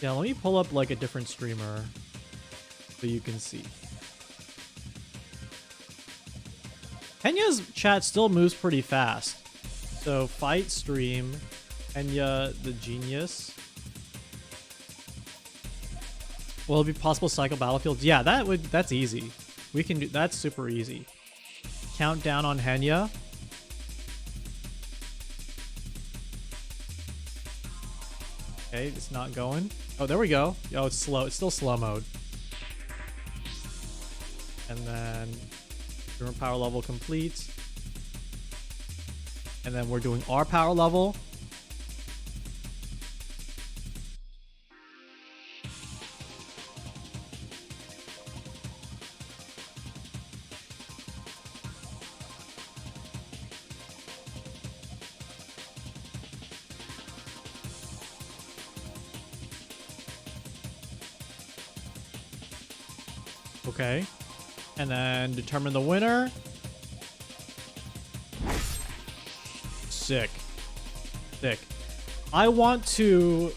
Yeah, let me pull up like a different streamer so you can see. Kenya's chat still moves pretty fast. So fight stream, Kenya the genius. Will it be possible to cycle battlefields? Yeah, that's easy. We can do that's super easy. Countdown on Henya. Okay, it's not going. Oh, there we go. Oh, it's slow. It's still slow mode. And then current power level complete. And then we're doing our power level. Okay. And then determine the winner. Sick. Sick. I want to...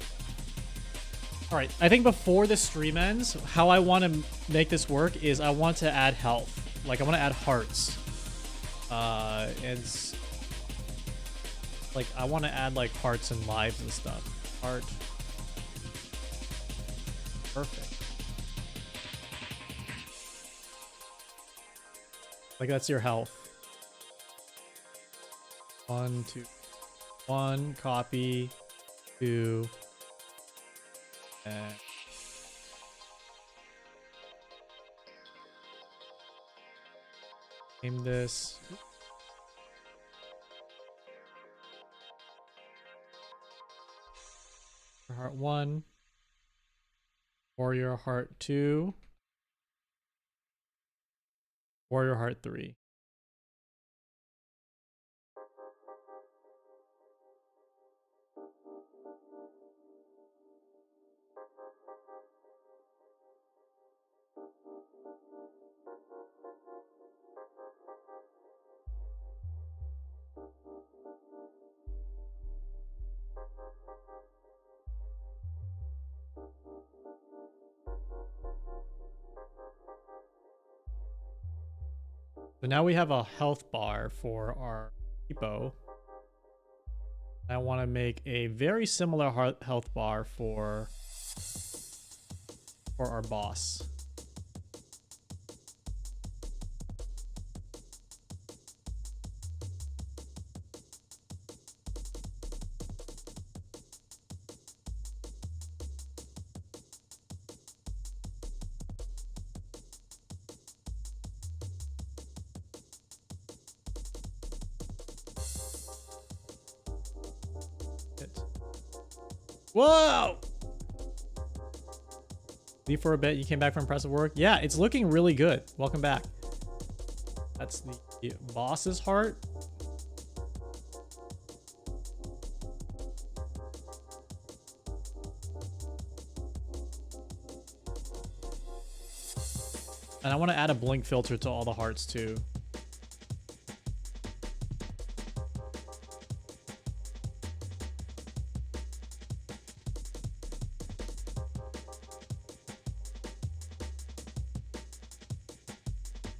Alright, I think before the stream ends, how I want to make this work is I want to add health. Like, I want to add hearts. Like, I want to add, like, hearts and lives and stuff. Heart. Perfect. Like, that's your health. 1, 2, 1, copy, 2, and name this. Heart 1, Warrior Heart 2, Warrior Heart 3. So now we have a health bar for our Hippo. I want to make a very similar health bar for our boss. Whoa! Leave for a bit. You came back from impressive work. Yeah, it's looking really good. Welcome back. That's the boss's heart. And I want to add a blink filter to all the hearts too.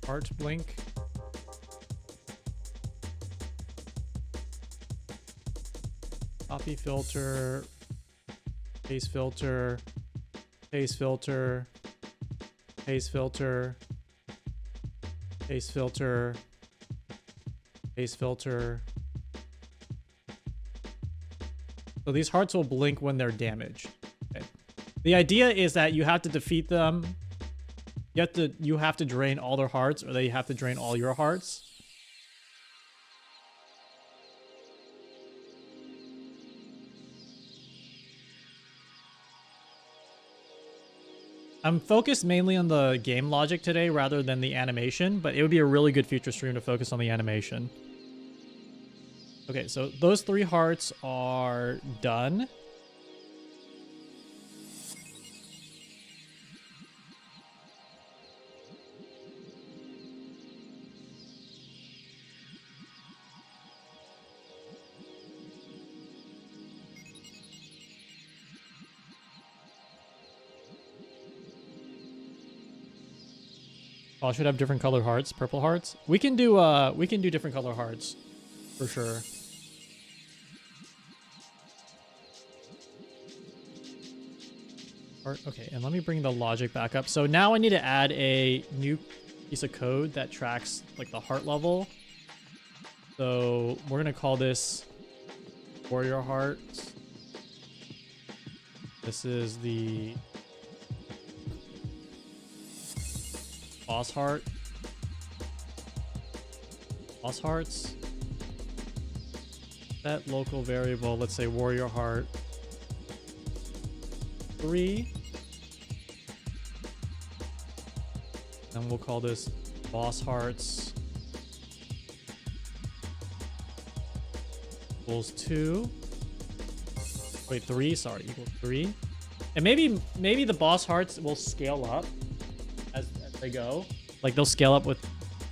Heart blink. Copy filter. Paste filter. Paste filter. Paste filter. Paste filter. Paste filter. So these hearts will blink when they're damaged. Okay. The idea is that you have to defeat them. You have to drain all their hearts, or they have to drain all your hearts. I'm focused mainly on the game logic today rather than the animation, but it would be a really good future stream to focus on the animation. Okay, so those 3 hearts are done. All should have different colored hearts, purple hearts. We can do different color hearts for sure. Okay, and let me bring the logic back up. So now I need to add a new piece of code that tracks like the heart level. So we're gonna call this warrior heart. This is the boss heart. Boss hearts. Set local variable, let's say warrior heart 3. And we'll call this boss hearts equals 2. Wait, 3, sorry, equals 3. And maybe the boss hearts will scale up as they go. Like they'll scale up with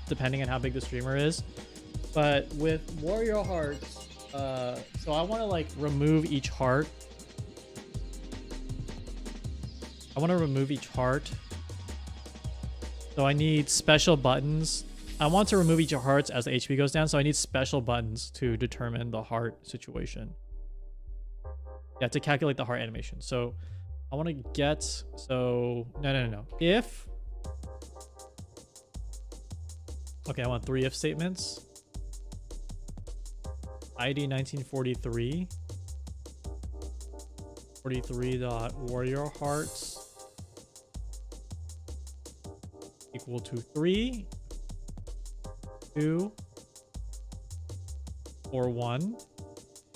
depending on how big the streamer is. But with warrior hearts, so I want to like remove each heart. I want to remove each heart. So I need special buttons. I want to remove each hearts as the HP goes down, so I need special buttons to determine the heart situation. Yeah, to calculate the heart animation. So I want to get, so no. If, okay, I want 3 if statements. ID 1943. 43.warrior hearts equal to 3, 2, or 1.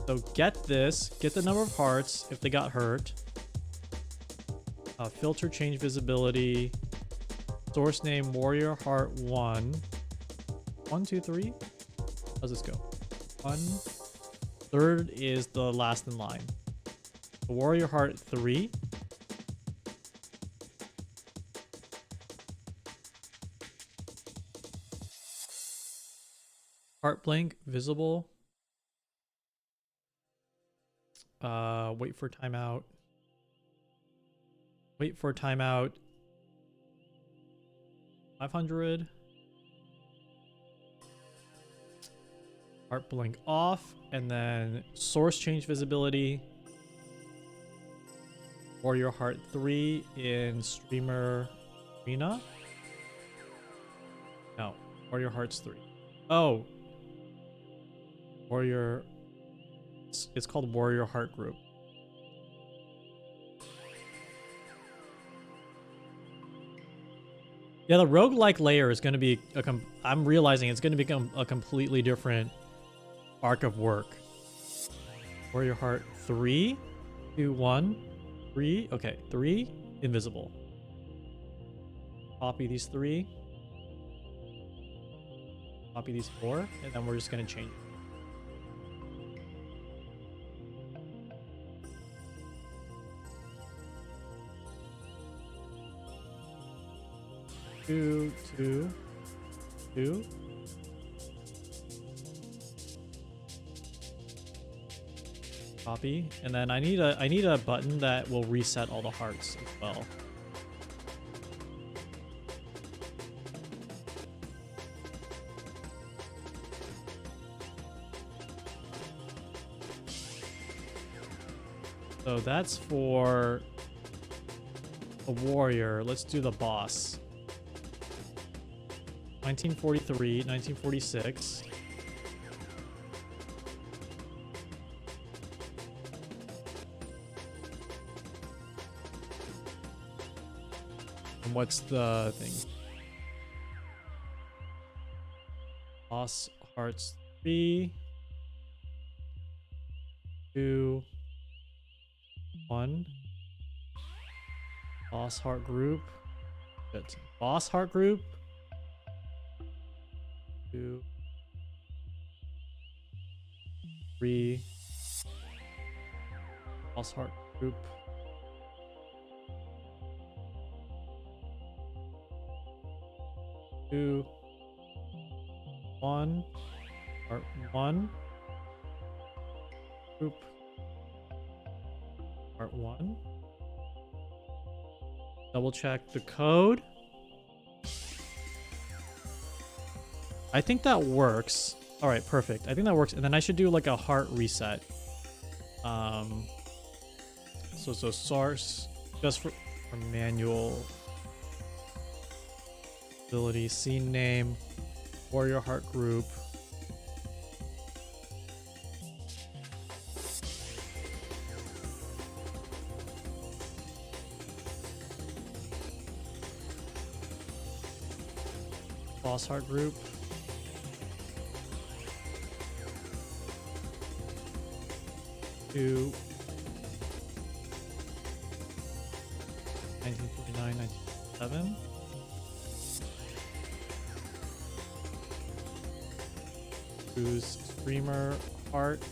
So get this, get the number of hearts if they got hurt. Filter change visibility. Source name warrior heart 1. 1, 2, 3. How's this go? 1. Third is the last in line. Warrior heart 3. Heart blank visible. Wait for timeout. Wait for timeout. 500. Heart blink off, and then source change visibility. Warrior Heart 3 in Streamer Arena. No, Warrior Hearts 3. Oh. Warrior... It's called Warrior Heart Group. Yeah, the roguelike layer is going to be I'm realizing it's going to become a completely different arc of work. Warrior Heart 3, 2, 1, 3. Okay, 3, invisible. Copy these 3. Copy these 4, and then we're just going to change it. Two, two, two. Copy, and then I need a button that will reset all the hearts as well. So that's for a warrior. Let's do the boss. 1943, 1946. And what's the thing? Boss Hearts 3, 2, 1. Boss Heart Group. Good. Boss Heart Group. 2, 3. Boss Heart Group. 2, 1. Heart 1. Group. Part 1. Double check the code. I think that works. All right, perfect. I think that works. And then I should do like a heart reset. So source just for manual ability, scene name, warrior heart group. Boss heart group. To 1949, 1947. Who's streamer heart?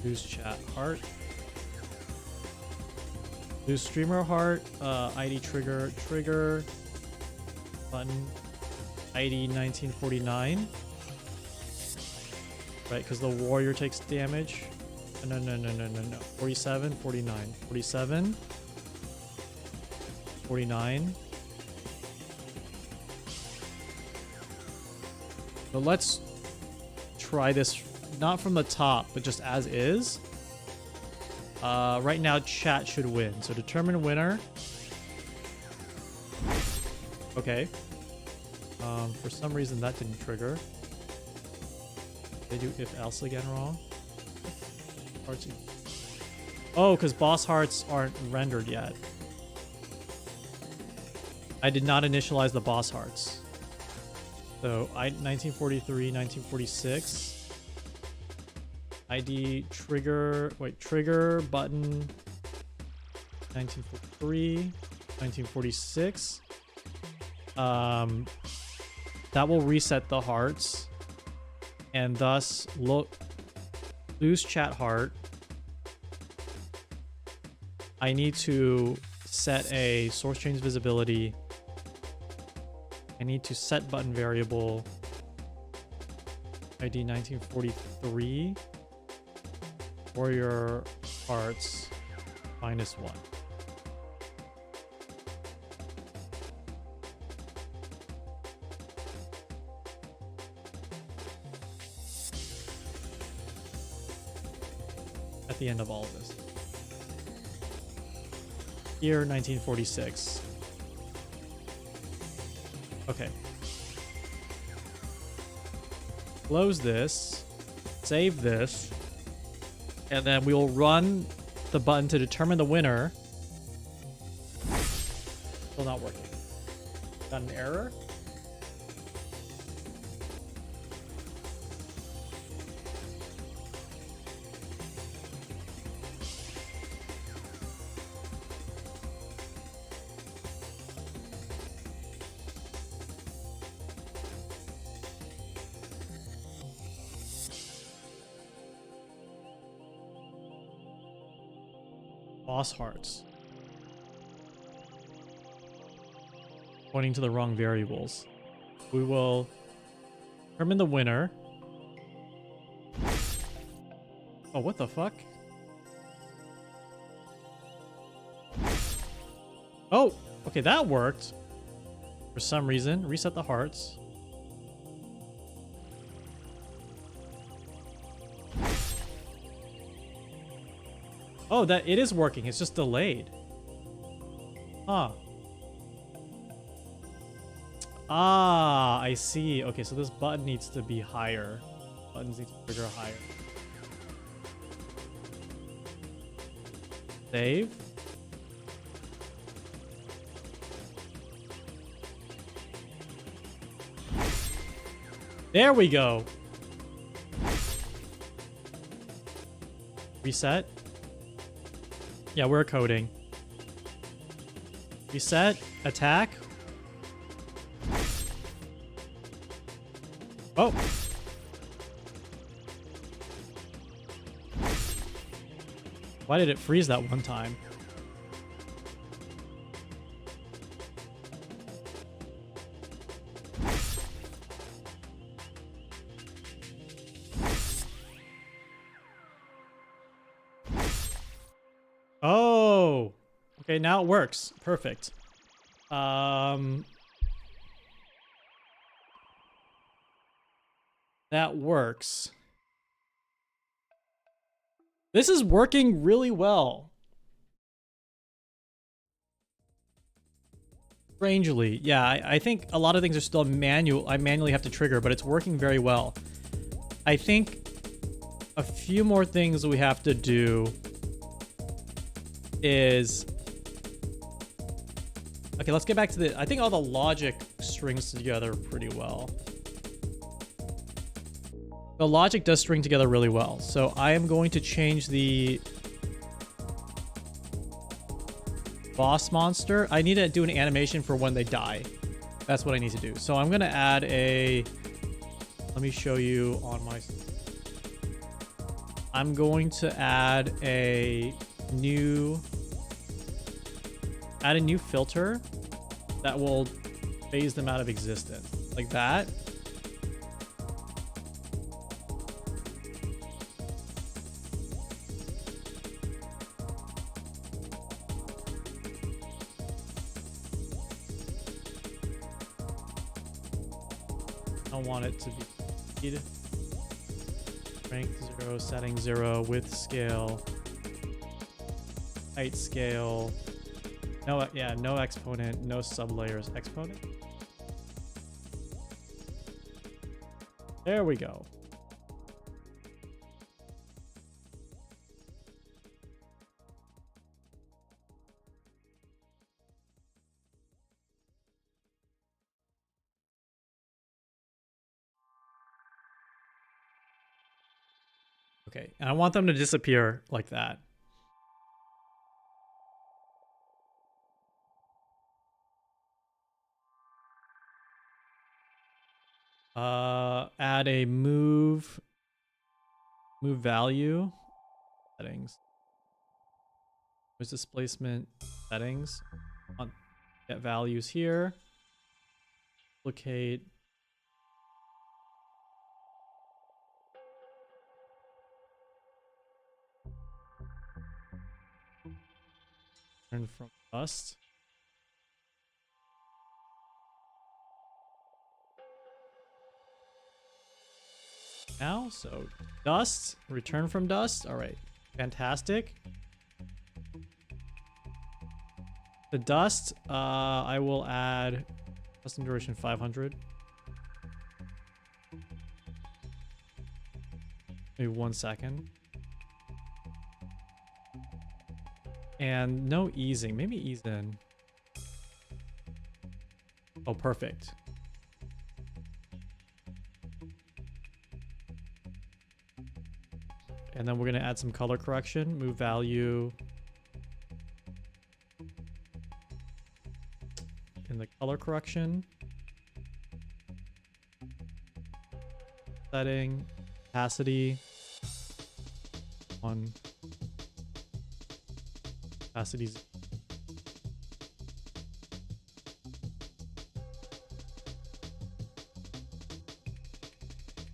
Who's chat heart? Who's streamer heart? ID trigger button. ID 1949. Right, because the warrior takes damage. No. 47, 49. 47. 49. So let's try this not from the top, but just as is. Right now, chat should win. So determine winner. Okay. For some reason that didn't trigger. They do if else again wrong. Hearts. Oh, because boss hearts aren't rendered yet. I did not initialize the boss hearts. So 1943, 1946. ID trigger button 1943, 1946. That will reset the hearts. And thus lose chat heart. I need to set a source change visibility. I need to set button variable. ID 1943. Warrior hearts -1. at the end of all of this. Year 1946. Okay. Close this. Save this. And then we will run the button to determine the winner. Still not working. Got an error? Boss hearts. Pointing to the wrong variables. We will determine the winner. Oh, what the fuck? Oh, okay, that worked. For some reason, reset the hearts. Oh, that it is working. It's just delayed. Huh. Ah, I see. Okay, so this button needs to be higher. Buttons need to trigger higher. Save. There we go. Reset. Yeah, we're coding. Reset. Attack. Oh. Why did it freeze that one time? Oh. Okay, now it works. Perfect. That works. This is working really well. Strangely. Yeah, I think a lot of things are still manual. I manually have to trigger, but it's working very well. I think a few more things we have to do is... Okay, let's get back to the... I think all the logic strings together pretty well. The logic does string together really well. So I am going to change the boss monster. I need to do an animation for when they die. That's what I need to do. So I'm going to add a... Let me show you on my... I'm going to add a new filter that will phase them out of existence. Like that. I want it to be speed, strength 0, setting 0, width scale, height scale. No, yeah, no exponent, no sublayers. Exponent? There we go. Okay, and I want them to disappear like that. Add a move value settings. There's displacement settings. Get values here. Duplicate. Turn from dust. Now, so dust, return from dust. All right. Fantastic. The dust, I will add custom duration 500. Maybe 1 second. And no easing. Maybe ease in. Oh, perfect. And then we're going to add some color correction. Move value in the color correction. Setting. Opacity. 1. Opacity.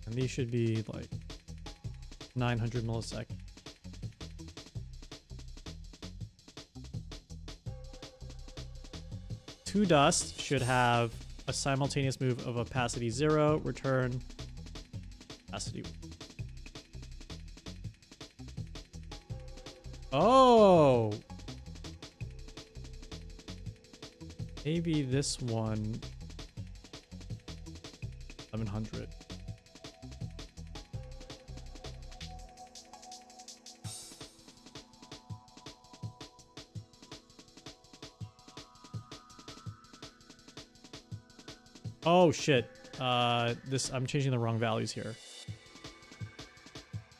And these should be like 900 milliseconds. Two dust should have a simultaneous move of opacity 0, return opacity. Oh! Maybe this one 1100. Oh shit. I'm changing the wrong values here.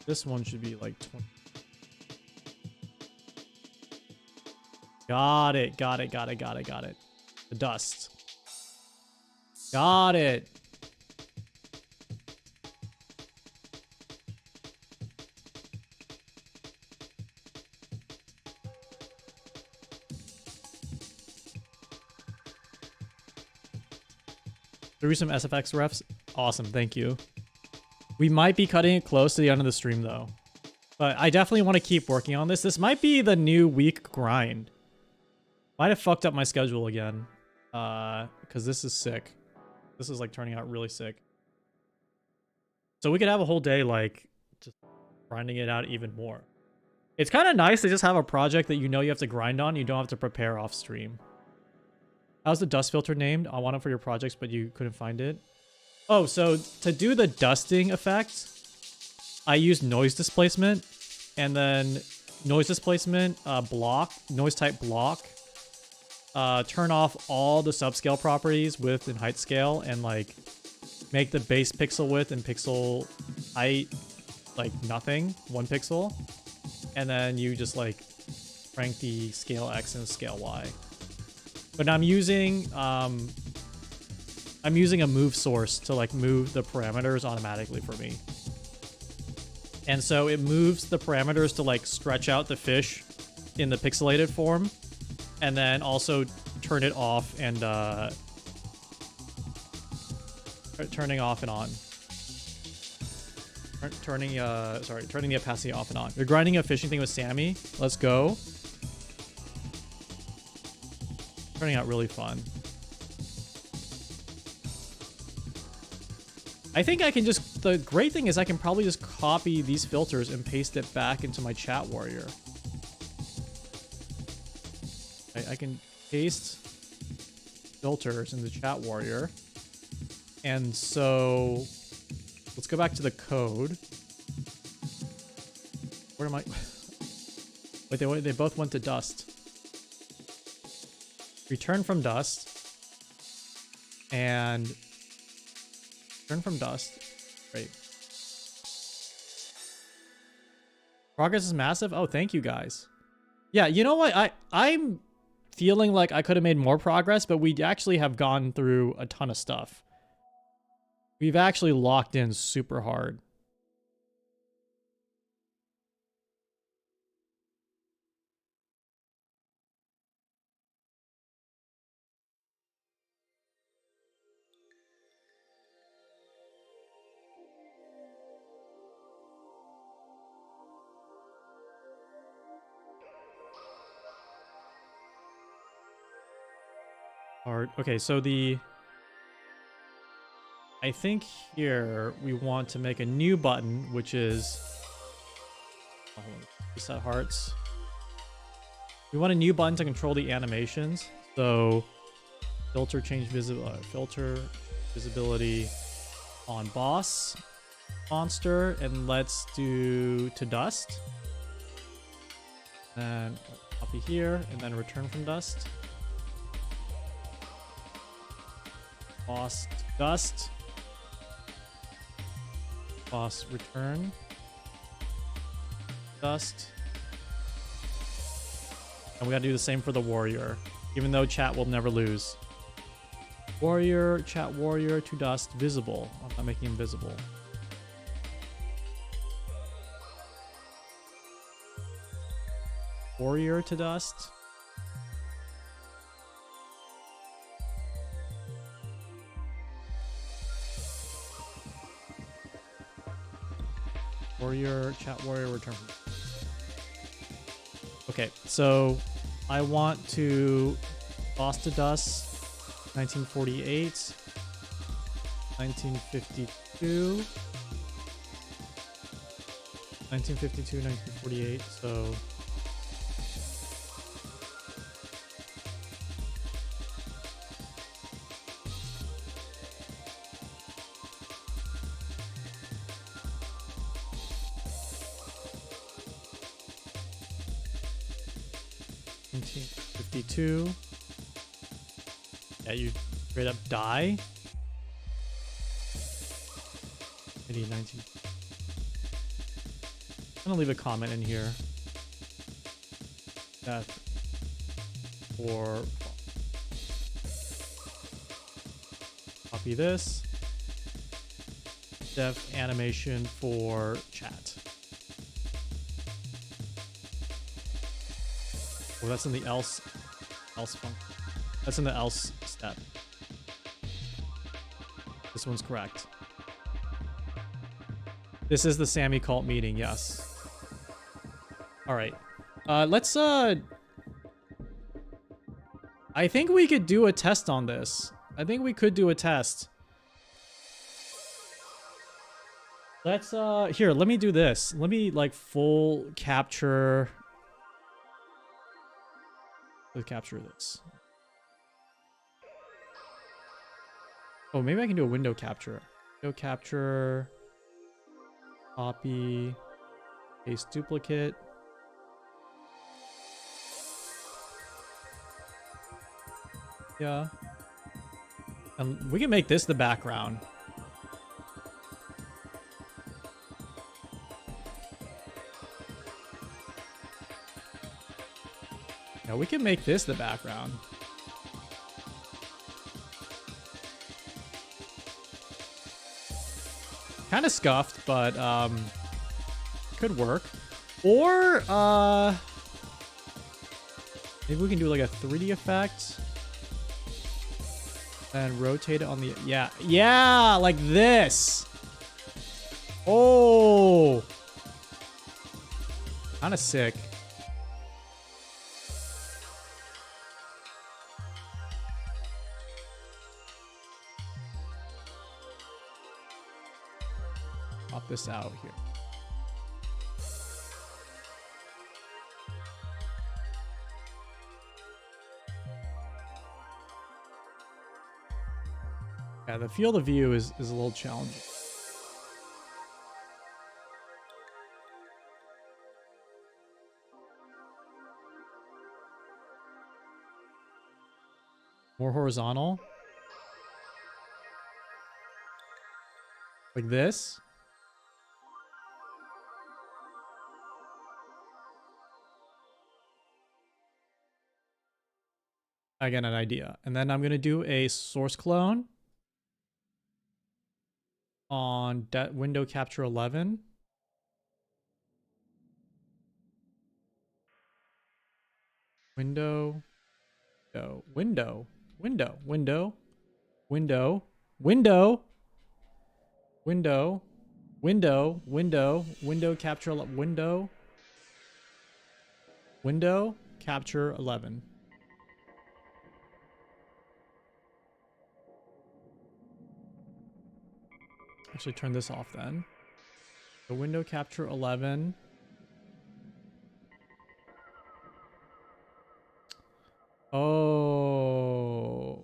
This one should be like 20. Got it. The dust. Got it. Through some SFX refs. Awesome, thank you. We might be cutting it close to the end of the stream though. But I definitely want to keep working on this. This might be the new week grind. Might have fucked up my schedule again. Because this is sick. This is like turning out really sick. So we could have a whole day like just grinding it out even more. It's kind of nice to just have a project that you know you have to grind on. You don't have to prepare off stream. How's the dust filter named? I want it for your projects, but you couldn't find it. Oh, so to do the dusting effect, I use noise displacement and then noise displacement block, noise type block. Turn off all the subscale properties, width and height scale, and like make the base pixel width and pixel height like nothing, 1 pixel. And then you just like crank the scale X and scale Y. But I'm using a move source to like move the parameters automatically for me. And so it moves the parameters to like stretch out the fish in the pixelated form, and then also turn it off and turning off and on. Turning the opacity off and on. You're grinding a fishing thing with Sammy. Let's go. Turning out really fun. I think I can just, the great thing is I can probably just copy these filters and paste it back into my chat warrior. I can paste filters in the chat warrior. And so let's go back to the code. Where am I? Wait, they both went to dust. Return from dust. And return from dust. Great. Progress is massive. Oh, thank you guys. Yeah, you know what? I'm feeling like I could have made more progress, but we actually have gone through a ton of stuff. We've actually locked in super hard. Okay, so I think here we want to make a new button, which is Oh, reset hearts. We want a new button to control the animations. So filter visibility on boss monster, and let's do to dust. And copy here, and then return from dust. Boss to dust. Boss return. Dust. And we gotta do the same for the warrior, even though chat will never lose. Warrior, chat warrior to dust, visible. I'm not making him visible. Warrior to dust. Warrior, chat warrior, return from. Okay, so I want to boss to dust 1948, 1952, 1948, so $1952. Yeah, you straight up die. Maybe 19. I'm gonna leave a comment in here. Death for copy this. Death animation for chat. Oh, that's in the else function. That's in the else step. This one's correct. This is the Sammy cult meeting, yes. All right. Let's I think we could do a test on this. I think we could do a test. Let's here, let me do this. Let me like full capture. Let's capture this. Oh, maybe I can do a window capture. Window capture. Copy. Paste duplicate. Yeah. And we can make this the background. Yeah, we can make this the background. Kind of scuffed, but could work. Or maybe we can do like a 3D effect and rotate it on the yeah, like this. Oh, kind of sick. Pop this out here. Yeah, the field of view is a little challenging. More horizontal. Like this. I got an idea. And then I'm going to do a source clone on window capture 11. Window, window, window, window, window, window, window, window, window, window capture, window, window capture 11. Actually turn this off then. The window capture 11. Oh.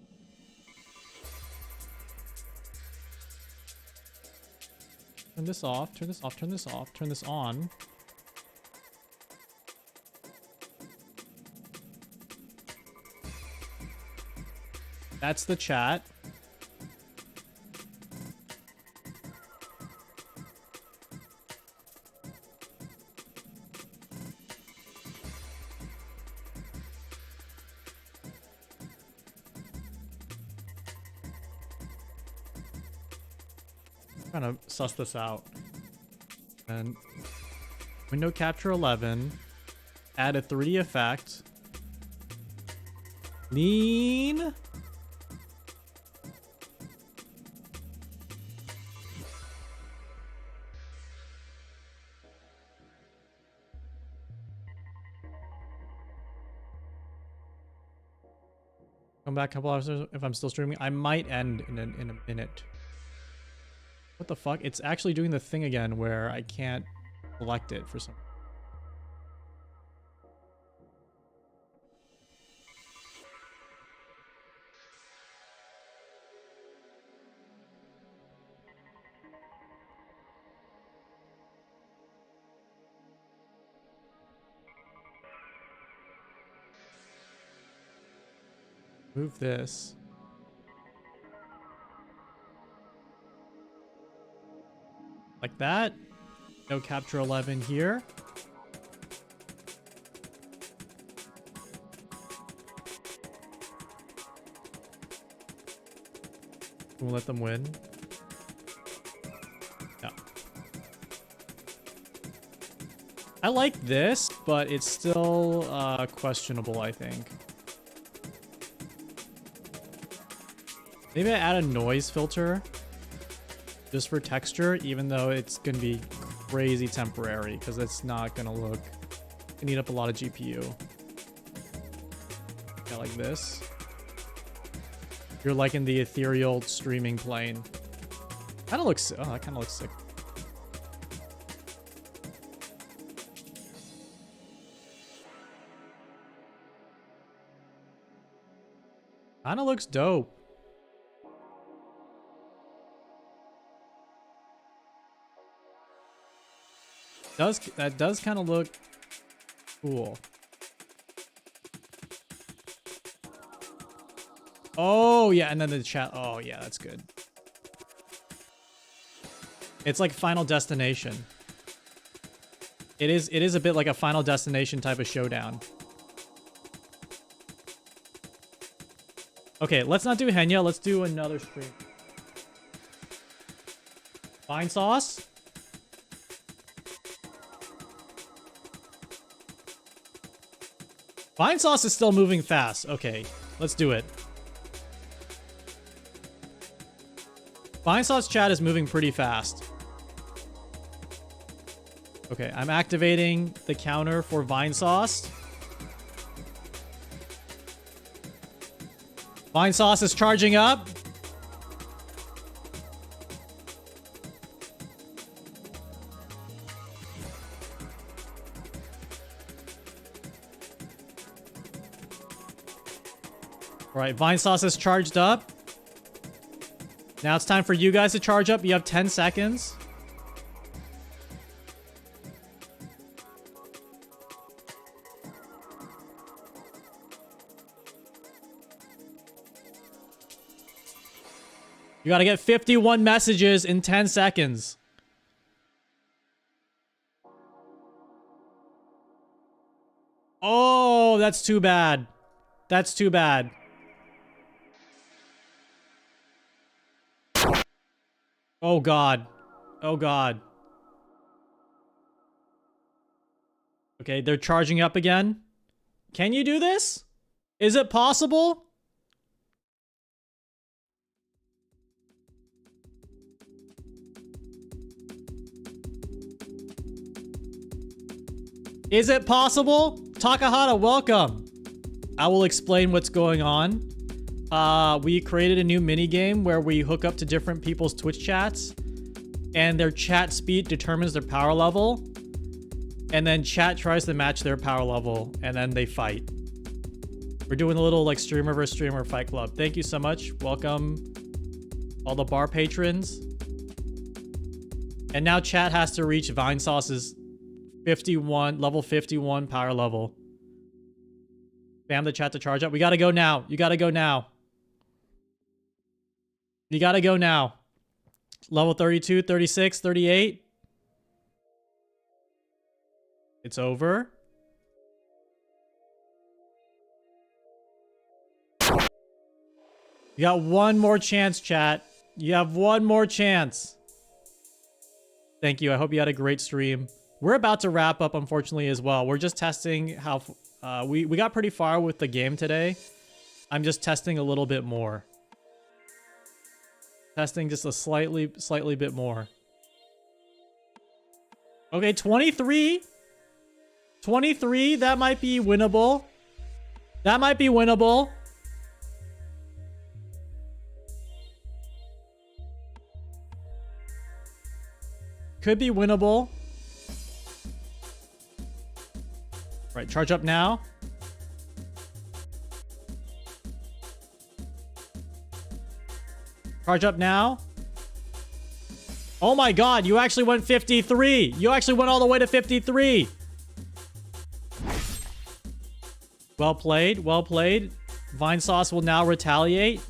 Turn this off, turn this off, turn this off, turn this on. That's the chat. Trying to suss this out. And window capture 11. Add a 3D effect. Lean. Come back a couple hours if I'm still streaming. I might end in a minute. What the fuck? It's actually doing the thing again where I can't select it for some. Move this. Like that. No capture 11 here. We'll let them win. Yeah. I like this, but it's still questionable, I think. Maybe I add a noise filter just for texture, even though it's going to be crazy temporary because it's not going to look... It eat up a lot of GPU. Yeah, like this. You're like in the ethereal streaming plane. Kind of looks... Oh, that kind of looks sick. Kind of looks dope. That does kind of look cool. Oh yeah, and then the chat. Oh yeah, that's good. It's like Final Destination. It is a bit like a Final Destination type of showdown. Okay, let's not do Henya. Let's do another stream. Vine Sauce. Vine Sauce is still moving fast. Okay, let's do it. Vine Sauce chat is moving pretty fast. Okay, I'm activating the counter for Vine Sauce. Vine Sauce is charging up. All right, Vine Sauce is charged up. Now it's time for you guys to charge up. You have 10 seconds. You gotta get 51 messages in 10 seconds. Oh, that's too bad. That's too bad. Oh God. Oh God. Okay, they're charging up again. Can you do this? Is it possible? Is it possible? Takahata, welcome. I will explain what's going on. We created a new mini game where we hook up to different people's Twitch chats, and their chat speed determines their power level, and then chat tries to match their power level, and then they fight. We're doing a little like streamer versus streamer fight club. Thank you so much. Welcome all the bar patrons. And now chat has to reach Vinesauce's 51, level 51 power level. Spam the chat to charge up. We gotta go now. You gotta go now. You gotta go now. Level 32, 36, 38. It's over. You got one more chance, chat. You have one more chance. Thank you. I hope you had a great stream. We're about to wrap up, unfortunately, as well. We're just testing how... we got pretty far with the game today. I'm just testing a little bit more. Testing just a slightly bit more. Okay, 23. 23, that might be winnable. That might be winnable. Could be winnable. Right, charge up now. Charge up now. Oh my god, you actually went 53. You actually went all the way to 53. Well played, well played. Vinesauce will now retaliate.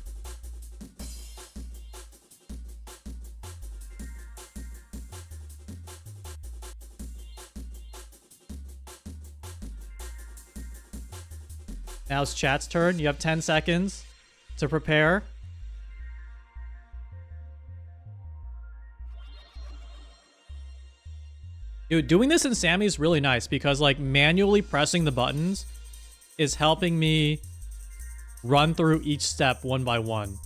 Now it's chat's turn. You have 10 seconds to prepare. Dude, doing this in Sammy is really nice because like manually pressing the buttons is helping me run through each step one by one.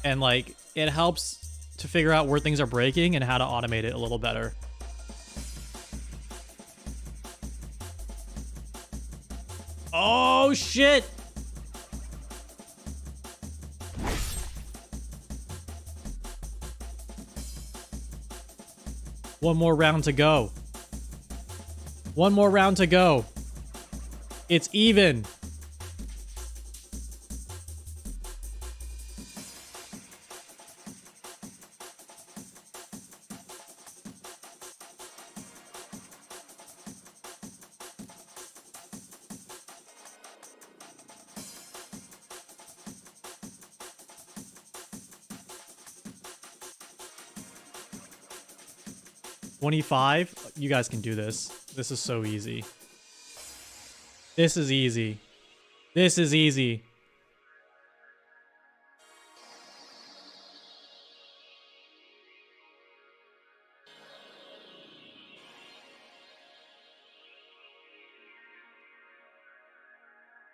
And like it helps to figure out where things are breaking and how to automate it a little better. Oh shit! One more round to go. One more round to go. It's even. $25. You guys can do this. This is so easy. This is easy. This is easy.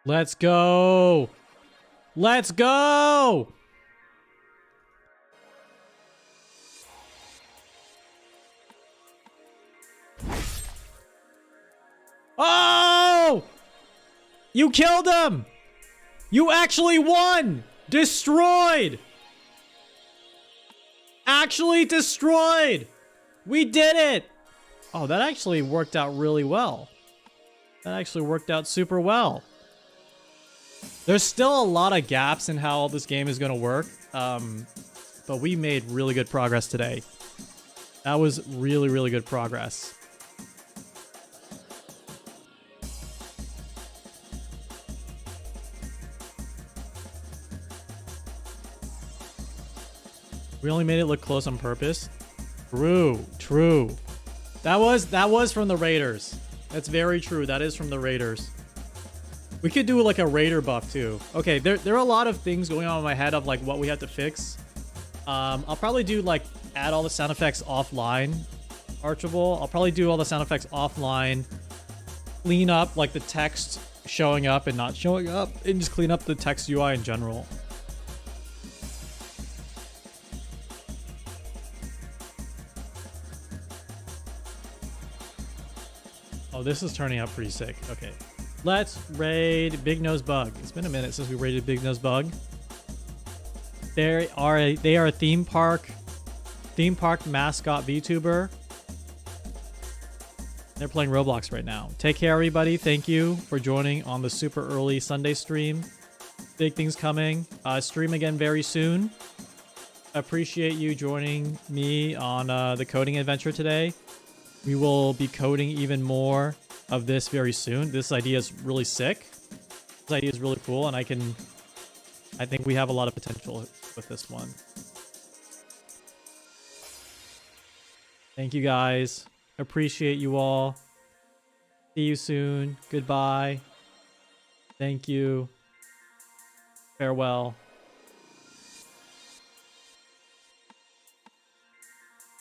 Let's go. Let's go. Oh! You killed him! You actually won! Destroyed! Actually destroyed! We did it! Oh, that actually worked out really well. That actually worked out super well. There's still a lot of gaps in how this game is going to work, but we made really good progress today. That was really, really good progress. We only made it look close on purpose. True, true. That was from the Raiders. That's very true. That is from the Raiders. We could do like a Raider buff too. Okay, there are a lot of things going on in my head of like what we have to fix. I'll probably do like add all the sound effects offline. Archibald. I'll probably do all the sound effects offline. Clean up like the text showing up and not showing up, and just clean up the text UI in general. Oh, this is turning out pretty sick. Okay. Let's raid Big Nose Bug. It's been a minute since we raided Big Nose Bug. They are a theme park mascot VTuber. They're playing Roblox right now. Take care, everybody. Thank you for joining on the super early Sunday stream. Big things coming. Stream again very soon. Appreciate you joining me on the coding adventure today. We will be coding even more of this very soon. This idea is really sick. This idea is really cool, and I think we have a lot of potential with this one. Thank you guys. Appreciate you all. See you soon. Goodbye. Thank you. Farewell.